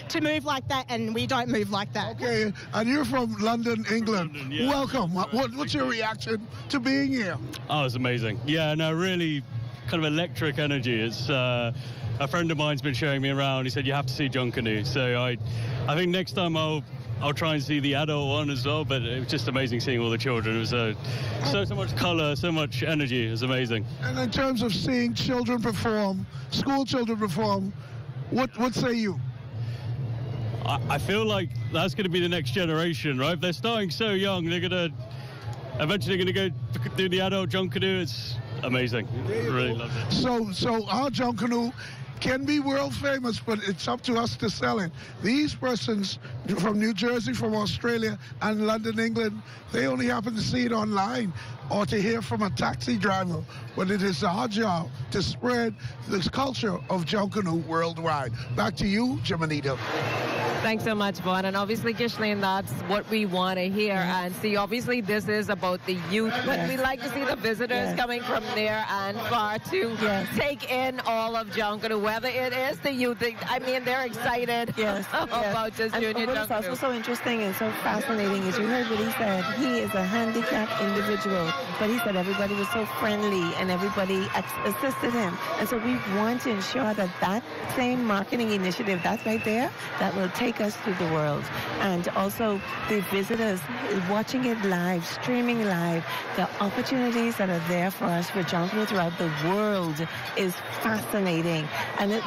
to move like that, and we don't move like that. Okay, and you're from London, England. Yeah. Welcome. What's your reaction to being here? Oh, it's amazing. Yeah, no, really kind of electric energy. It's a friend of mine's been showing me around. He said you have to see Junkanoo. So I think next time I'll try and see the adult one as well, but it was just amazing seeing all the children. It was so much color, so much energy. It was amazing. And in terms of seeing children perform, school children perform, what say you? I feel like that's going to be the next generation, right? If they're starting so young, they're eventually going to go do the adult Junkanoo. It's amazing. Really love it. So our Junkanoo can be world famous, but it's up to us to sell it. These persons from New Jersey, from Australia, and London, England, they only happen to see it online or to hear from a taxi driver. But it is our job to spread this culture of Junkanoo worldwide. Back to you, Jimanita. Thanks so much, Vaughn. And obviously, Kishleen, that's what we want to hear and see. Obviously, this is about the youth, but we like to see the visitors coming from near and far to take in all of Junkanoo, whether it is the youth. I mean, they're excited about this Junior Junkanoo. What's also Junkanoo. so interesting and so fascinating is you heard what he said. He is a handicapped individual, but he said everybody was so friendly and everybody assisted him. And so we want to ensure that that same marketing initiative, that's right there, that will take us through the world. And also the visitors watching it live, streaming live, the opportunities that are there for us for Junkanoo throughout the world is fascinating. And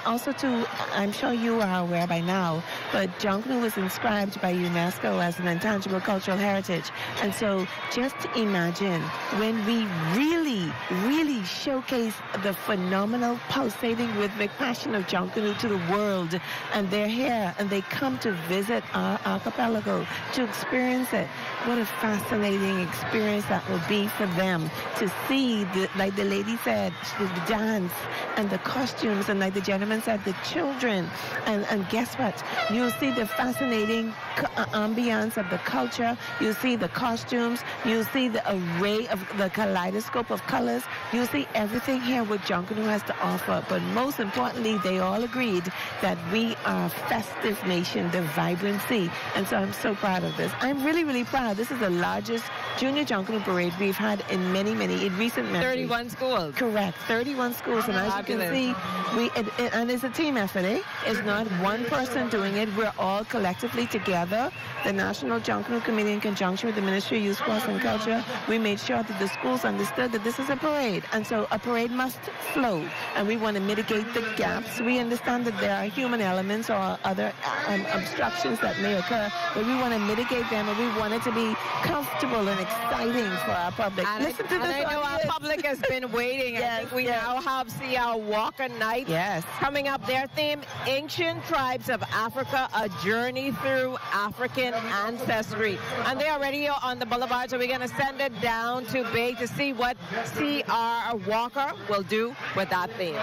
also too, I'm sure you are aware by now, but Junkanoo was inscribed by UNESCO as an intangible cultural heritage. And so just imagine when we really showcase the phenomenal pulsating rhythmic passion of Junkanoo to the world, and they're here and they come to visit our archipelago, to experience it, what a fascinating experience that will be for them to see, like the lady said, the dance and the costumes, and like the gentleman said, the children. And guess what? You'll see the fascinating ambiance of the culture. You'll see the costumes. You'll see the array of the kaleidoscope of colors. You'll see everything here what Junkanoo has to offer. But most importantly, they all agreed that we are a festive nation, the vibrancy. And so I'm so proud of this. I'm really, really proud. This is the largest Junior Junkanoo parade we've had in in recent memory. 31 schools. Correct, 31 schools. And as you can see, and it's a team effort, eh? It's not one person doing it. We're all collectively together. The National Junkanoo Committee, in conjunction with the Ministry of Youth, Sports and Culture, we made sure that the schools understood that this is a parade. And so a parade must flow. And we want to mitigate the gaps. We understand that there are human elements or other obstructions that may occur, but we want to mitigate them, and we want it to be comfortable and exciting for our public. Listen to this. I know our public has been waiting. I think we now have our Walker Night coming up. Their theme, Ancient Tribes of Africa, a journey through African ancestry. And they're already on the boulevard, so we're going to send it down to Bay to see what C.R. Walker will do with that theme.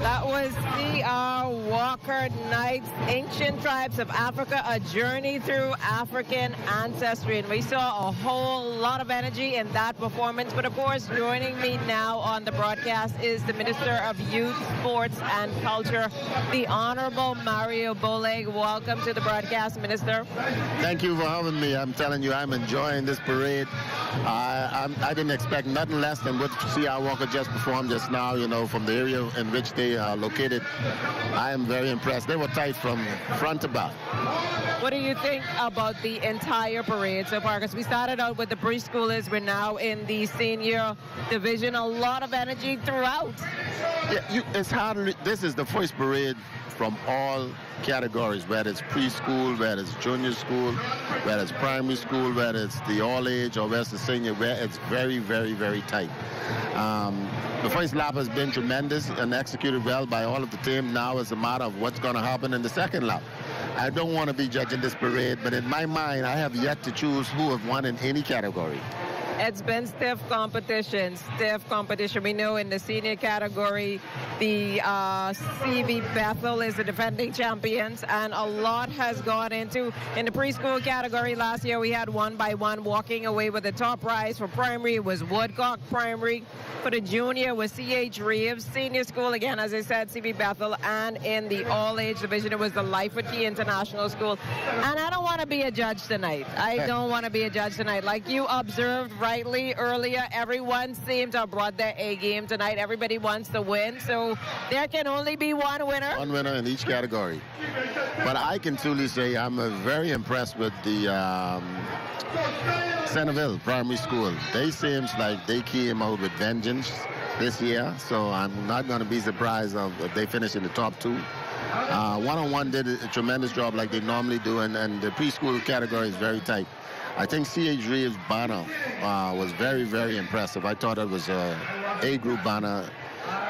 That was C.R. Walker Knight's Ancient Tribes of Africa, a journey through African ancestry. And we saw a whole lot of energy in that performance. But of course, joining me now on the broadcast is the Minister of Youth, Sports and Culture, the Honorable Mario Boleg. Welcome to the broadcast, Minister. Thank you for having me. I'm telling you, I'm enjoying this parade. I didn't expect nothing less than what C.R. Walker just performed just now, you know, from the area in which they are located. I am very impressed. They were tight from front to back. What do you think about the entire parade so far? Because we started out with the preschoolers. We're now in the senior division. A lot of energy throughout. Yeah, it's hard. This is the first parade from all categories, whether it's preschool, whether it's junior school, whether it's primary school, whether it's the all age or whether it's the senior, where it's very, very, very tight. The first lap has been tremendous and executed well by all of the team. Now it's a matter of what's going to happen in the second lap. I don't want to be judging this parade, but in my mind, I have yet to choose who have won in any category. It's been stiff competition. We know in the senior category, the CV Bethel is the defending champions, and a lot has gone into. In the preschool category last year, we had 1x1 walking away with the top prize. For primary, it was Woodcock Primary. For the junior, it was C.H. Reeves. Senior school, again, as I said, CV Bethel. And in the all-age division, it was the Life with Key International School. And I don't want to be a judge tonight. I don't want to be a judge tonight. Like you observed rightly earlier, everyone seemed to have brought their A game tonight. Everybody wants to win, so there can only be one winner. One winner in each category. But I can truly say I'm very impressed with the Centerville Primary School. They seems like they came out with vengeance this year, so I'm not going to be surprised if they finish in the top two. One-on-one did a tremendous job like they normally do, and the preschool category is very tight. I think C.H. Reeves' banner was very, very impressive. I thought it was a A-group banner,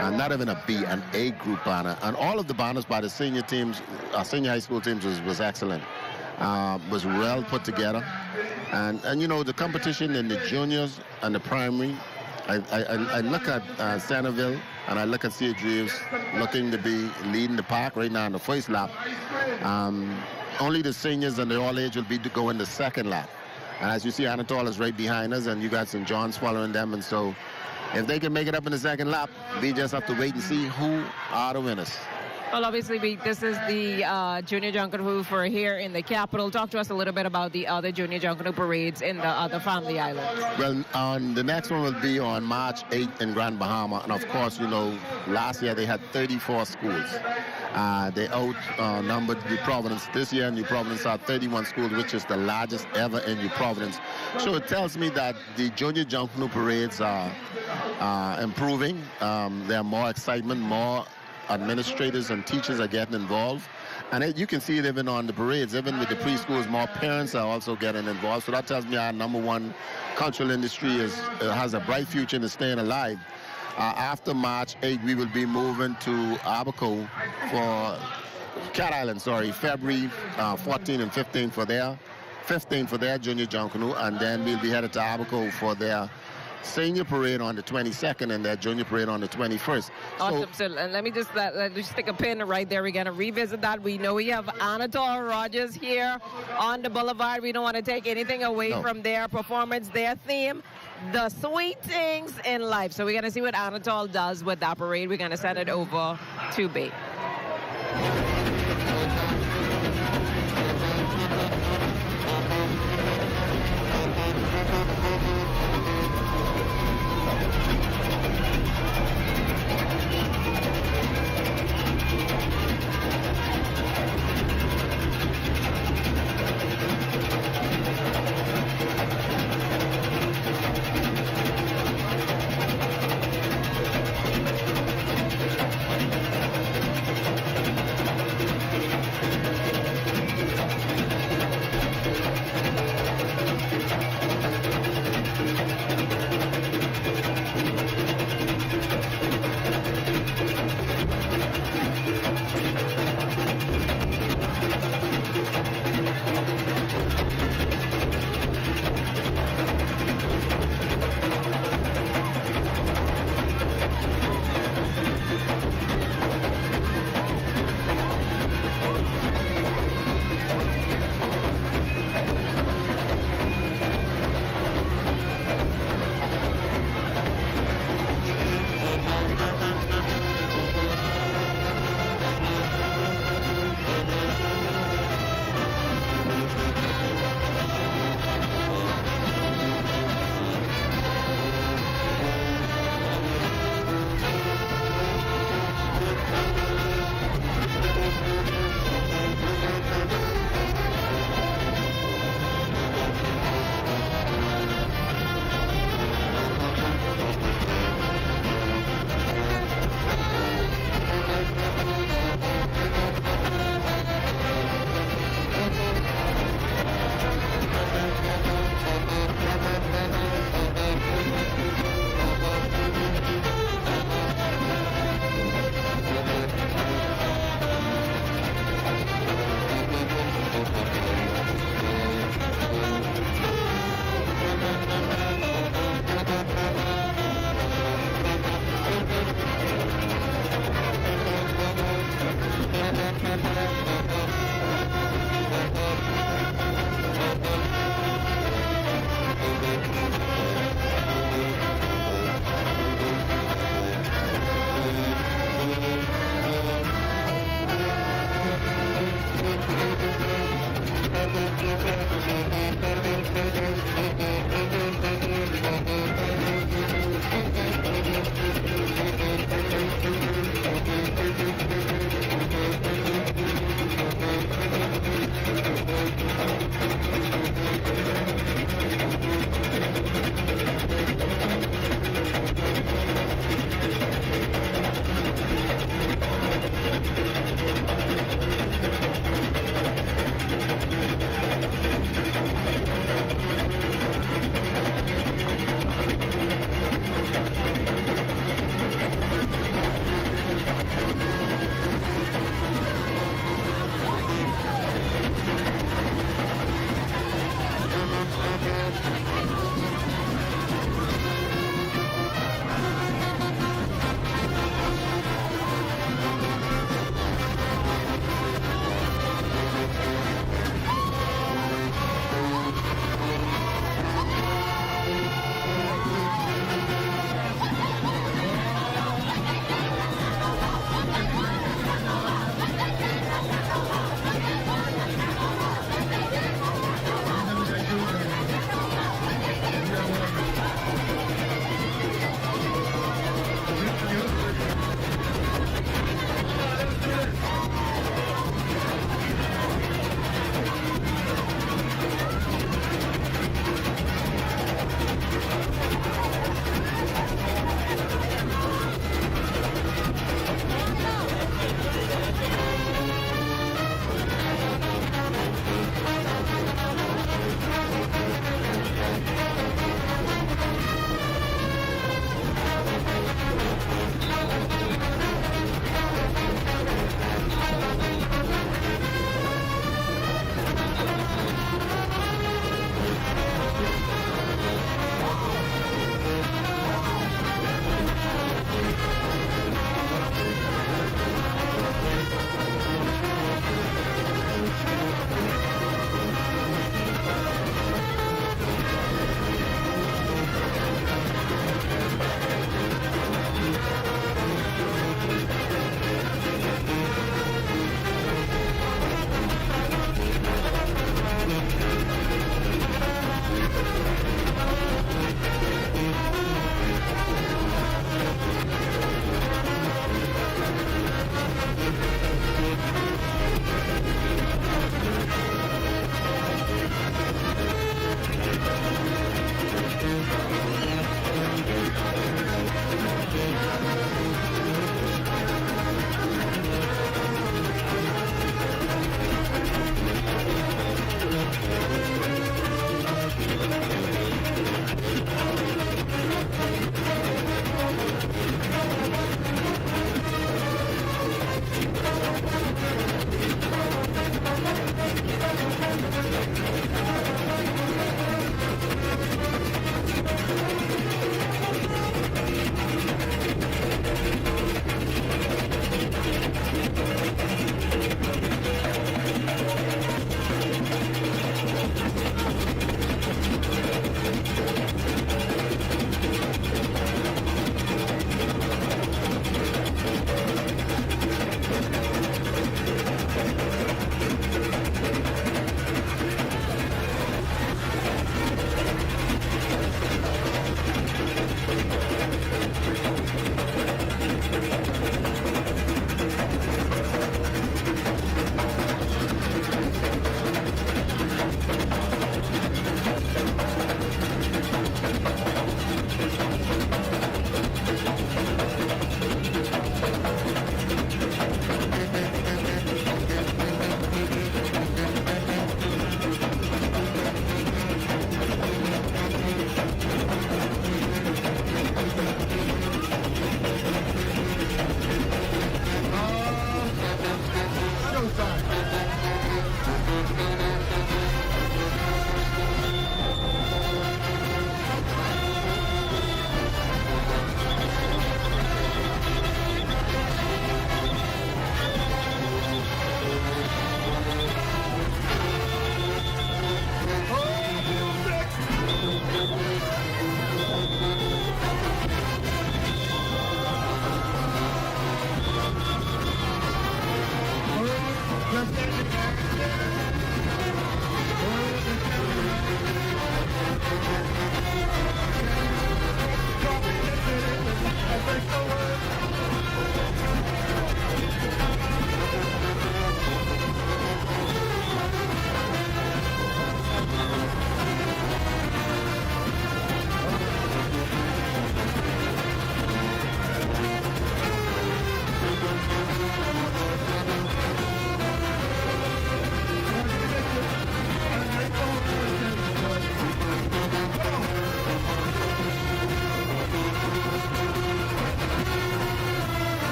not even a B, an A-group banner. And all of the banners by the senior teams, senior high school teams was excellent. Was well put together. And you know, the competition in the juniors and the primary, I look at Centerville and I look at C.H. Reeves looking to be leading the pack right now in the first lap. Only the seniors and the all-age will be to go in the second lap. And as you see, Anatole is right behind us, and you got St. John's following them. And so if they can make it up in the second lap, we just have to wait and see who are the winners. Well, obviously, this is the Junior Junkanoo for here in the capital. Talk to us a little bit about the other Junior Junkanoo parades in the other family islands. Well, the next one will be on March 8th in Grand Bahama. And, of course, you know, last year they had 34 schools. They outnumbered New Providence. This year, New Providence had 31 schools, which is the largest ever in New Providence. So it tells me that the Junior Junkanoo parades are improving. There are more excitement, more administrators and teachers are getting involved. And you can see it even on the parades, even with the preschools, more parents are also getting involved. So that tells me our number one cultural industry has a bright future and is staying alive. After March 8th, we will be moving to Abaco for Cat Island, February 14 and 15 for their 15 for their Junior Junkanoo, and then we'll be headed to Abaco for their senior parade on the 22nd and their junior parade on the 21st. Awesome. So let me just stick a pin right there. We're going to revisit that. We know we have Anatole Rogers here on the boulevard. We don't want to take anything away from their performance, their theme, the sweet things in life. So we're going to see what Anatole does with that parade. We're going to send it over to B.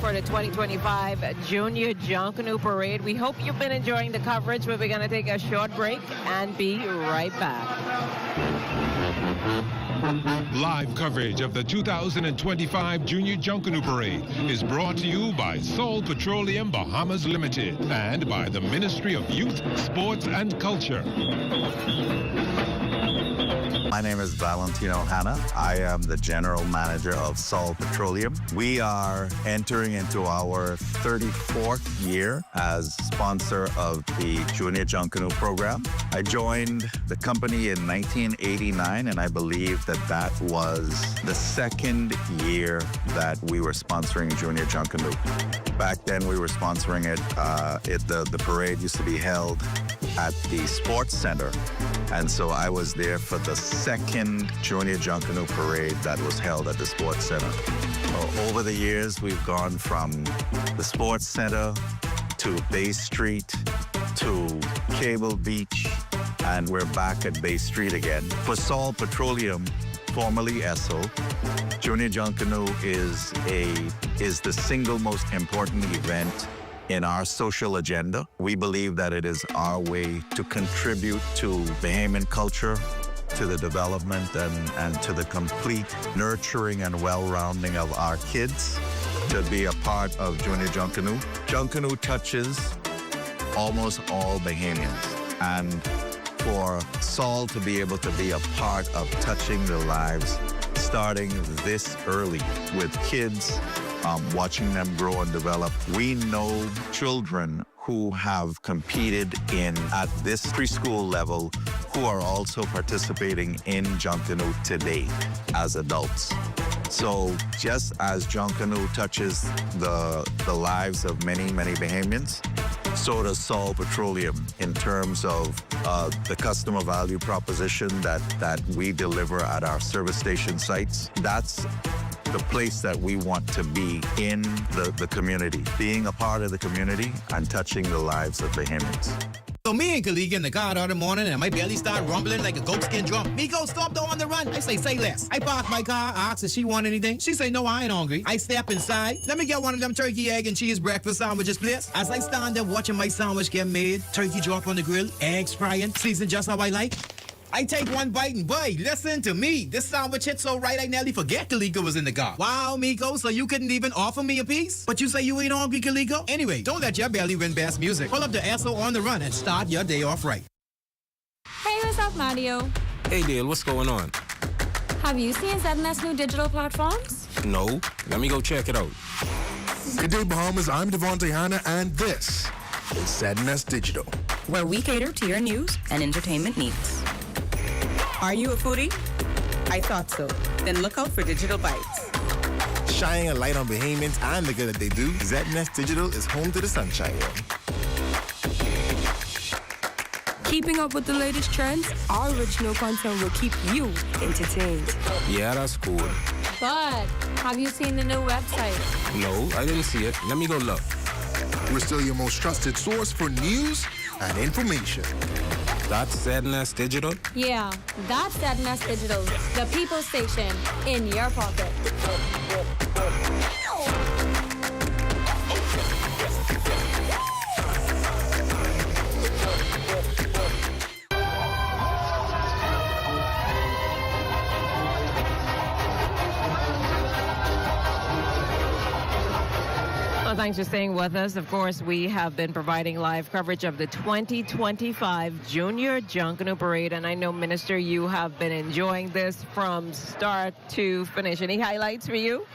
For the 2025 Junior Junkanoo Parade. We hope you've been enjoying the coverage, but we're going to take a short break and be right back. Live coverage of the 2025 Junior Junkanoo Parade is brought to you by Sol Petroleum Bahamas Limited and by the Ministry of Youth, Sports and Culture. My name is Valentino Hanna. I am the General Manager of Sol Petroleum. We are entering into our 34th year as sponsor of the Junior Junkanoo program. I joined the company in 1989, and I believe that that was the second year that we were sponsoring Junior Junkanoo. Back then, we were sponsoring it. The parade used to be held at the Sports Center. And so I was there for the second Junior Junkanoo parade that was held at the Sports Center. Over the years, we've gone from the Sports Center to Bay Street to Cable Beach, and we're back at Bay Street again. For Sol Petroleum, formerly Esso, Junior Junkanoo is the single most important event in our social agenda. We believe that it is our way to contribute to Bahamian culture, to the development and to the complete nurturing and well-rounding of our kids. to be a part of Junior Junkanoo. Junkanoo touches almost all Bahamians. And for Saul to be able to be a part of touching their lives, starting this early with kids, watching them grow and develop. We know children who have competed at this preschool level who are also participating in Junkanoo today as adults. So just as Junkanoo touches the lives of many, many Bahamians, so does Saul Petroleum in terms of the customer value proposition that we deliver at our service station sites. That's the place that we want to be in the community, being a part of the community and touching the lives of Bahamians. So me and Khalid get in the car the other morning and my belly start rumbling like a goatskin drum. Me go stop though on the run. I say less. I park my car, ask if she want anything. She say, no, I ain't hungry. I step inside. Let me get one of them turkey, egg, and cheese breakfast sandwiches, please. As I stand there watching my sandwich get made, turkey drop on the grill, eggs frying, seasoned just how I like. I take one bite and boy, listen to me. This sandwich hit so right I nearly forget Kaliko was in the car. Wow, Miko, so you couldn't even offer me a piece? But you say you ain't hungry, Kaliko? Anyway, don't let your belly win best music. Pull up the SO on the run and start your day off right. Hey, what's up, Mario? Hey, Dale, what's going on? Have you seen ZNS new digital platforms? No. Let me go check it out. Good day, Bahamas. I'm Devontae Hanna, and this is ZNS Digital, where we cater to your news and entertainment needs. Are you a foodie? I thought so. Then look out for Digital Bites. Shining a light on Bahamians and the good that they do, ZNS Digital is home to the sunshine. Keeping up with the latest trends, our original content will keep you entertained. Yeah, that's cool. But have you seen the new website? No, I didn't see it. Let me go look. We're still your most trusted source for news and information. That's ZNS Digital? Yeah, that's ZNS Digital, the people station in your pocket. Well, thanks for staying with us. Of course, we have been providing live coverage of the 2025 Junior Junkanoo Parade, and I know, Minister, you have been enjoying this from start to finish. Any highlights for you?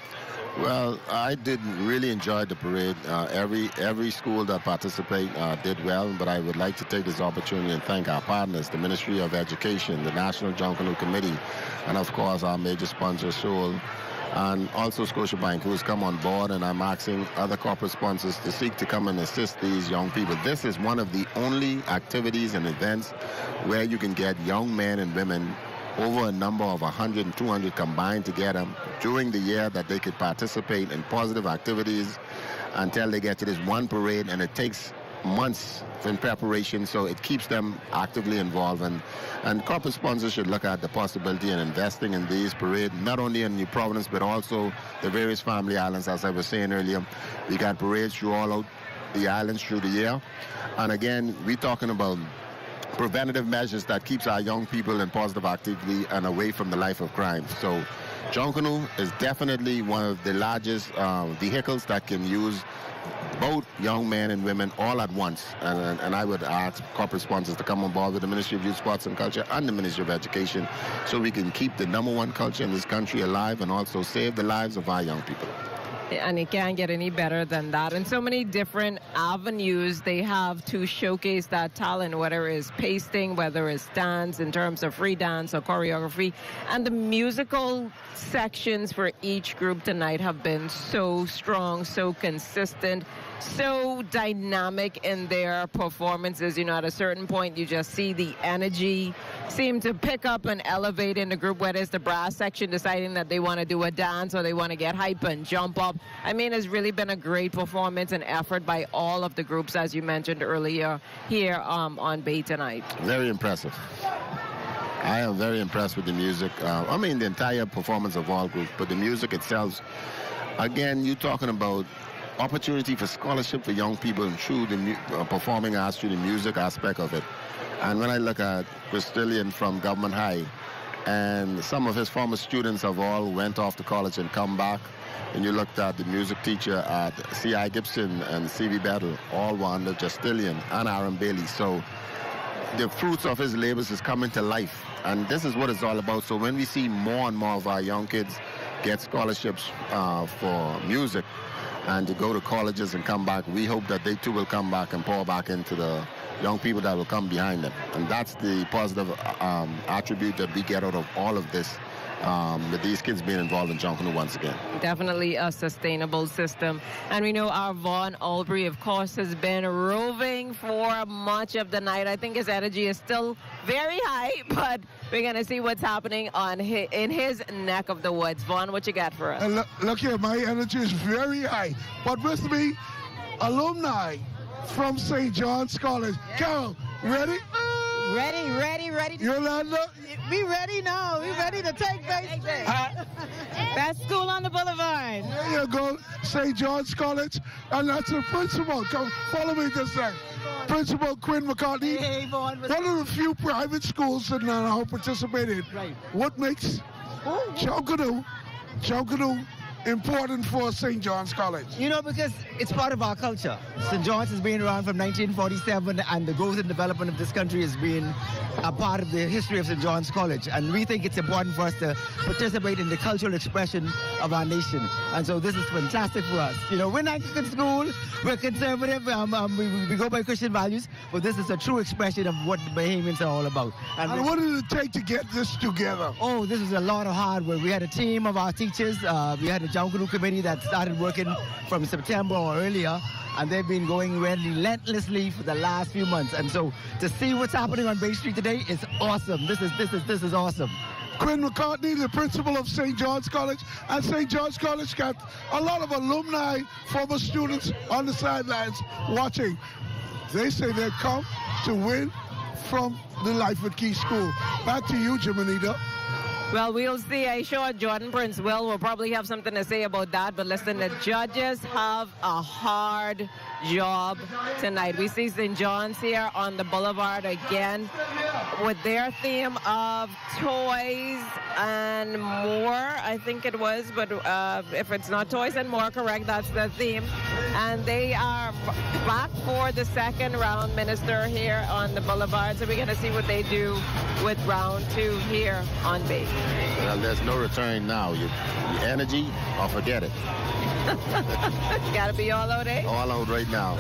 Well, I did really enjoy the parade. Every school that participated did well, but I would like to take this opportunity and thank our partners, the Ministry of Education, the National Junkanoo Committee, and of course our major sponsor, Shoal, and also Scotiabank, who's come on board, and I'm asking other corporate sponsors to seek to come and assist these young people. This is one of the only activities and events where you can get young men and women over a number of 100 and 200 combined together during the year that they could participate in positive activities until they get to this one parade, and it takes months in preparation, so it keeps them actively involved, and corporate sponsors should look at the possibility in investing in these parades, not only in New Providence but also the various family islands. As I was saying earlier, we got parades through all out the islands through the year, and again we're talking about preventative measures that keeps our young people in positive activity and away from the life of crime. So Junkanoo is definitely one of the largest vehicles that can use both young men and women all at once, and I would ask corporate sponsors to come on board with the Ministry of Youth, Sports and Culture and the Ministry of Education so we can keep the #1 culture in this country alive and also save the lives of our young people. And it can't get any better than that. And so many different avenues they have to showcase that talent, whether it's pasting, whether it's dance in terms of free dance or choreography. And the musical sections for each group tonight have been so strong, so consistent, so dynamic in their performances. You know, at a certain point, you just see the energy seem to pick up and elevate in the group, whether it's the brass section deciding that they want to do a dance or they want to get hype and jump up. I mean, it's really been a great performance and effort by all of the groups, as you mentioned earlier, here on Bay tonight. Very impressive. I am very impressed with the music. I mean, the entire performance of all groups, but the music itself, again, you're talking about opportunity for scholarship for young people through the performing arts, through the music aspect of it. And when I look at Christillian from Government High, And some of his former students have all went off to college and come back. And you looked at the music teacher at C.I. Gibson and C.V. Battle, all were under Justilian and Aaron Bailey. So the fruits of his labors is coming to life. And this is what it's all about. So when we see more and more of our young kids get scholarships for music and to go to colleges and come back, we hope that they too will come back and pour back into the young people that will come behind them. And that's the positive attribute that we get out of all of this, with these kids being involved in Junkanoo once again. Definitely a sustainable system. And we know our Vaughn Albury, of course, has been roving for much of the night. I think his energy is still very high, but we're going to see what's happening in his neck of the woods. Vaughn, what you got for us? And look here, my energy is very high. But with me, alumni from St. John's College. Carol, ready? Ready. Yolanda? We ready now. We ready to take base. That's school on the boulevard. There you go, St. John's College. And that's the principal. Come, follow me this time. Principal Quinn McCartney. Hey, Vaughn. One of the few private schools that now participated. Right. What makes Junkanoo important for St. John's College? You know, because it's part of our culture. St. John's has been around from 1947, and the growth and development of this country has been a part of the history of St. John's College. And we think it's important for us to participate in the cultural expression of our nation. And so this is fantastic for us. You know, we're not a good school, we're conservative, we go by Christian values, but this is a true expression of what the Bahamians are all about. And what did it take to get this together? Oh, this was a lot of hard work. We had a team of our teachers. We had a Junkanoo committee that started working from September or earlier, and they've been going relentlessly for the last few months. And so to see what's happening on Bay Street today is awesome. This is awesome. Quinn McCartney, the principal of St. John's College, and St. John's College got a lot of alumni, former students on the sidelines watching. They say they come to win from the Life with Key School. Back to you, Jimanita. Well, we'll see. I'm sure Jordan Prince will probably have something to say about that. But listen, the judges have a hard job tonight. We see St. John's here on the boulevard again with their theme of toys and more, I think it was. But if it's not toys and more, correct, that's the theme. And they are back for the second round, Minister, here on the boulevard. So we're going to see what they do with round 2 here on base. Well, there's no return now. Your energy, or forget it. Gotta be all out, eh? All out right now.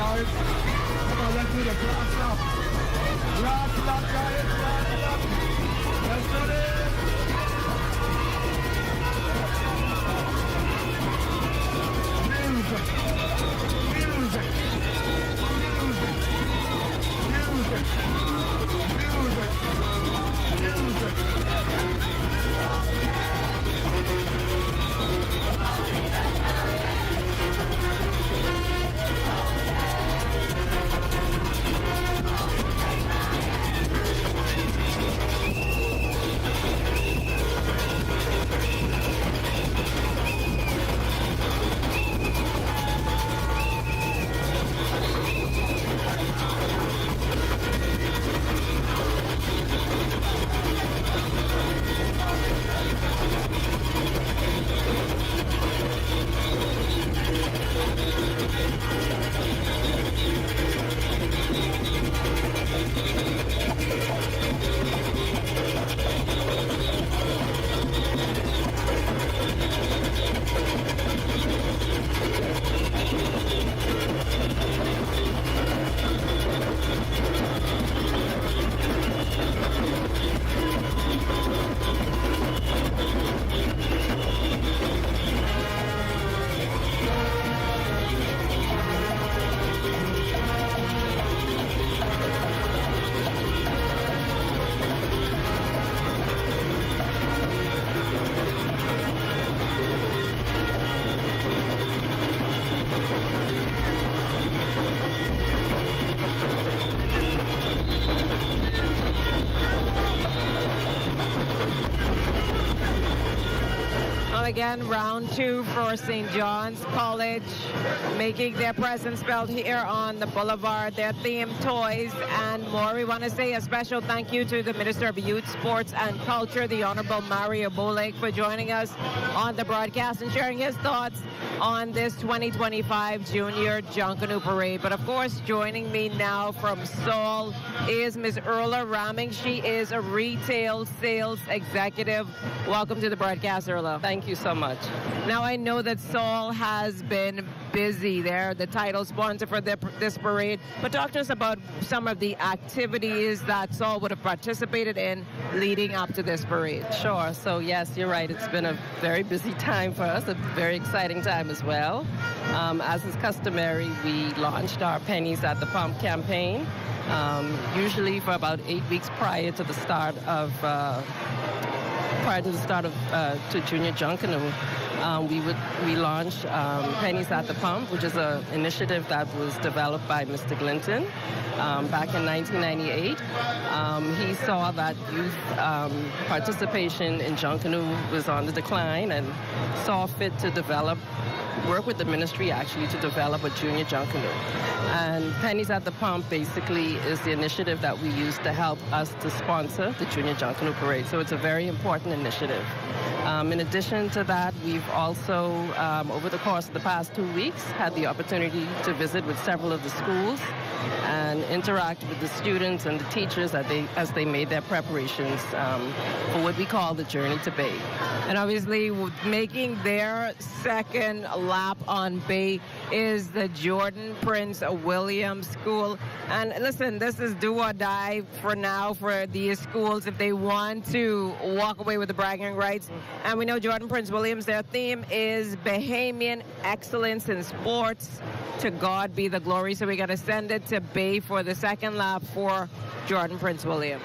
guys. Come on, let's do the blast up. Blast up, guys. Blast up. Let's do this. Music. Music. Music. Music. Music. Again, round two for St. John's College, making their presence felt here on the boulevard. Their theme, toys and more. We want to say a special thank you to the Minister of Youth, Sports and Culture, the Honorable Mario Bullock, for joining us on the broadcast and sharing his thoughts on this 2025 Junior Junkanoo Parade. But of course, joining me now from Seoul is Ms. Erla Raming. She is a retail sales executive. Welcome to the broadcast, Erla. Thank you so much. Now, I know that Seoul has been busy there, the title sponsor for this parade, but talk to us about some of the activities that Seoul would have participated in leading up to this parade. Sure. So, yes, you're right. It's been a very busy time for us, a very exciting time as well. As is customary, we launched our Pennies at the Pump campaign, usually for about 8 weeks prior to the start of to Junior Junkanoo. We launched Pennies at the Pump, which is an initiative that was developed by Mr. Glinton back in 1998. He saw that youth participation in Junkanoo was on the decline and saw fit to work with the ministry actually to develop a Junior Junkanoo. And Pennies at the Pump basically is the initiative that we use to help us to sponsor the Junior Junkanoo Parade. So it's a very important initiative. In addition to that, we've also, over the course of the past 2 weeks, had the opportunity to visit with several of the schools and interact with the students and the teachers as they made their preparations for what we call the Journey to Bay. And obviously, making their second lap on Bay is the Jordan Prince William School. And listen, this is do or die for now for these schools if they want to walk away with the bragging rights. And we know Jordan Prince Williams, their theme is Bahamian excellence in sports. To God be the glory. So we got to send it to Bay for the second lap for Jordan Prince William.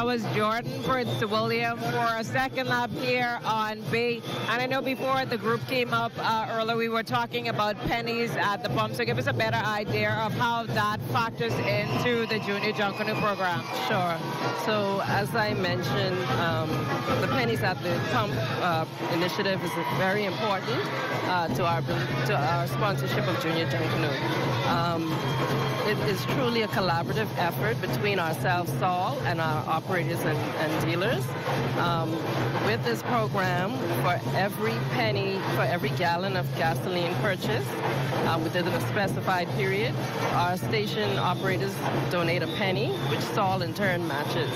was Jordan Fitzwilliam for a second lap here on B. And I know before the group came up earlier, we were talking about pennies at the pump. So give us a better idea of how that factors into the Junior Junkanoo program. Sure. So as I mentioned, the pennies at the pump initiative is very important to our sponsorship of Junior Junkanoo. It is truly a collaborative effort between ourselves, Saul, and our operators and dealers. With this program, for every penny, for every gallon of gasoline purchase within a specified period, our station operators donate a penny, which Saul in turn matches.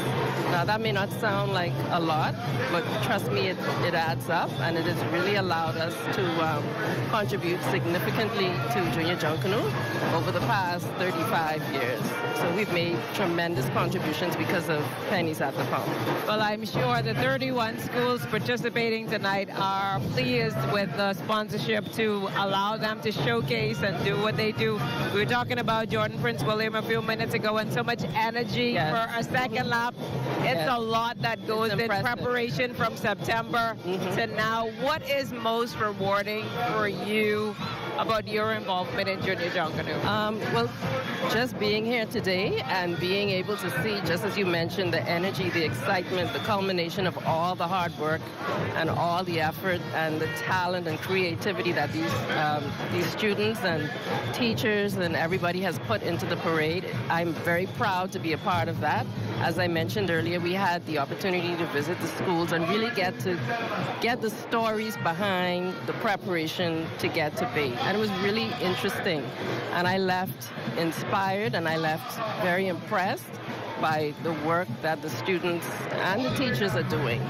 Now that may not sound like a lot, but trust me, it adds up, and it has really allowed us to contribute significantly to Junior Junkanoo over the past 35 years. So we've made tremendous contributions because of pennies at the pump. Well, I'm sure the 31 schools participating tonight are pleased with the sponsorship to allow them to showcase and do what they do. We were talking about Jordan Fitzwilliam a few minutes ago, and so much energy for a second lap. It's a lot that goes in preparation from September to now. What is most rewarding for you about your involvement in Junior Junkanoo? Well, just being here today and being able to see, just as you mentioned, the energy, the excitement, the culmination of all the hard work and all the effort and the talent and creativity that these students and teachers and everybody has put into the parade. I'm very proud to be a part of that. As I mentioned earlier, we had the opportunity to visit the schools and really get the stories behind the preparation to get to B. And it was really interesting. And I left inspired, and I left very impressed by the work that the students and the teachers are doing,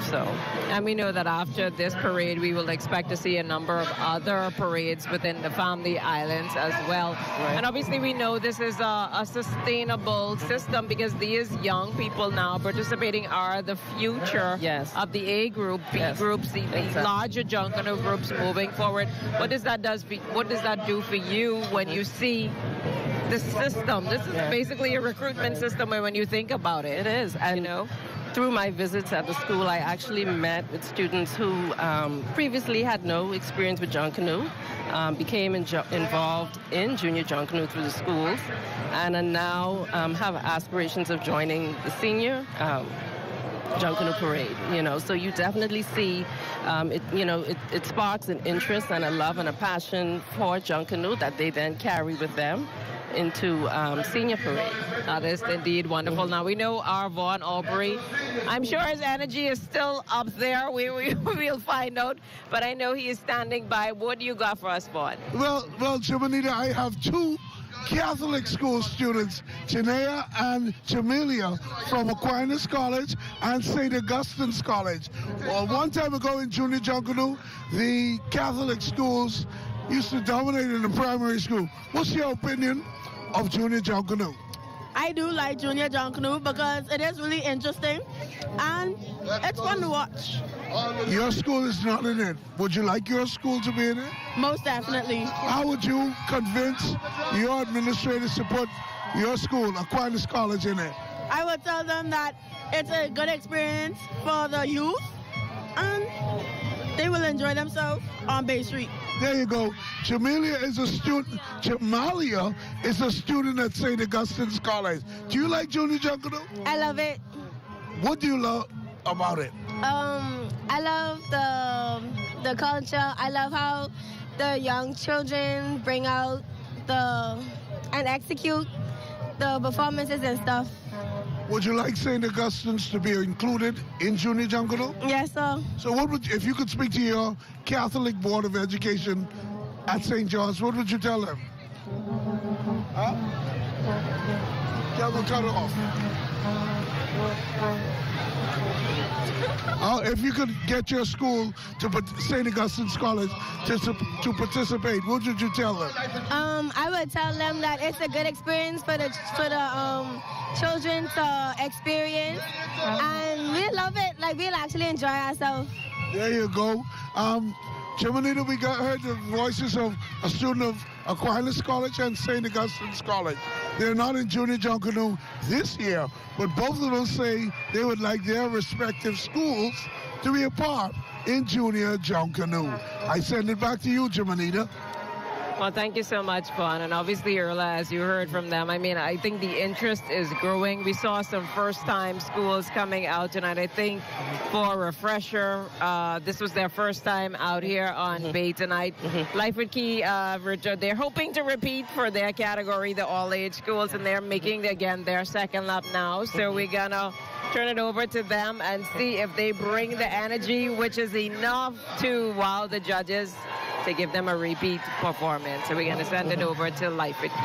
so. And we know that after this parade, we will expect to see a number of other parades within the Family Islands as well. Right. And obviously we know this is a sustainable system because these young people now participating are the future of the A group, B groups, the larger Junkanoo groups moving forward. What does that do for you when you see the system? This is basically a recruitment system when you think about it. It is. And through my visits at the school, I actually met with students who previously had no experience with Junkanoo, became involved in Junior Junkanoo through the schools, and are now have aspirations of joining the senior Junkanoo parade, so you definitely see it sparks an interest and a love and a passion for Junkanoo that they then carry with them into senior parade. That is indeed wonderful. Now we know our Vaughn Aubrey, I'm sure his energy is still up there. We'll find out, but I know he is standing by. What do you got for us, Vaughn? Well, Jamanita, I have two Catholic school students, Janea and Jamelia, from Aquinas College and St. Augustine's College. Well, one time ago in Junior Junkanoo, the Catholic schools used to dominate in the primary school. What's your opinion of Junior Junkanoo? I do like Junior Junkanoo because it is really interesting and it's fun to watch. Your school is not in it. Would you like your school to be in it? Most definitely. How would you convince your administrators to put your school, Aquinas College, in it? I would tell them that it's a good experience for the youth and they will enjoy themselves on Bay Street. There you go. Jamalia is a student at St. Augustine's College. Do you like Junior Junkanoo? I love it. What do you love about it? I love the culture. I love how the young children bring out and execute the performances and stuff. Would you like St. Augustine's to be included in Junior Junkanoo? Yes, sir. So if you could speak to your Catholic Board of Education at St. John's, what would you tell them? Huh? Tell them to cut it off. If you could get your school to St. Augustine's College to participate, what would you tell them? I would tell them that it's a good experience for the children to experience, and we love it. Like, we'll actually enjoy ourselves. There you go. Jimanita, we heard the voices of a student of Aquinas College and St. Augustine's College. They're not in Junior Junkanoo this year, but both of them say they would like their respective schools to be a part in Junior Junkanoo. I send it back to you, Jimanita. Well, thank you so much, Fawn. And obviously, Erla, as you heard from them, I mean, I think the interest is growing. We saw some first-time schools coming out tonight. I think for a refresher, this was their first time out here on Bay tonight. Life with Key, Richard, they're hoping to repeat for their category, the all-age schools, and they're making, again, their second lap now. So we're going to turn it over to them and see if they bring the energy, which is enough to wow the judges, to give them a repeat performance. So we're going to send it over to Life with Key.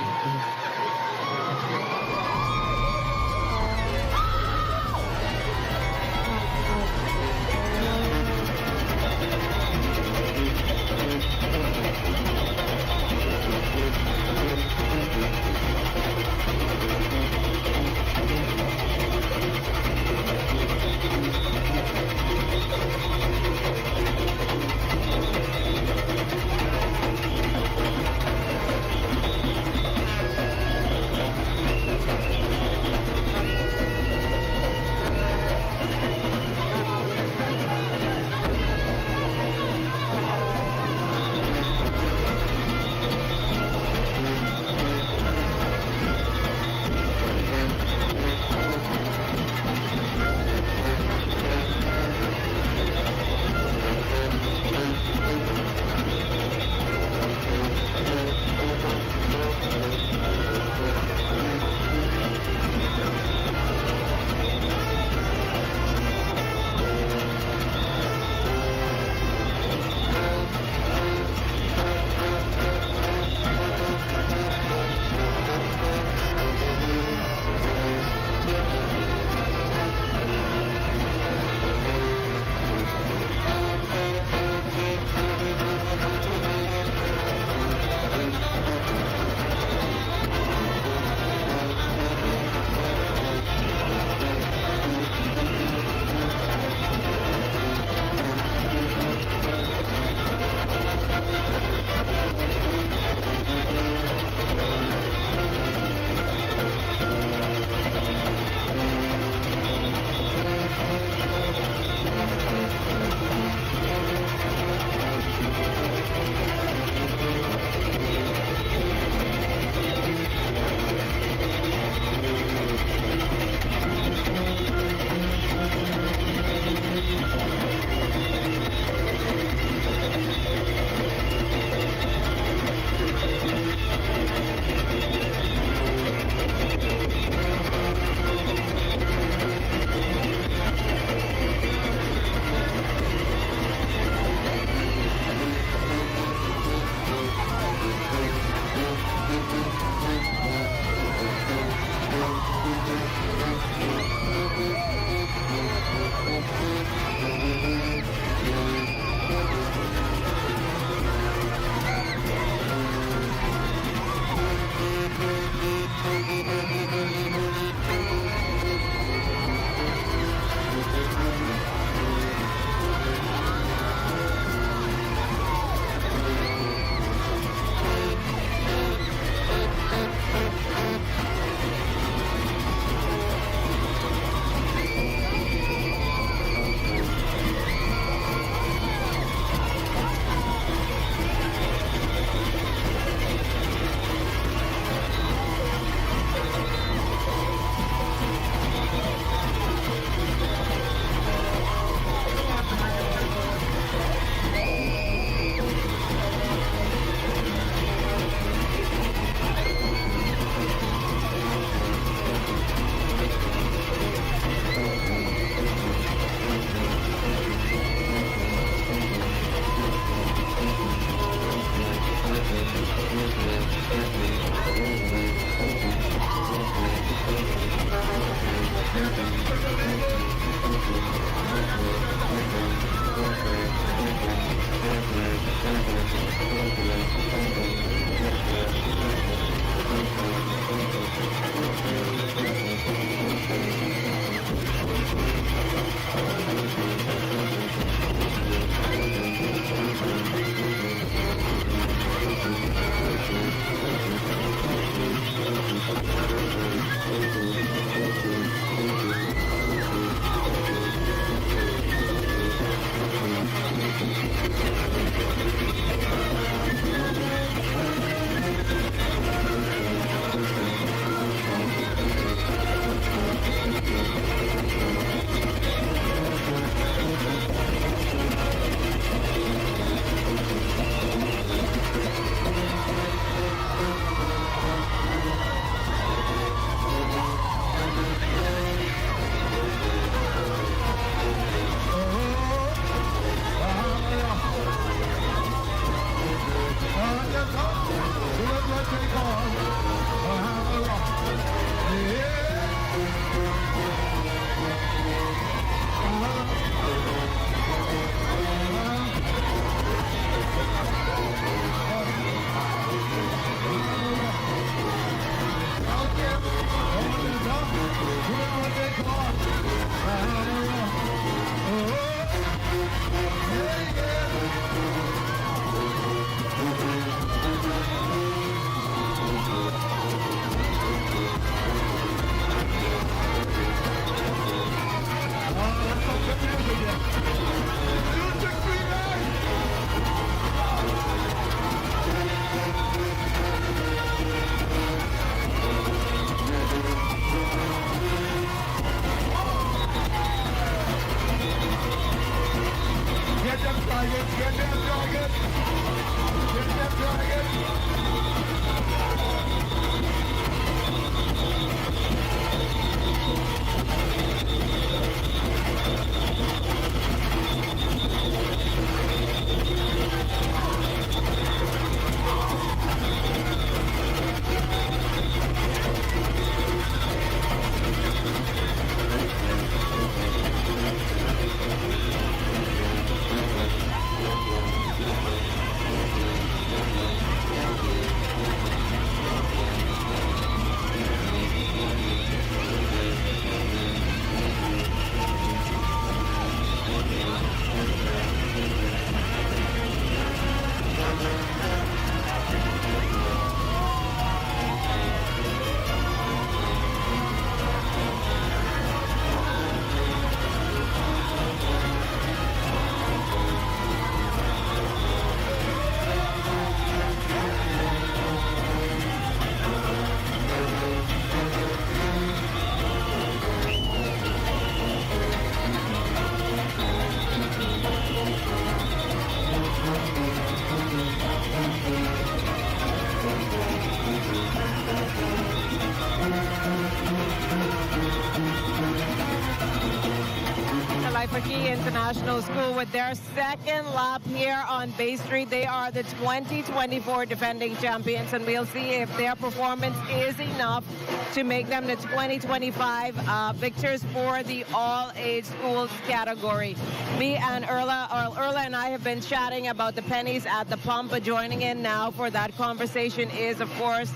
Key International School with their second lap here on Bay Street. They are the 2024 defending champions, and we'll see if their performance is enough to make them the 2025 victors for the all-age schools category. Me and Erla and I have been chatting about the pennies at the pump, but joining in now for that conversation is, of course,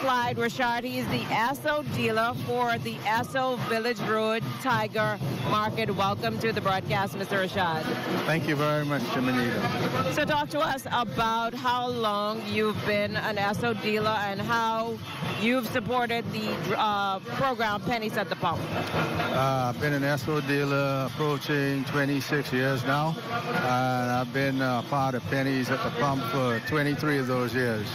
Clyde Rashad. He's the Esso dealer for the Esso Village Road Tiger Market. Welcome to the broadcast, Mr. Rashad. Thank you very much, Jimenita. So talk to us about how long you've been an Esso dealer and how you've supported the program Pennies at the Pump. I've been an Esso dealer approaching 26 years now, and I've been part of Pennies at the Pump for 23 of those years.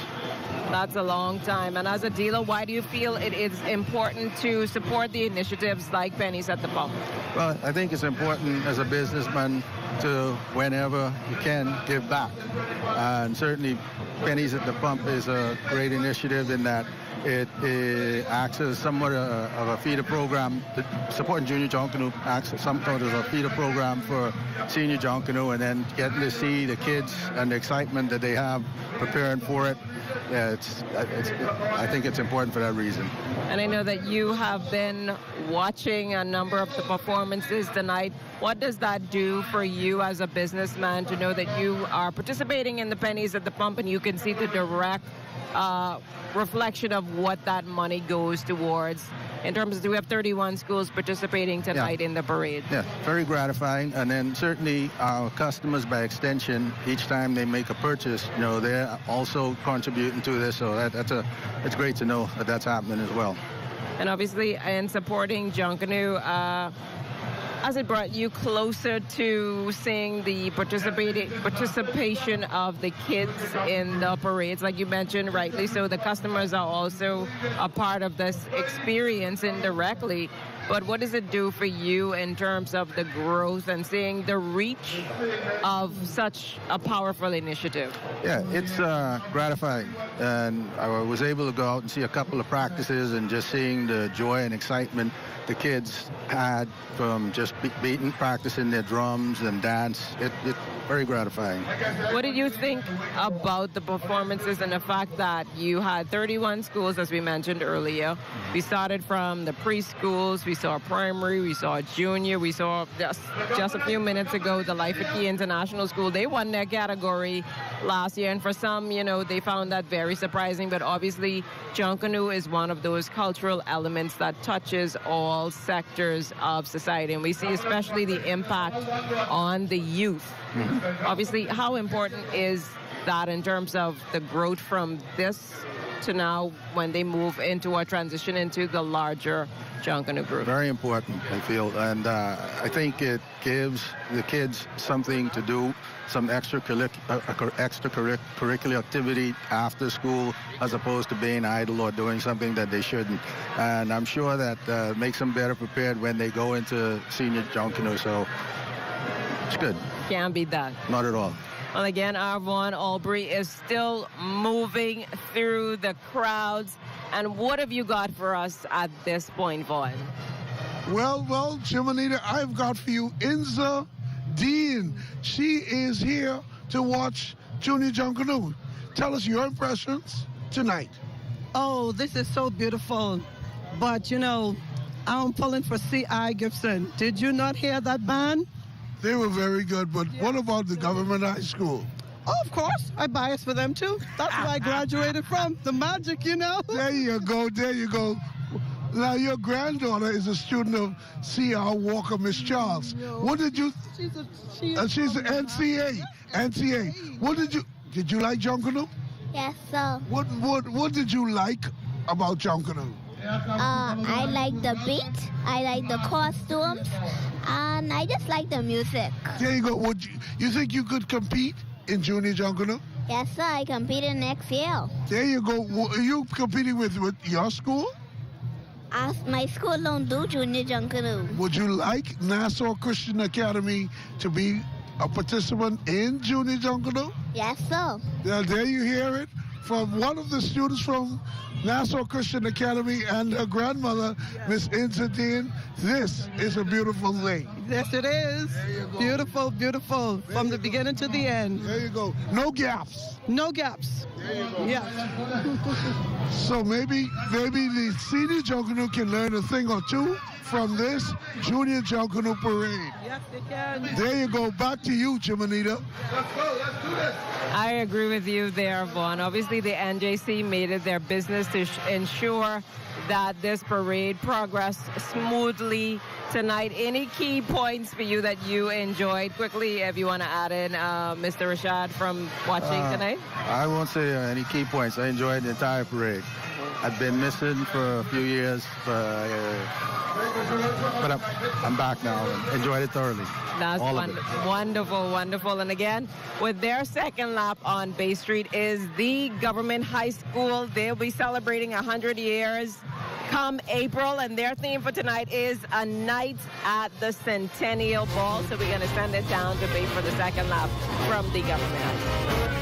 That's a long time. And as a dealer, why do you feel it is important to support the initiatives like Pennies at the Pump? Well, I think it's important as a businessman to, whenever you can, give back. And certainly Pennies at the Pump is a great initiative in that it acts as somewhat of a feeder program. Supporting Junior Junkanoo acts as somewhat of a feeder program for Senior Junkanoo, and then getting to see the kids and the excitement that they have preparing for it. Yeah, I think it's important for that reason. And I know that you have been watching a number of the performances tonight. What does that do for you as a businessman to know that you are participating in the Pennies at the Pump and you can see the direct reflection of what that money goes towards? In terms of, we have 31 schools participating tonight in the parade. Yeah, very gratifying. And then certainly our customers, by extension, each time they make a purchase, you know, they're also contributing to this. So it's great to know that that's happening as well. And obviously, in supporting Junkanoo, has it brought you closer to seeing the participation of the kids in the parades? Like you mentioned, rightly so, the customers are also a part of this experience indirectly. But what does it do for you in terms of the growth and seeing the reach of such a powerful initiative? Yeah, it's gratifying. And I was able to go out and see a couple of practices and just seeing the joy and excitement the kids had from just practicing their drums and dance. It's very gratifying. What did you think about the performances and the fact that you had 31 schools, as we mentioned earlier? We started from the preschools, we saw primary, we saw junior, we saw just a few minutes ago the Life at Key International School. They won their category last year, and for some, you know, they found that very surprising. But obviously, Junkanoo is one of those cultural elements that touches all sectors of society, and we see especially the impact on the youth. Obviously, how important is that in terms of the growth from this to now when they move into or transition into the larger Junkanoo group? Very important, I feel, and I think it gives the kids something to do, some extracurricular activity after school, as opposed to being idle or doing something that they shouldn't. And I'm sure that makes them better prepared when they go into Senior Junkanoo. So it's good. Can't beat that. Not at all. Well, again, our Vaughn Albury is still moving through the crowds. And what have you got for us at this point, Vaughn? Well, Jimenita, I've got for you Inza Dean. She is here to watch Junior Junkanoo. Tell us your impressions tonight. Oh, this is so beautiful. But, you know, I'm pulling for C.I. Gibson. Did you not hear that band? They were very good, but what about the government high school? Oh, of course. I bias for them, too. That's where I graduated from. The magic, you know. There you go. There you go. Now, your granddaughter is a student of C.R. Walker, Miss Charles. What did you... She's an NCA. NCA. What did you like Junkanoo? Yes, sir. What did you like about Junkanoo? I like the beat, I like the costumes, and I just like the music. There you go. You think you could compete in Junior Junkanoo? Yes, sir. I competed next year. There you go. Are you competing with your school? My school don't do Junior Junkanoo. Would you like Nassau Christian Academy to be a participant in Junior Junkanoo? Yes, sir. Now, there you hear it from one of the students from Nassau Christian Academy and her grandmother, Miss Insadine. This is a beautiful thing. Yes, it is. Beautiful, beautiful, from the beginning to the end. There you go. No gaps. No gaps. There you go. Yes. So maybe the senior Junkanoo can learn a thing or two from this junior Junkanoo parade. Yes, they can. There you go. Back to you, Jimanita. Let's go. Let's do this. I agree with you there, Vaughn. Obviously, the NJC made it their business to ensure that this parade progressed smoothly tonight. Any key points for you that you enjoyed? Quickly, if you want to add in, Mr. Rashad, from watching tonight. I won't say any key points. I enjoyed the entire parade. I've been missing for a few years, but I'm back now and enjoyed it thoroughly. That's wonderful, wonderful. And again, with their second lap on Bay Street is the government high school. They'll be celebrating 100 years come April, and their theme for tonight is A Night at the Centennial Ball. So we're going to send it down to Bay for the second lap from the government high school.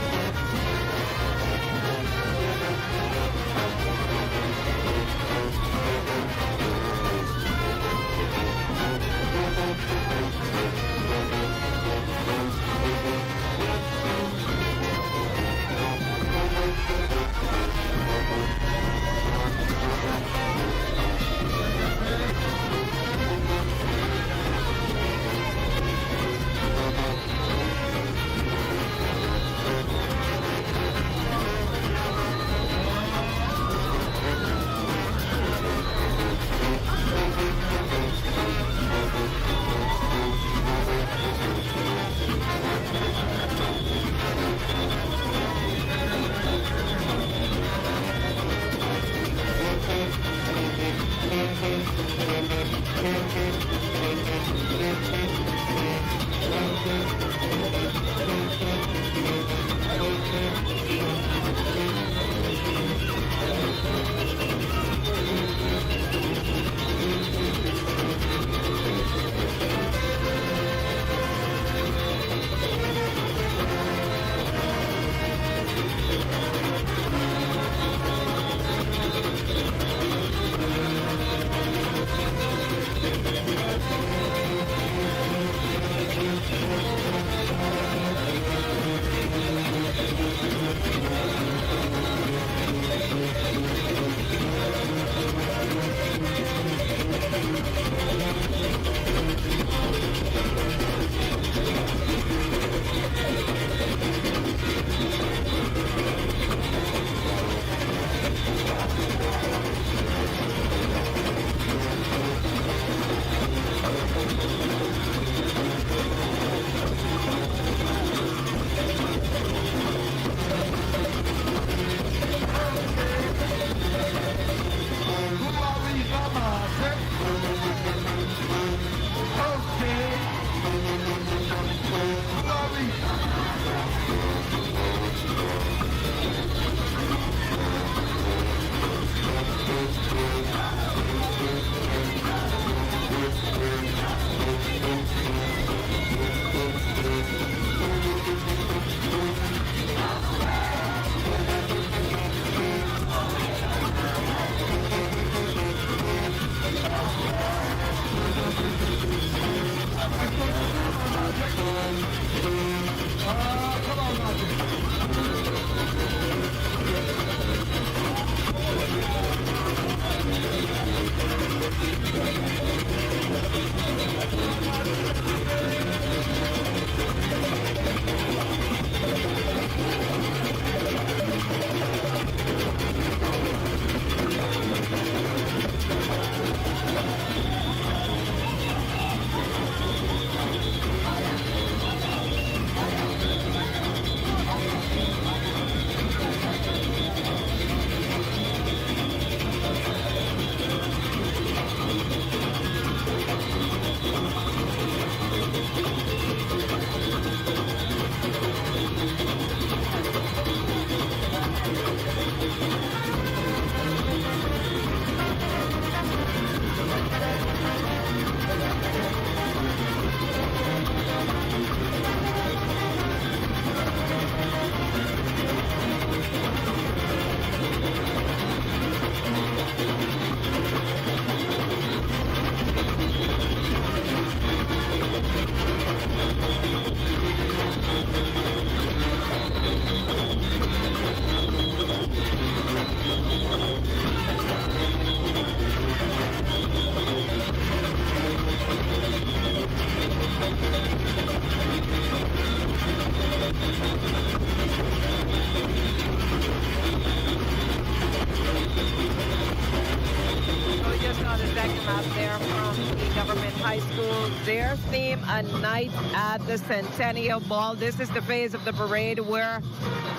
High School. Their theme, A Night at the Centennial Ball. This is the phase of the parade where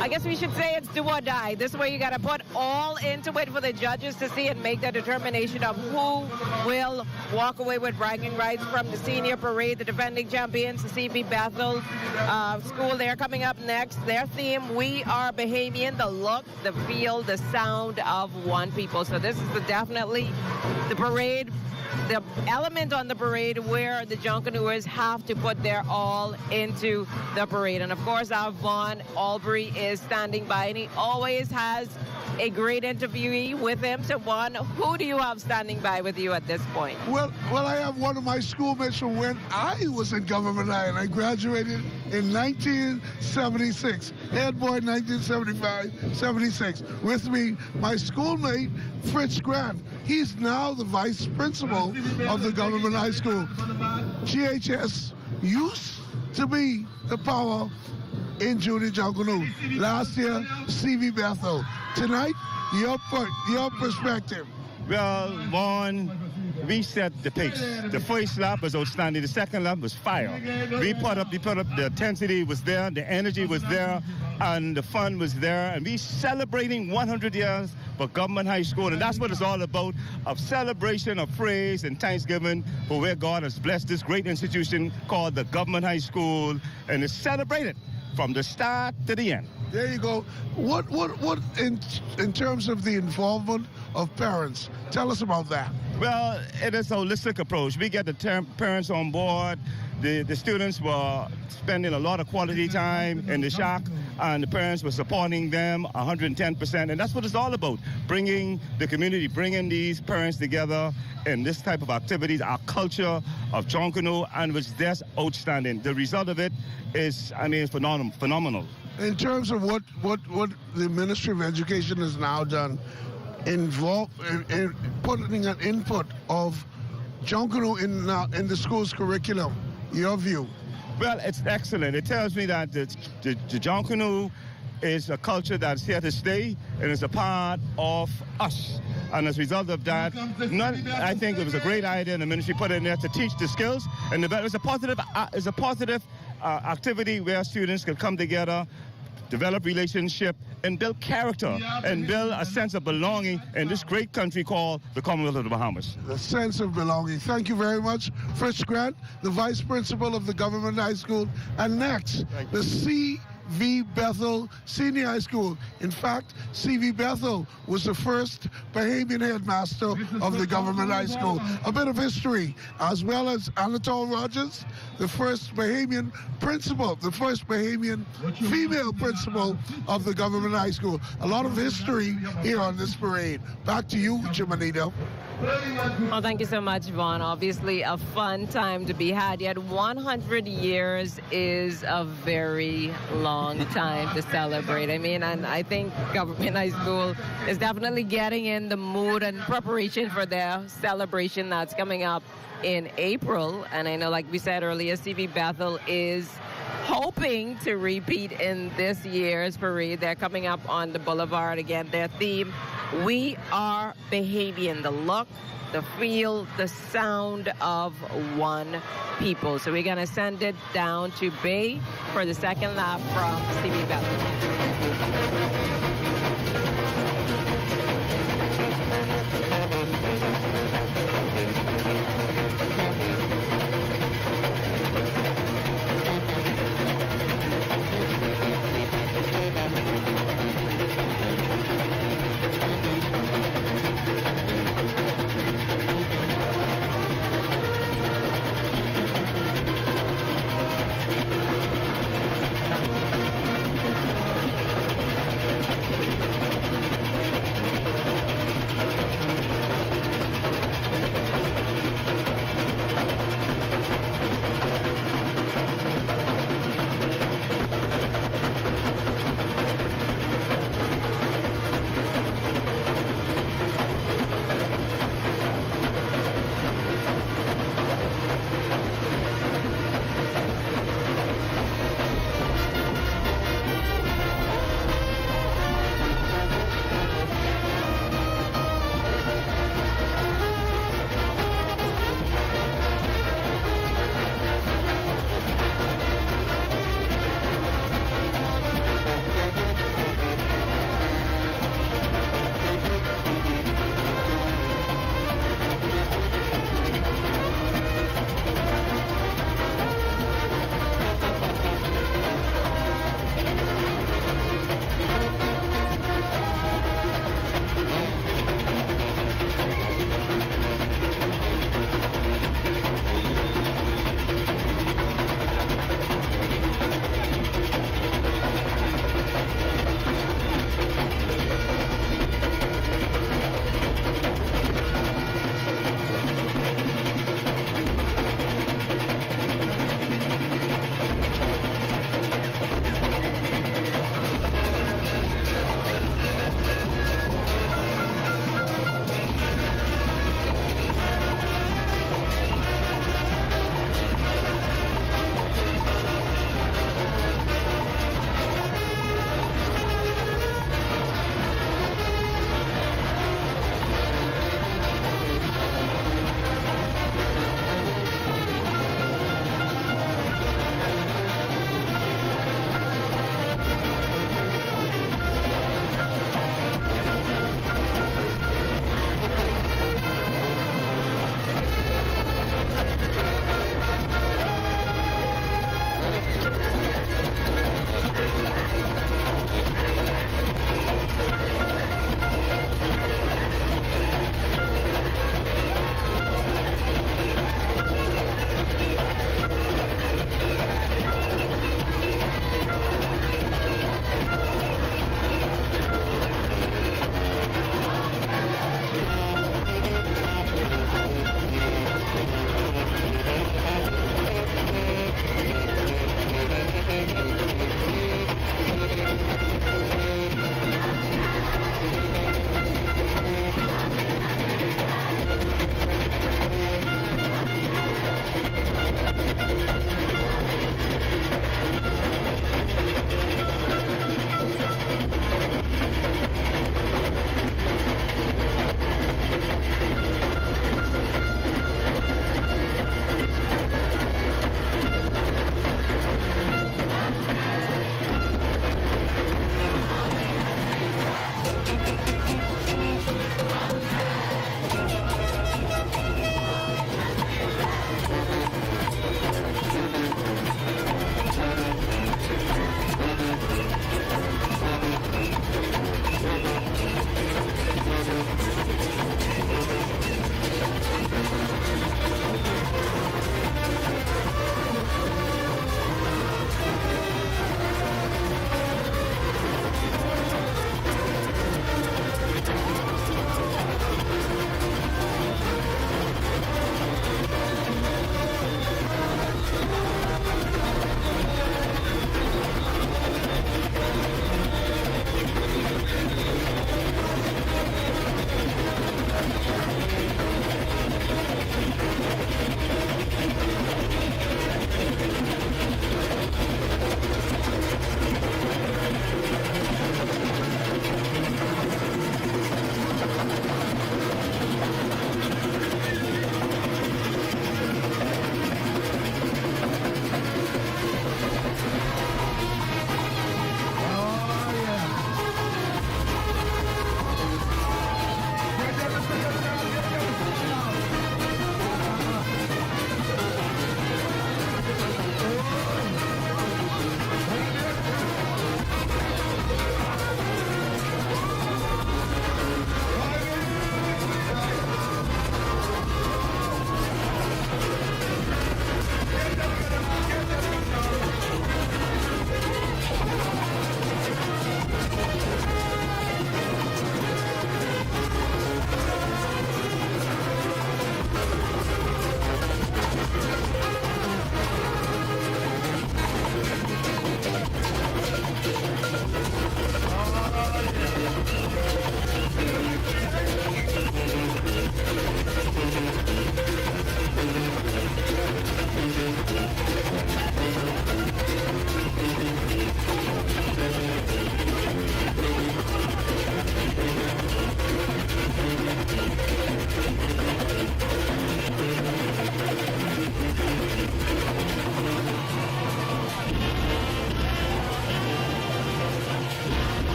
I guess we should say it's do or die. This is where you got to put all into it for the judges to see and make the determination of who will walk away with bragging rights from the senior parade. The defending champions, the CV Bethel School, they're coming up next. Their theme, We Are Bahamian, the look, the feel, the sound of one people. So this is definitely the parade, the element on the parade where the Junkanooers have to put their all into the parade. And of course, our Vaughn Albury is standing by, and he always has a great interviewee with him. So, Vaughn, who do you have standing by with you at this point? Well, I have one of my schoolmates from when I was in Government High, and I graduated in 1976. Head boy 1975-76. With me, my schoolmate, Fritz Grant. He's now the vice principal of the Government High School. GHS used to be the power in Junior Junkanoo. Last year, CV Bethel. Tonight, your perspective. Well, Vaughn, we set the pace. The first lap was outstanding. The second lap was fire. We put up, the intensity was there, the energy was there, and the fun was there. And we celebrating 100 years for Government High School. And that's what it's all about, of celebration, of praise and thanksgiving for where God has blessed this great institution called the Government High School. And it's celebrated from the start to the end. There you go. What in terms of the involvement of parents, tell us about that. Well, it is a holistic approach. We get the parents on board. The students were spending a lot of quality time in the shack, and the parents were supporting them 110%. And that's what it's all about, bringing the community, bringing these parents together in this type of activities, our culture of Junkanoo, and which is outstanding. The result of it is, phenomenal. In terms of what the Ministry of Education has now done, involved in putting an input of Junkanoo in the school's curriculum, your view? Well, it's excellent. It tells me that the Junkanoo is a culture that's here to stay and is a part of us. And as a result of that, I think it was a great idea, and the ministry put it in there to teach the skills. And it's a positive activity where students can come together, develop relationship, and build character, and build a sense of belonging in this great country called the Commonwealth of the Bahamas. The sense of belonging. Thank you very much. Fritz Grant, the vice principal of the Government High School. And next, the CV Bethel Senior High School. In fact, CV Bethel was the first Bahamian headmaster of the Government High School. A bit of history, as well as Anatole Rogers, the first Bahamian principal, the first Bahamian female principal of the Government High School. A lot of history here on this parade. Back to you, Jimanito. Well, thank you so much, Vaughn. Obviously, a fun time to be had. Yet 100 years is a very long time to celebrate. And I think Government High School is definitely getting in the mood and preparation for their celebration that's coming up in April. And I know, like we said earlier, CV Bethel is hoping to repeat in this year's parade. They're coming up on the boulevard again. Their theme, We Are Bahamian, the look, the feel, the sound of one people. So we're going to send it down to Bay for the second lap from CV Bethel.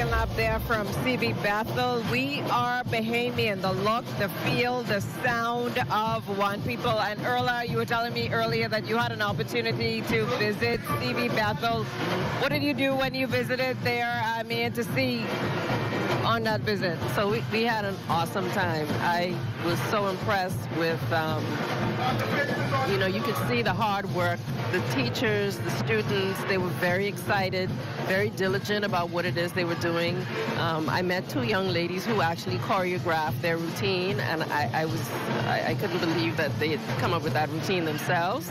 second lap there from CV Bethel. We are Bahamian. The look, the feel, the sound of one people. And Erla, you were telling me earlier that you had an opportunity to visit CV Bethel. What did you do when you visited there, I mean, to see on that visit? So we had an awesome time. I was so impressed with, you could see the hard work. The teachers, the students, they were very excited, very diligent about what it is they were doing. I met two young ladies who actually choreographed their routine, and I couldn't believe that they had come up with that routine themselves.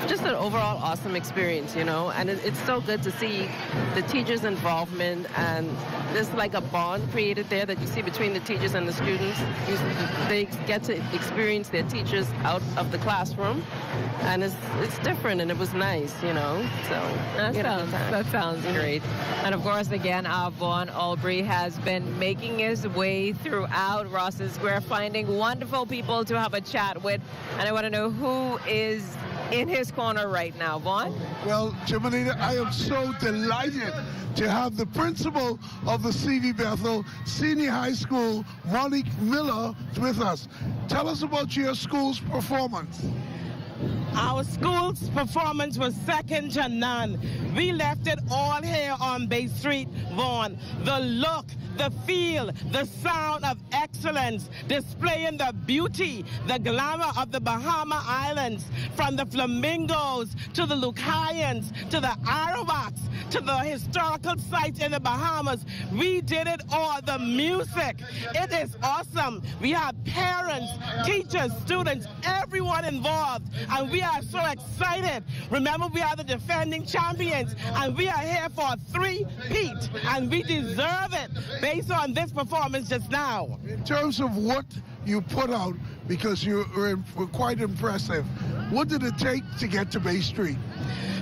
Just an overall awesome experience, and it's so good to see the teachers' involvement, and there's like a bond created there that you see between the teachers and the students. They get to experience their teachers out of the classroom, and it's different, and it was nice, So that sounds great. And of course, again, Vaughn Albury has been making his way throughout Rawson Square, finding wonderful people to have a chat with. And I want to know who is in his corner right now. Vaughn? Well, Jimenita, I am so delighted to have the principal of the CV Bethel Senior High School, Monique Miller, with us. Tell us about your school's performance. Our school's performance was second to none. We left it all here on Bay Street, Vaughn. The look, the feel, the sound of excellence, displaying the beauty, the glamour of the Bahama Islands, from the flamingos to the Lucayans to the Arawaks to the historical sites in the Bahamas. We did it all. The music, it is awesome. We have parents, teachers, students, everyone involved, and we are so excited. Remember, we are the defending champions, and we are here for a three-peat, and we deserve it based on this performance just now. In terms of what you put out, because you were quite impressive, what did it take to get to Bay Street?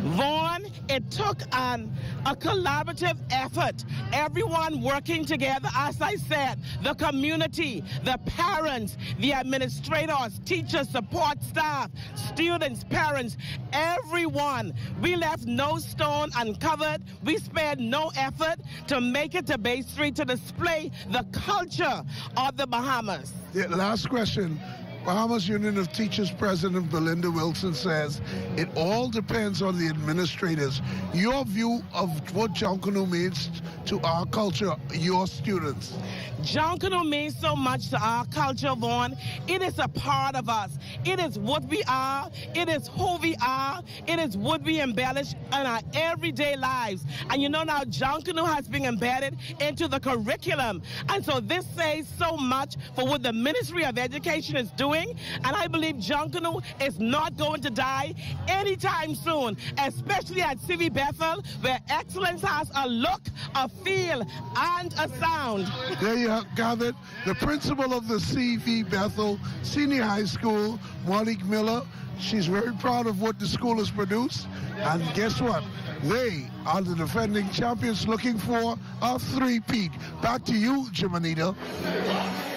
Vaughn, it took a collaborative effort, everyone working together. As I said, the community, the parents, the administrators, teachers, support staff, students, parents, everyone. We left no stone uncovered. We spared no effort to make it to Bay Street to display the culture of the Bahamas. The last question. Bahamas Union of Teachers President Belinda Wilson says it all depends on the administrators. Your view of what Junkanoo means to our culture, your students. Junkanoo means so much to our culture, Vaughn. It is a part of us. It is what we are. It is who we are. It is what we embellish in our everyday lives. And now Junkanoo has been embedded into the curriculum. And so this says so much for what the Ministry of Education is doing. And I believe Junkanoo is not going to die anytime soon, especially at CV Bethel, where excellence has a look, a feel, and a sound. There you have it. The principal of the CV Bethel Senior High School, Monique Miller. She's very proud of what the school has produced. And guess what? They are the defending champions, looking for a three-peat. Back to you, Jimenita.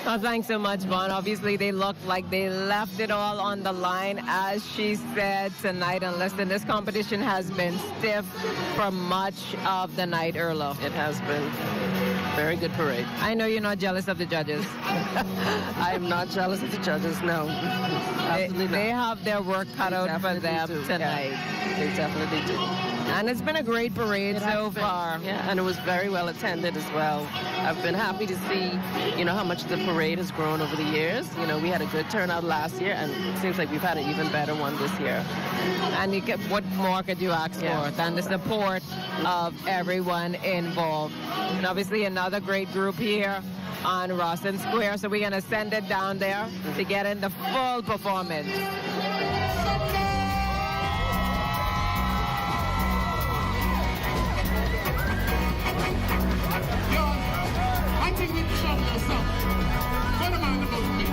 Well, thanks so much, Vaughn. Obviously, they looked like they left it all on the line, as she said tonight. And listen, this competition has been stiff for much of the night, Erlo. It has been. Very good parade. I know you're not jealous of the judges. I'm not jealous of the judges, no. They have their work cut out for them tonight. Yeah, they definitely do. And it's been a great parade so far. Yeah, and it was very well attended as well. I've been happy to see, how much the parade has grown over the years. We had a good turnout last year, and it seems like we've had an even better one this year. And what more could you ask for than the support of everyone involved? And obviously another great group here on Rawson Square, so we're going to send it down there to get in the full performance. I think we can show them something. Put them on the boat, me.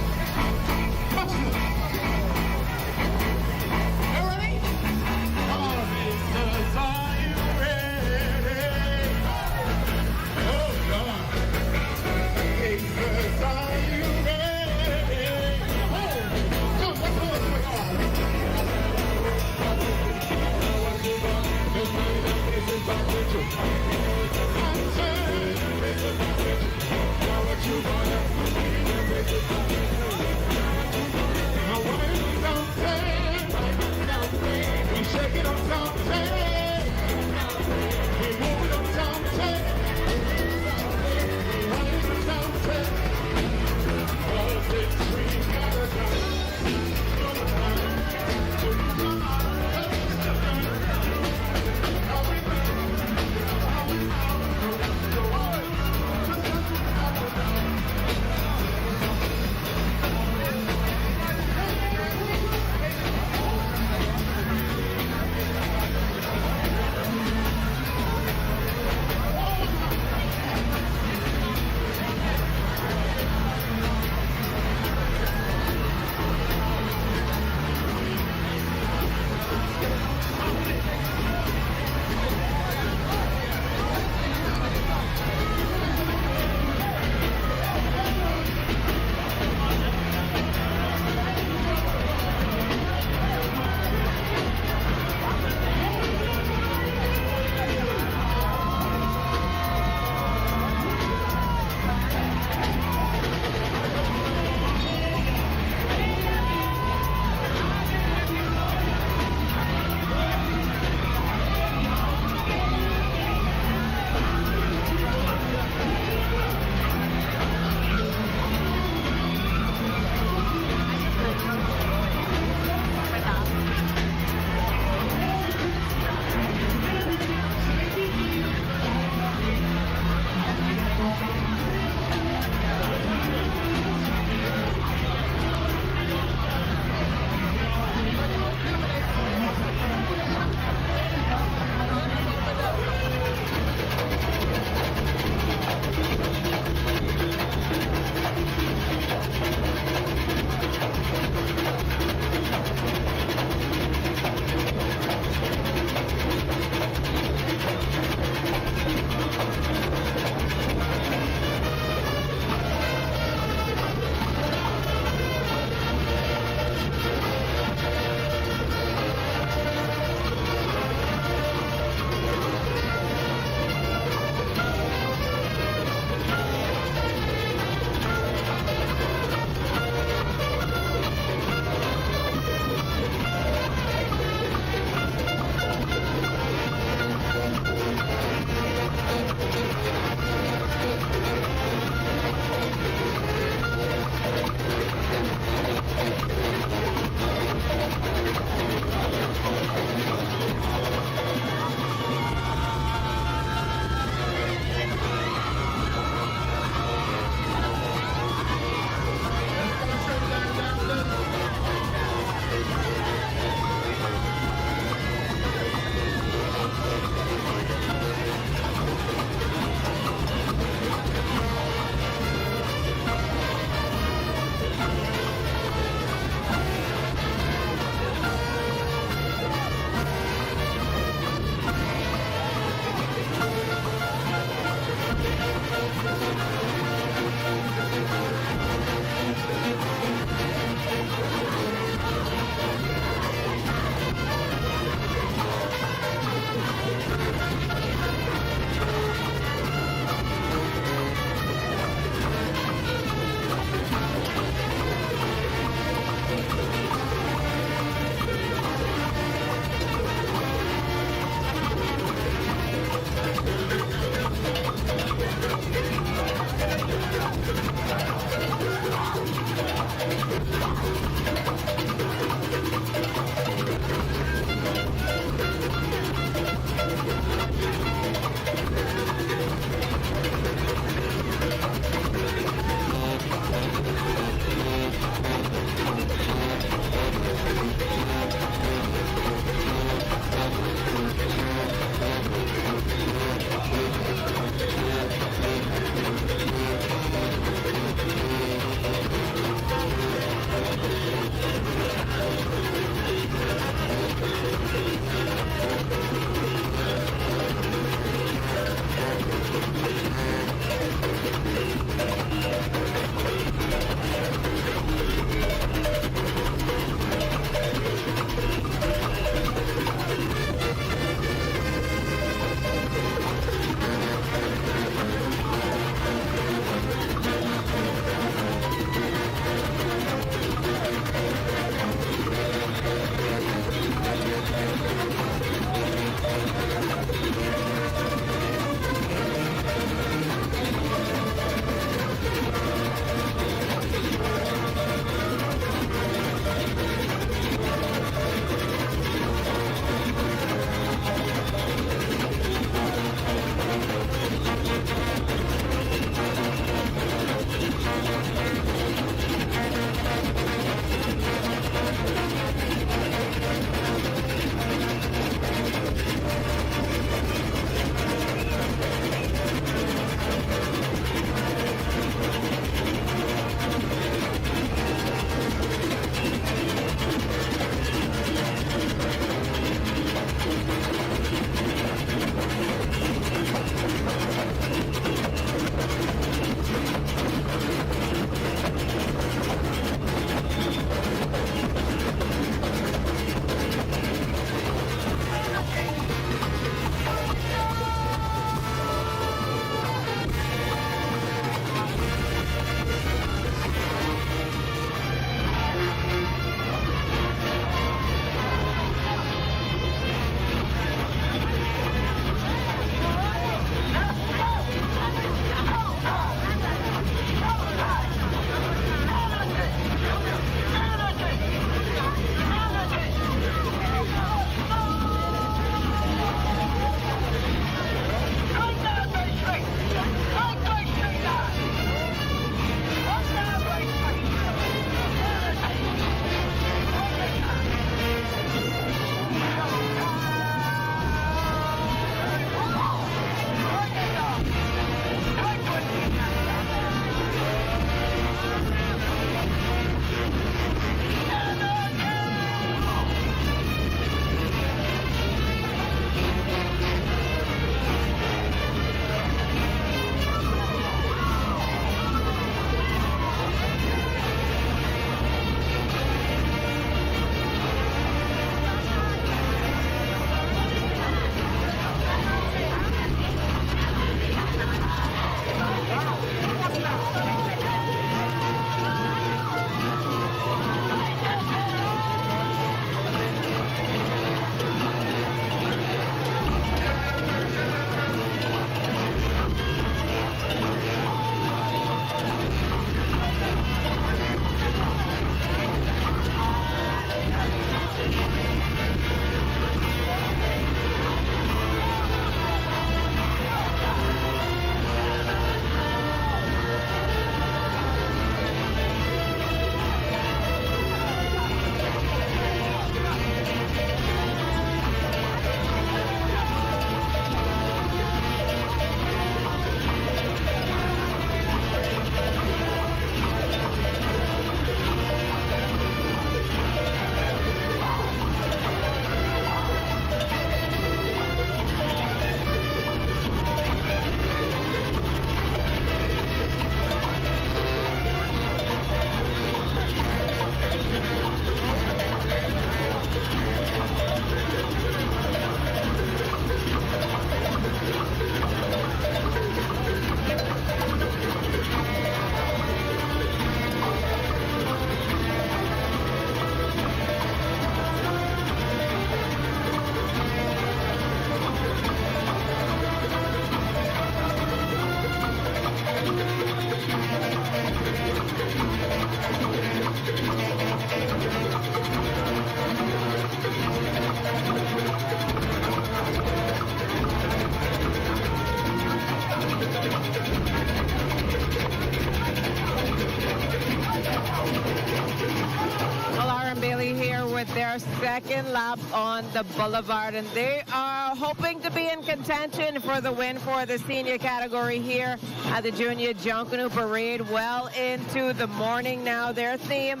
their second lap on the boulevard, and they are hoping to be in contention for the win for the senior category here at the Junior Junkanoo Parade well into the morning now. Their theme,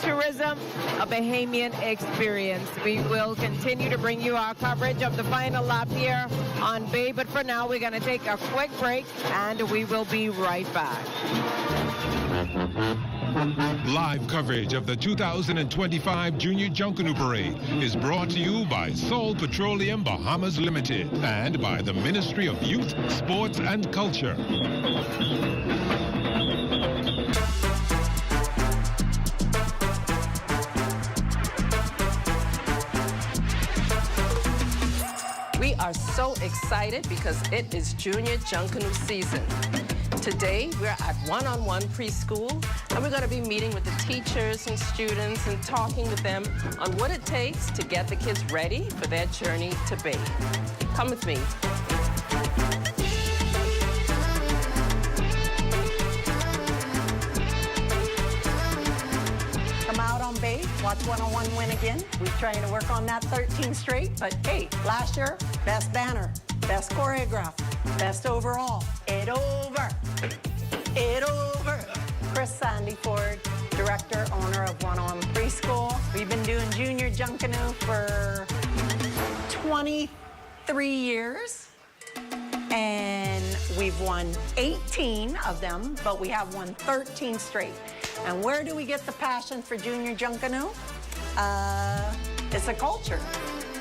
tourism, a Bahamian experience. We will continue to bring you our coverage of the final lap here on Bay, but for now we're going to take a quick break and we will be right back. Live coverage of the 2025 Junior Junkanoo Parade is brought to you by Sol Petroleum Bahamas Limited and by the Ministry of Youth, Sports and Culture. We are so excited because it is Junior Junkanoo season. Today, we're at one-on-one preschool, and we're going to be meeting with the teachers and students and talking with them on what it takes to get the kids ready for their journey to Bay. Come with me. Come out on Bay, watch one-on-one win again. We're trying to work on that 13 straight, but hey, last year, best banner, best choreograph, best overall. It over. It over. Chris Sandy Ford, director, owner of One-On Preschool. We've been doing Junior Junkanoo for 23 years. And we've won 18 of them, but we have won 13 straight. And where do we get the passion for Junior Junkanoo? It's a culture,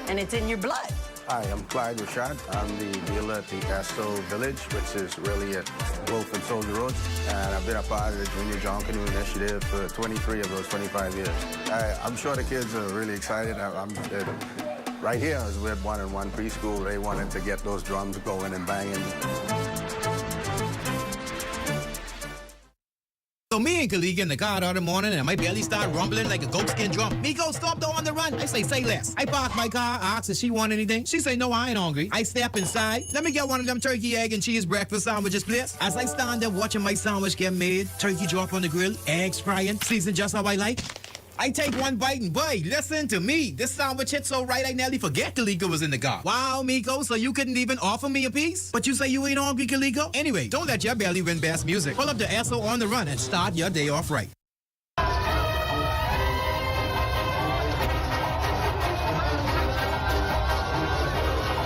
and it's in your blood. Hi, I'm Clyde Rashad. I'm the dealer at the Castro Village, which is really at Wolf and Soldier Road. And I've been a part of the Junior Junkanoo initiative for 23 of those 25 years. I'm sure the kids are really excited. Right here is with One-on-One Preschool. They wanted to get those drums going and banging. So me and Kalika in the car the other morning, and my belly started rumbling like a goatskin drum. Miko, stop though on the run. I say less. I park my car, I ask if she want anything. She say, no, I ain't hungry. I step inside. Let me get one of them turkey, egg, and cheese breakfast sandwiches, please. As I stand there watching my sandwich get made, turkey drop on the grill, eggs frying, seasoned just how I like. I take one bite and boy, listen to me. This sandwich hit so right I nearly forget Kalika was in the car. Wow, Miko, so you couldn't even offer me a piece? But you say you ain't hungry, Kaliko? Anyway, don't let your belly win best music. Pull up the SO on the run and start your day off right.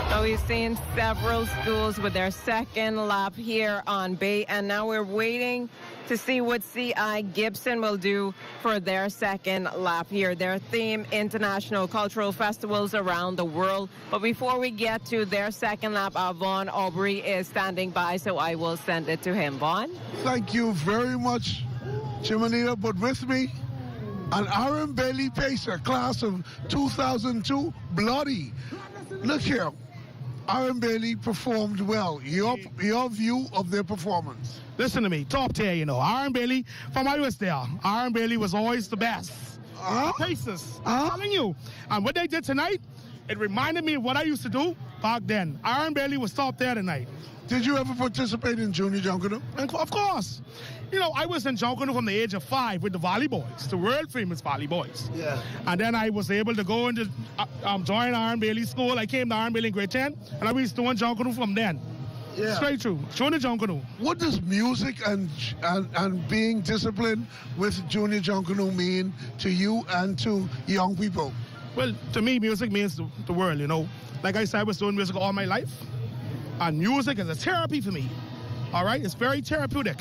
So we've seen several schools with their second lap here on Bay, and now we're waiting to see what C.I. Gibson will do for their second lap here. Their theme, international cultural festivals around the world. But before we get to their second lap, Vaughn Aubrey is standing by, so I will send it to him. Vaughn? Thank you very much, Chimanita. But with me, an Aaron Bailey Pacer, class of 2002, Bloody. Look here. Aaron Bailey performed well. Your view of their performance? Listen to me, top tier, you know. Aaron Bailey, from I was there, Aaron Bailey was always the best. Paces, I'm telling you. And what they did tonight, it reminded me of what I used to do back then. Aaron Bailey was top there tonight. Did you ever participate in Junior Junkanoo? Of course. You know, I was in Junkanoo from the age of 5 with the Valley Boys, the world famous Valley Boys. Yeah. And then I was able to go into join Aaron Bailey School. I came to Aaron Bailey in grade 10, and I was doing Junkanoo from then. Yeah. Straight through. Junior Junkanoo. What does music and being disciplined with Junior Junkanoo mean to you and to young people? Well, to me, music means the world, you know. Like I said, I was doing music all my life. And music is a therapy for me. All right? It's very therapeutic.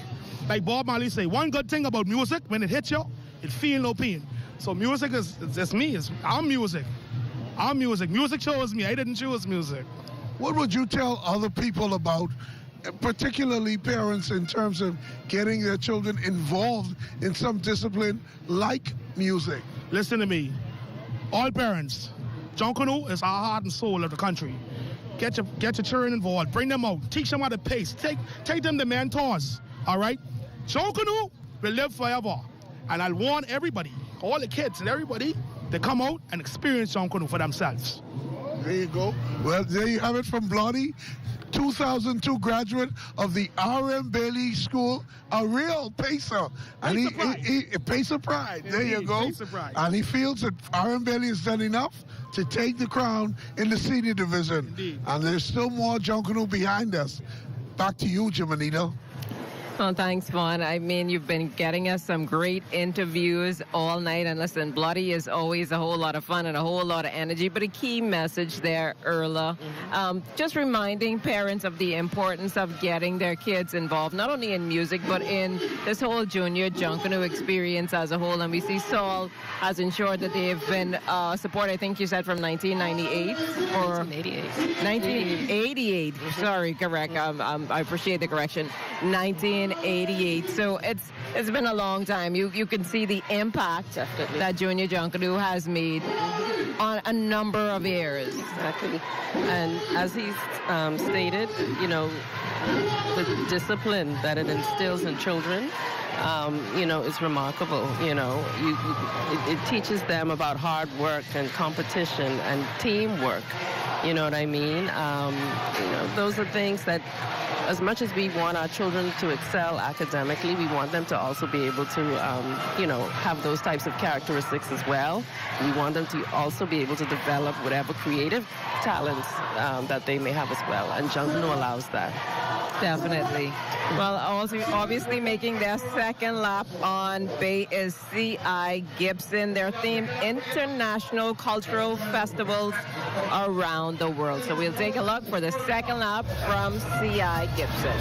Like Bob Marley say, one good thing about music, when it hits you, it feel no pain. So music is me. I'm music. I'm music. Music chose me. I didn't choose music. What would you tell other people about, particularly parents, in terms of getting their children involved in some discipline like music? Listen to me. All parents, Junkanoo is our heart and soul of the country. Get your children involved. Bring them out. Teach them how to pace. Take them to mentors. All right? Junkanoo will live forever. And I'll warn everybody, all the kids and everybody, to come out and experience Junkanoo for themselves. There you go. Well, there you have it from Bloody. 2002 graduate of the R.M. Bailey School, a real pacer. And he Pacer Pride. There you go. Pacer Pride. And he feels that R.M. Bailey has done enough to take the crown in the senior division. Indeed. And there's still more Junkanoo behind us. Back to you, Jimanito. Well, thanks, Vaughn. I mean, you've been getting us some great interviews all night. And listen, Bloody is always a whole lot of fun and a whole lot of energy. But a key message there, Erla, just reminding parents of the importance of getting their kids involved, not only in music, but in this whole junior Junkanoo experience as a whole. And we see Saul has ensured that they've been supported, I think you said, from 1998 or 1988. 1988. Sorry, correct. I appreciate the correction. 1988. So it's been a long time. You can see the impact that Junior Junkanoo has made on a number of years. Exactly. And as he's stated, you know, the discipline that it instills in children, you know, is remarkable. You know, it teaches them about hard work and competition and teamwork. You know what I mean? You know, those are things that, as much as we want our children to excel academically, we want them to also be able to, you know, have those types of characteristics as well. We want them to also be able to develop whatever creative talents that they may have as well. And Junkanoo allows that. Definitely. Well, also obviously making their second lap on Bay is C.I. Gibson. Their theme, international cultural festivals around the world. So we'll take a look for the second lap from C.I. Gibson.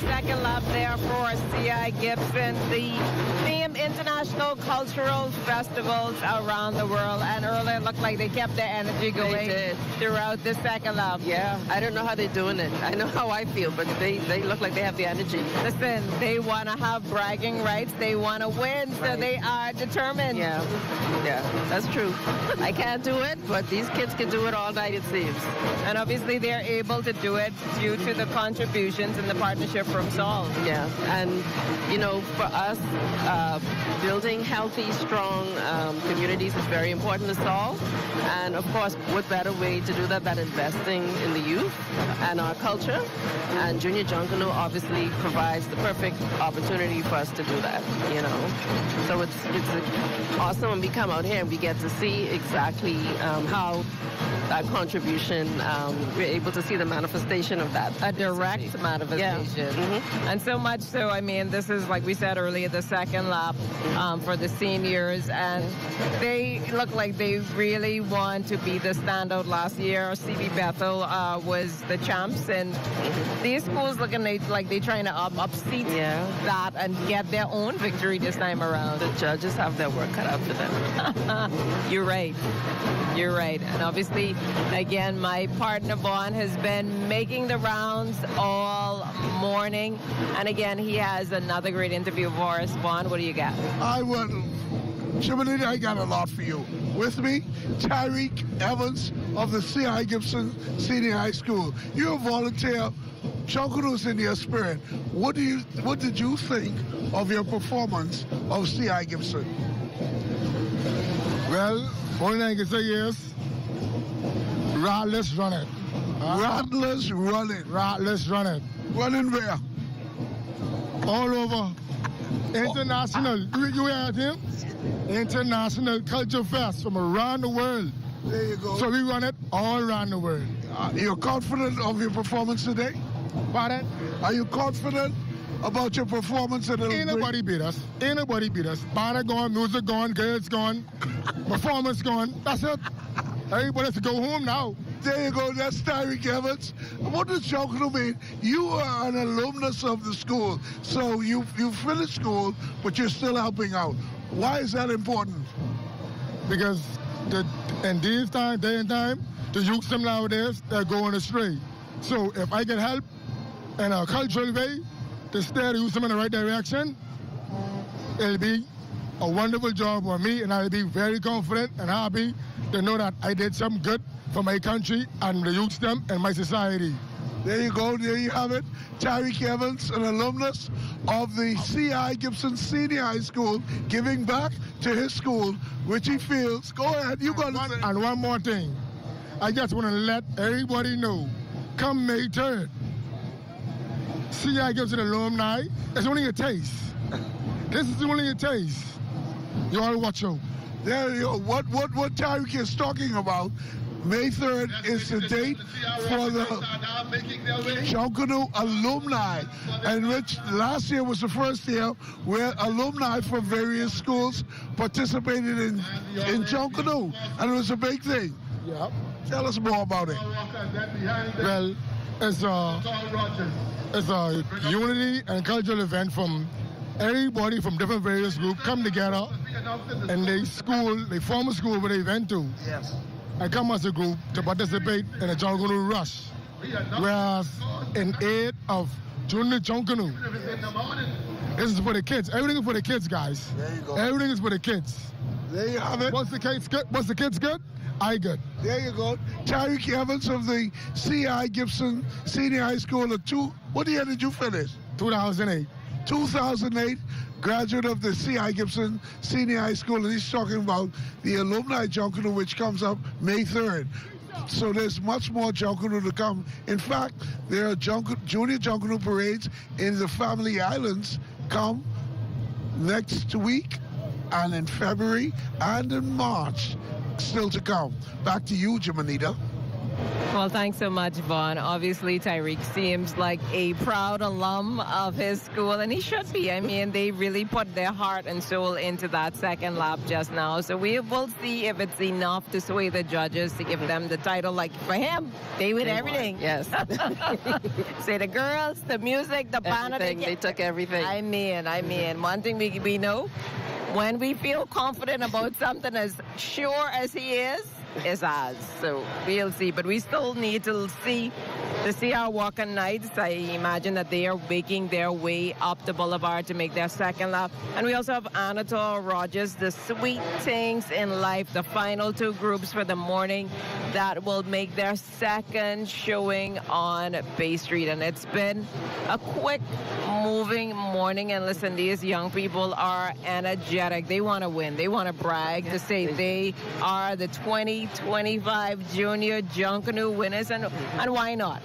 second lap there for C.I. Gibson. The theme international cultural festivals around the world, and earlier it looked like they kept their energy going throughout the second lap. Yeah, I don't know how they're doing it. I know how I feel, but they look like they have the energy. Listen, they want to have bragging rights. They want to win, so they are determined. Yeah, that's true. I can't do it, but these kids can do it all night, it seems. And obviously they're able to do it due to the contributions and the partnership from Saul. Yeah, and you know, for us, building healthy, strong communities is very important to Saul. And of course, what better way to do that than investing in the youth and our culture? And Junior Junkanoo obviously provides the perfect opportunity for us to do that, you know. So it's awesome when we come out here and we get to see exactly how that contribution, we're able to see the manifestation of that. A direct manifestation. Yeah. Mm-hmm. And so much so, I mean, this is, like we said earlier, the second lap for the seniors, and they look like they really want to be the standout. Last year, CB Bethel was the champs, and these schools looking like they're trying to upseat that and get their own victory this time around. The judges have their work cut out for them. You're right. You're right. And obviously, again, my partner Vaughn has been making the rounds all morning. And again, he has another great interview for us. Vaughn, what do you got? Jiminy, I got a lot for you. With me, Tyreek Evans of the C.I. Gibson Senior High School. You're a volunteer. Junkanoo's in your spirit. What did you think of your performance of C.I. Gibson? Well, only thing I can say is, Rattlers run it. Rattlers run it. Rattlers run it. Running where? All over. International. You heard him? International Culture Fest from around the world. There you go. So we run it all around the world. You're confident of your performance today? Pardon? Are you confident about your performance? Ain't nobody beat us. Ain't nobody beat us. Banner gone, music gone, girls gone, performance gone. That's it. Everybody has to go home now. There you go. That's Tyreek Evans. What does Junkanoo mean? You are an alumnus of the school. So you finished school, but you're still helping out. Why is that important? Because in these time, day and time, the youth them nowadays, they're going astray. So if I can help in a cultural way to steer the youth them in the right direction, it'll be a wonderful job for me, and I'll be very confident and happy to know that I did some good for my country and the youth them and my society. There you go. There you have it. Tyreek Evans, an alumnus of the C.I. Gibson Senior High School, giving back to his school, which he feels. Go ahead. You got to say. And one more thing. I just want to let everybody know, come May 3rd, C.I. Gibson alumni, it's only a taste. This is only a taste. You all watch out. There you go. What Tyreek is talking about, May 3rd is the date for the Junkanoo alumni, and which last year was the first year where alumni from various schools participated in Junkanoo, and it was a big thing. Yep. Tell us more about it. Well, it's a unity and cultural event from everybody from different various groups come together and they form a school where they went to. Yes. And come as a group to participate in a Junkanoo rush. Whereas in aid of Junior Junkanoo, this is for the kids. Everything is for the kids, guys. There you go. Everything is for the kids. There you have it. Once the kids good, I good. There you go. Tyreek Evans of the C.I. Gibson Senior High School. What year did you finish? 2008. 2008, graduate of the C.I. Gibson Senior High School, and he's talking about the alumni Junkanoo, which comes up May 3rd. So there's much more Junkanoo to come. In fact, there are junior Junkanoo parades in the Family Islands come next week, and in February, and in March, still to come. Back to you, Jimanita. Well, thanks so much, Vaughn. Obviously, Tyreek seems like a proud alum of his school, and he should be. I mean, they really put their heart and soul into that second lap just now. So we will see if it's enough to sway the judges to give them the title. Like for him, they win everything. Yes. Say the girls, the music, the banner. They took everything. I mean, one thing we know, when we feel confident about something as sure as he is ours. So we'll see. But we still need to see the CR Walker Knights. I imagine that they are making their way up the boulevard to make their second lap. And we also have Anatole Rogers, the Sweet Things in Life, the final two groups for the morning that will make their second showing on Bay Street. And it's been a quick moving morning. And listen, these young people are energetic. They want to win. They want to brag to say they are the 2025 Junior Junkanoo winners, and why not?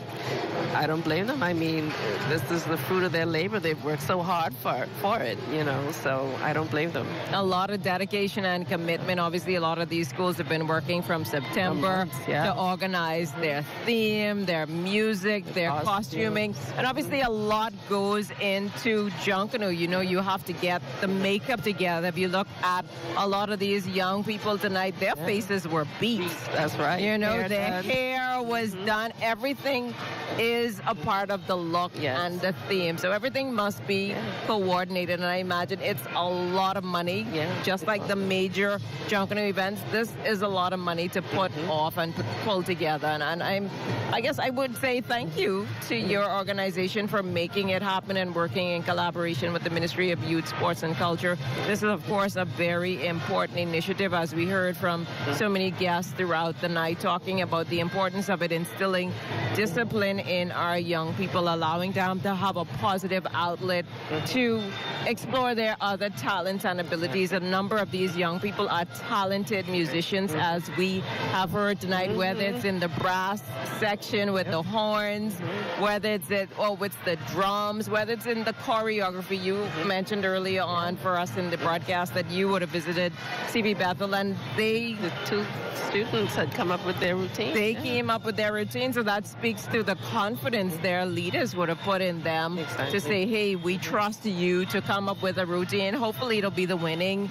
I don't blame them. I mean, this is the fruit of their labor. They've worked so hard for it, you know, so I don't blame them. A lot of dedication and commitment. Obviously, a lot of these schools have been working from September to organize their theme, their music, their costuming. And obviously, a lot goes into Junkanoo. You know, you have to get the makeup together. If you look at a lot of these young people tonight, their faces were beat. That's right. You know, Hair their done. hair was done. Everything is a part of the look and the theme. So everything must be coordinated. And I imagine it's a lot of money. Just like the major Junkanoo events, this is a lot of money to put off and pull together. And I guess I would say thank you to your organization for making it happen and working in collaboration with the Ministry of Youth, Sports and Culture. This is, of course, a very important initiative, as we heard from so many guests throughout the night, talking about the importance of it instilling discipline in our young people, allowing them to have a positive outlet to explore their other talents and abilities. A number of these young people are talented musicians, as we have heard tonight, whether it's in the brass section with the horns, whether it's with the drums, whether it's in the choreography. You mentioned earlier on for us in the broadcast that you would have visited CV Bethel, and the two students had come up with their routine. They came up with their routine, so that speaks to the confidence their leaders would have put in them to say, hey, we trust you to come up with a routine. Hopefully it'll be the winning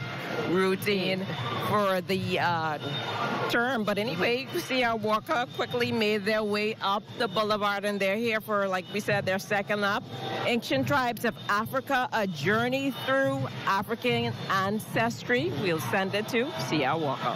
routine for the term. But anyway, CR Walker quickly made their way up the boulevard, and they're here for, like we said, their second lap. Ancient Tribes of Africa, a journey through African ancestry. We'll send it to CR Walker.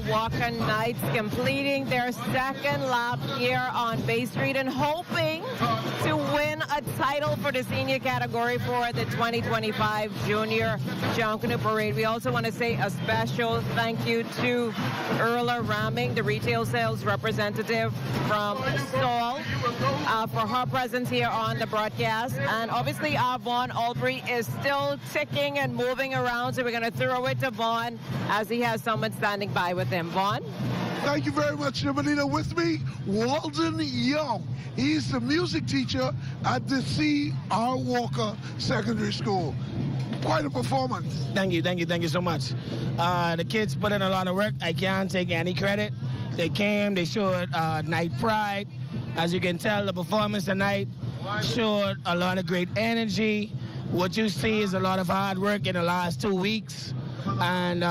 Walker Knights completing their second lap here on Bay Street and hoping to win a title for the senior category for the 2025 Junior Junkanoo Parade. We also want to say a special thank you to Erla Ramming, the retail sales representative from Seoul, for her presence here on the broadcast. And obviously, Vaughn Albury is still ticking and moving around, so we're going to throw it to Vaughn as he has someone standing by with him. Vaughn? Thank you very much, Nimelita. With me, Walden Young. He's the music teacher at the C.R. Walker Secondary School. Quite a performance. Thank you so much. The kids put in a lot of work. I can't take any credit. They came, they showed night pride. As you can tell, the performance tonight showed a lot of great energy. What you see is a lot of hard work in the last 2 weeks. And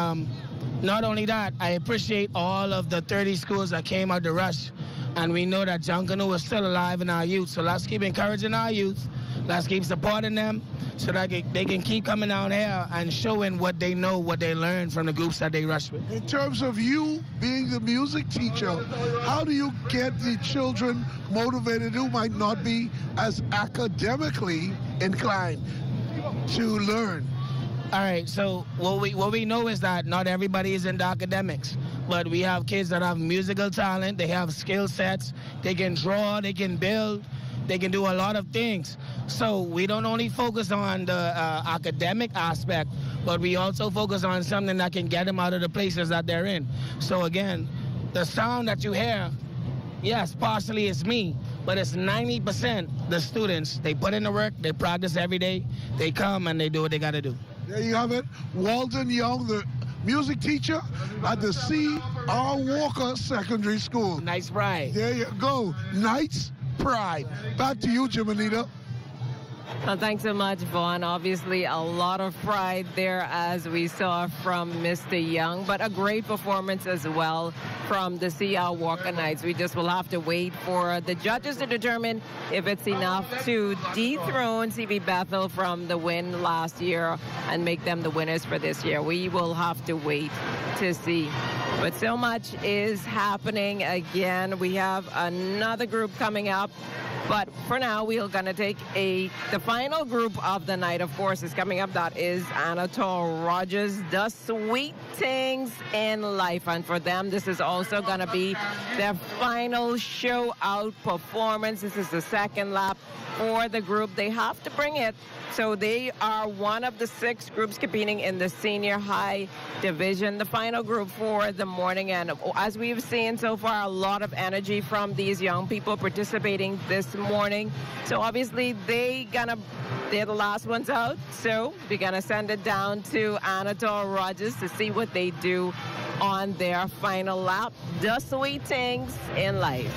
not only that, I appreciate all of the 30 schools that came out to rush. And we know that Junkanoo is still alive in our youth. So let's keep encouraging our youth. Let's keep supporting them so that they can keep coming out here and showing what they know, what they learned from the groups that they rush with. In terms of you being the music teacher, how do you get the children motivated who might not be as academically inclined to learn? All right, so what we know is that not everybody is into academics, but we have kids that have musical talent, they have skill sets, they can draw, they can build, they can do a lot of things. So we don't only focus on the academic aspect, but we also focus on something that can get them out of the places that they're in. So again, the sound that you hear, yes, partially it's me, but it's 90% the students. They put in the work, they practice every day, they come and they do what they got to do. There you have it. Walton Young, the music teacher at the C.R. Walker Secondary School. Nice pride. There you go. Nice pride. Back to you, Jimanita. Well, thanks so much, Vaughn. Obviously, a lot of pride there, as we saw from Mr. Young, but a great performance as well from the C.R. Walker Knights. We just will have to wait for the judges to determine if it's enough to dethrone C.B. Bethel from the win last year and make them the winners for this year. We will have to wait to see. But so much is happening again. We have another group coming up. But for now, we're going to take the final group of the night, of course, is coming up. That is Anatole Rogers, The Sweet Things in Life. And for them, this is also going to be their final show out performance. This is the second lap for the group. They have to bring it. So they are one of the 6 groups competing in the senior high division, the final group for the morning. And as we've seen so far, a lot of energy from these young people participating this morning. So obviously they're the last ones out. So we're going to send it down to Anatole Rogers to see what they do on their final lap. The Sweet Things in Life.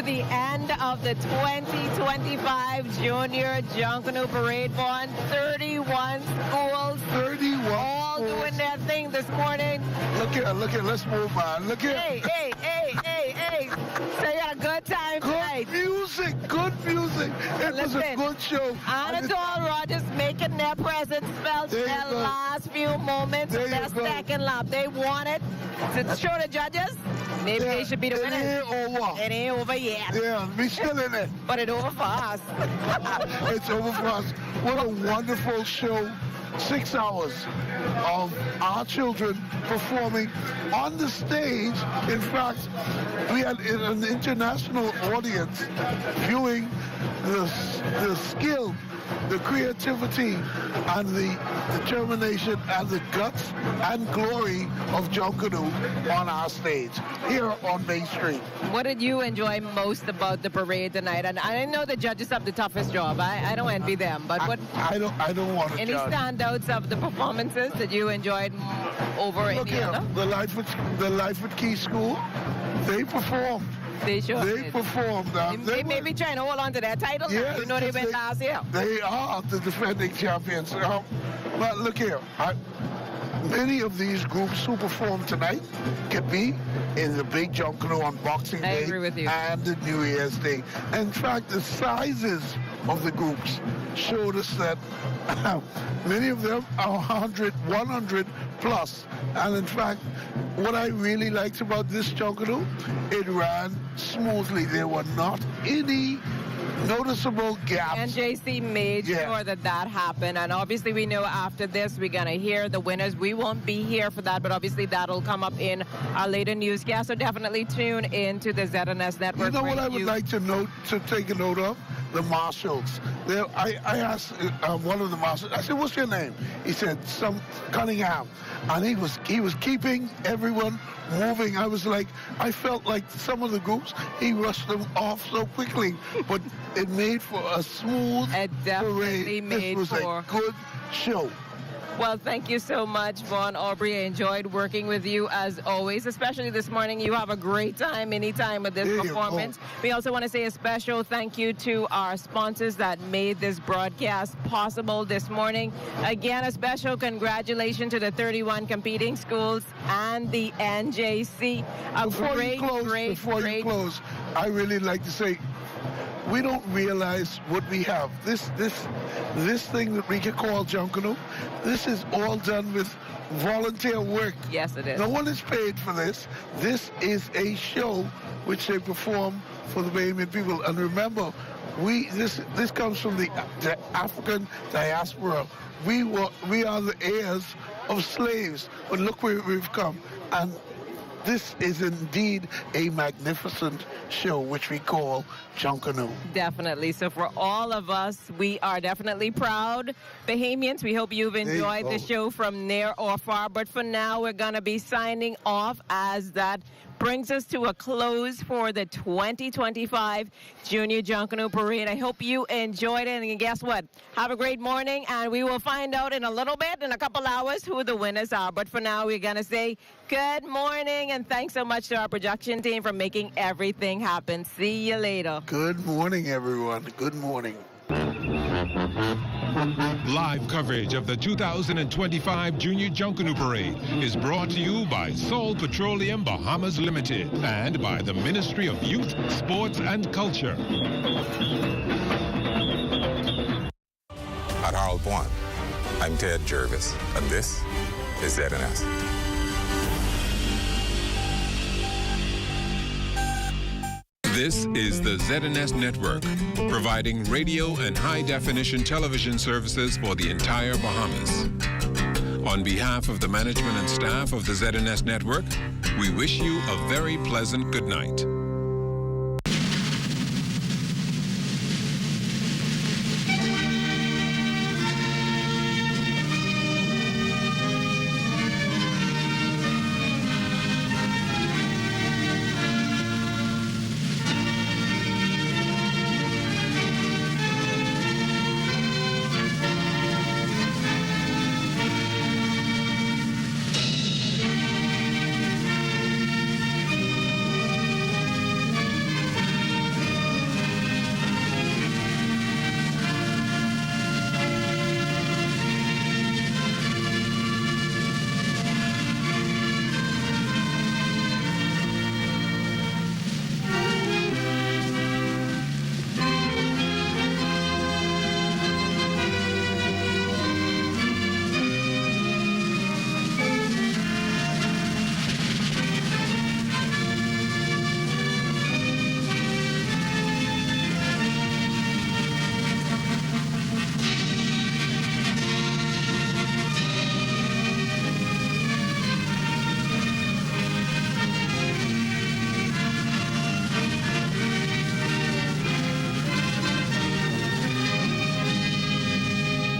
the end of the 2025 Junior Junkanoo Parade, Vaughn. 31 schools. 31 all schools. Doing their thing this morning. Look here, let's move on. Look here. Hey. So you had a good time tonight. Good music. It was a good show. Anatole Rogers making their presence felt in their last few moments of their second lap. They wanted to show the judges. Maybe they should be the winners. It ain't over yet. Yeah, we still in it. But it's over for us. It's over for us. What a wonderful show. 6 hours of our children performing on the stage. In fact, we had an international audience viewing the skill, the creativity, and the determination and the guts and glory of Junkanoo on our stage here on Main Street. What did you enjoy most about the parade tonight? And I know the judges have the toughest job. I don't envy them, but what? I don't want to any judge. Standouts of the performances that you enjoyed over any other? The Life at Key School, they performed. They sure They performed. They may be trying to hold on to their title. Yes, you know they went last year. They are the defending champions. But look here. Many of these groups who perform tonight can be in the big Junkanoo on Boxing Day. I agree with you. And the New Year's Day. In fact, the sizes of the groups showed us that many of them are 100 plus. And in fact, what I really liked about this Junkanoo, it ran smoothly. There were not any noticeable gaps. NJC made sure that happened, and obviously we know after this we're going to hear the winners. We won't be here for that, but obviously that'll come up in our later newscast, so definitely tune in to the ZNS Network. You know what I would like to take a note of? The marshals. I asked one of the marshals, I said, what's your name? He said, Cunningham. And he was keeping everyone moving. I felt like some of the groups, he rushed them off so quickly, but it made for a smooth parade. This was a good show. Well, thank you so much, Vaughn Aubrey. I enjoyed working with you as always, especially this morning. You have a great time anytime with this performance. We also want to say a special thank you to our sponsors that made this broadcast possible this morning. Again, a special congratulations to the 31 competing schools and the NJC. Before you close, I really like to say, we don't realize what we have. This thing that we can call Junkanoo, this is all done with volunteer work. Yes, it is. No one is paid for this. This is a show which they perform for the Bahamian people. And remember, this comes from the African diaspora. We are the heirs of slaves, but look where we've come. And this is indeed a magnificent show, which we call Junkanoo. Definitely. So for all of us, we are definitely proud Bahamians. We hope you've enjoyed the show from near or far. But for now, we're going to be signing off as that brings us to a close for the 2025 Junior Junkanoo Parade. I hope you enjoyed it. And guess what? Have a great morning. And we will find out in a little bit, in a couple hours, who the winners are. But for now, we're going to say good morning. And thanks so much to our production team for making everything happen. See you later. Good morning, everyone. Good morning. Live coverage of the 2025 Junior Junkanoo Parade is brought to you by Sol Petroleum Bahamas Limited and by the Ministry of Youth, Sports and Culture. At Harold One, I'm Ted Jervis, and this is ZNS. This is the ZNS Network, providing radio and high-definition television services for the entire Bahamas. On behalf of the management and staff of the ZNS Network, we wish you a very pleasant good night.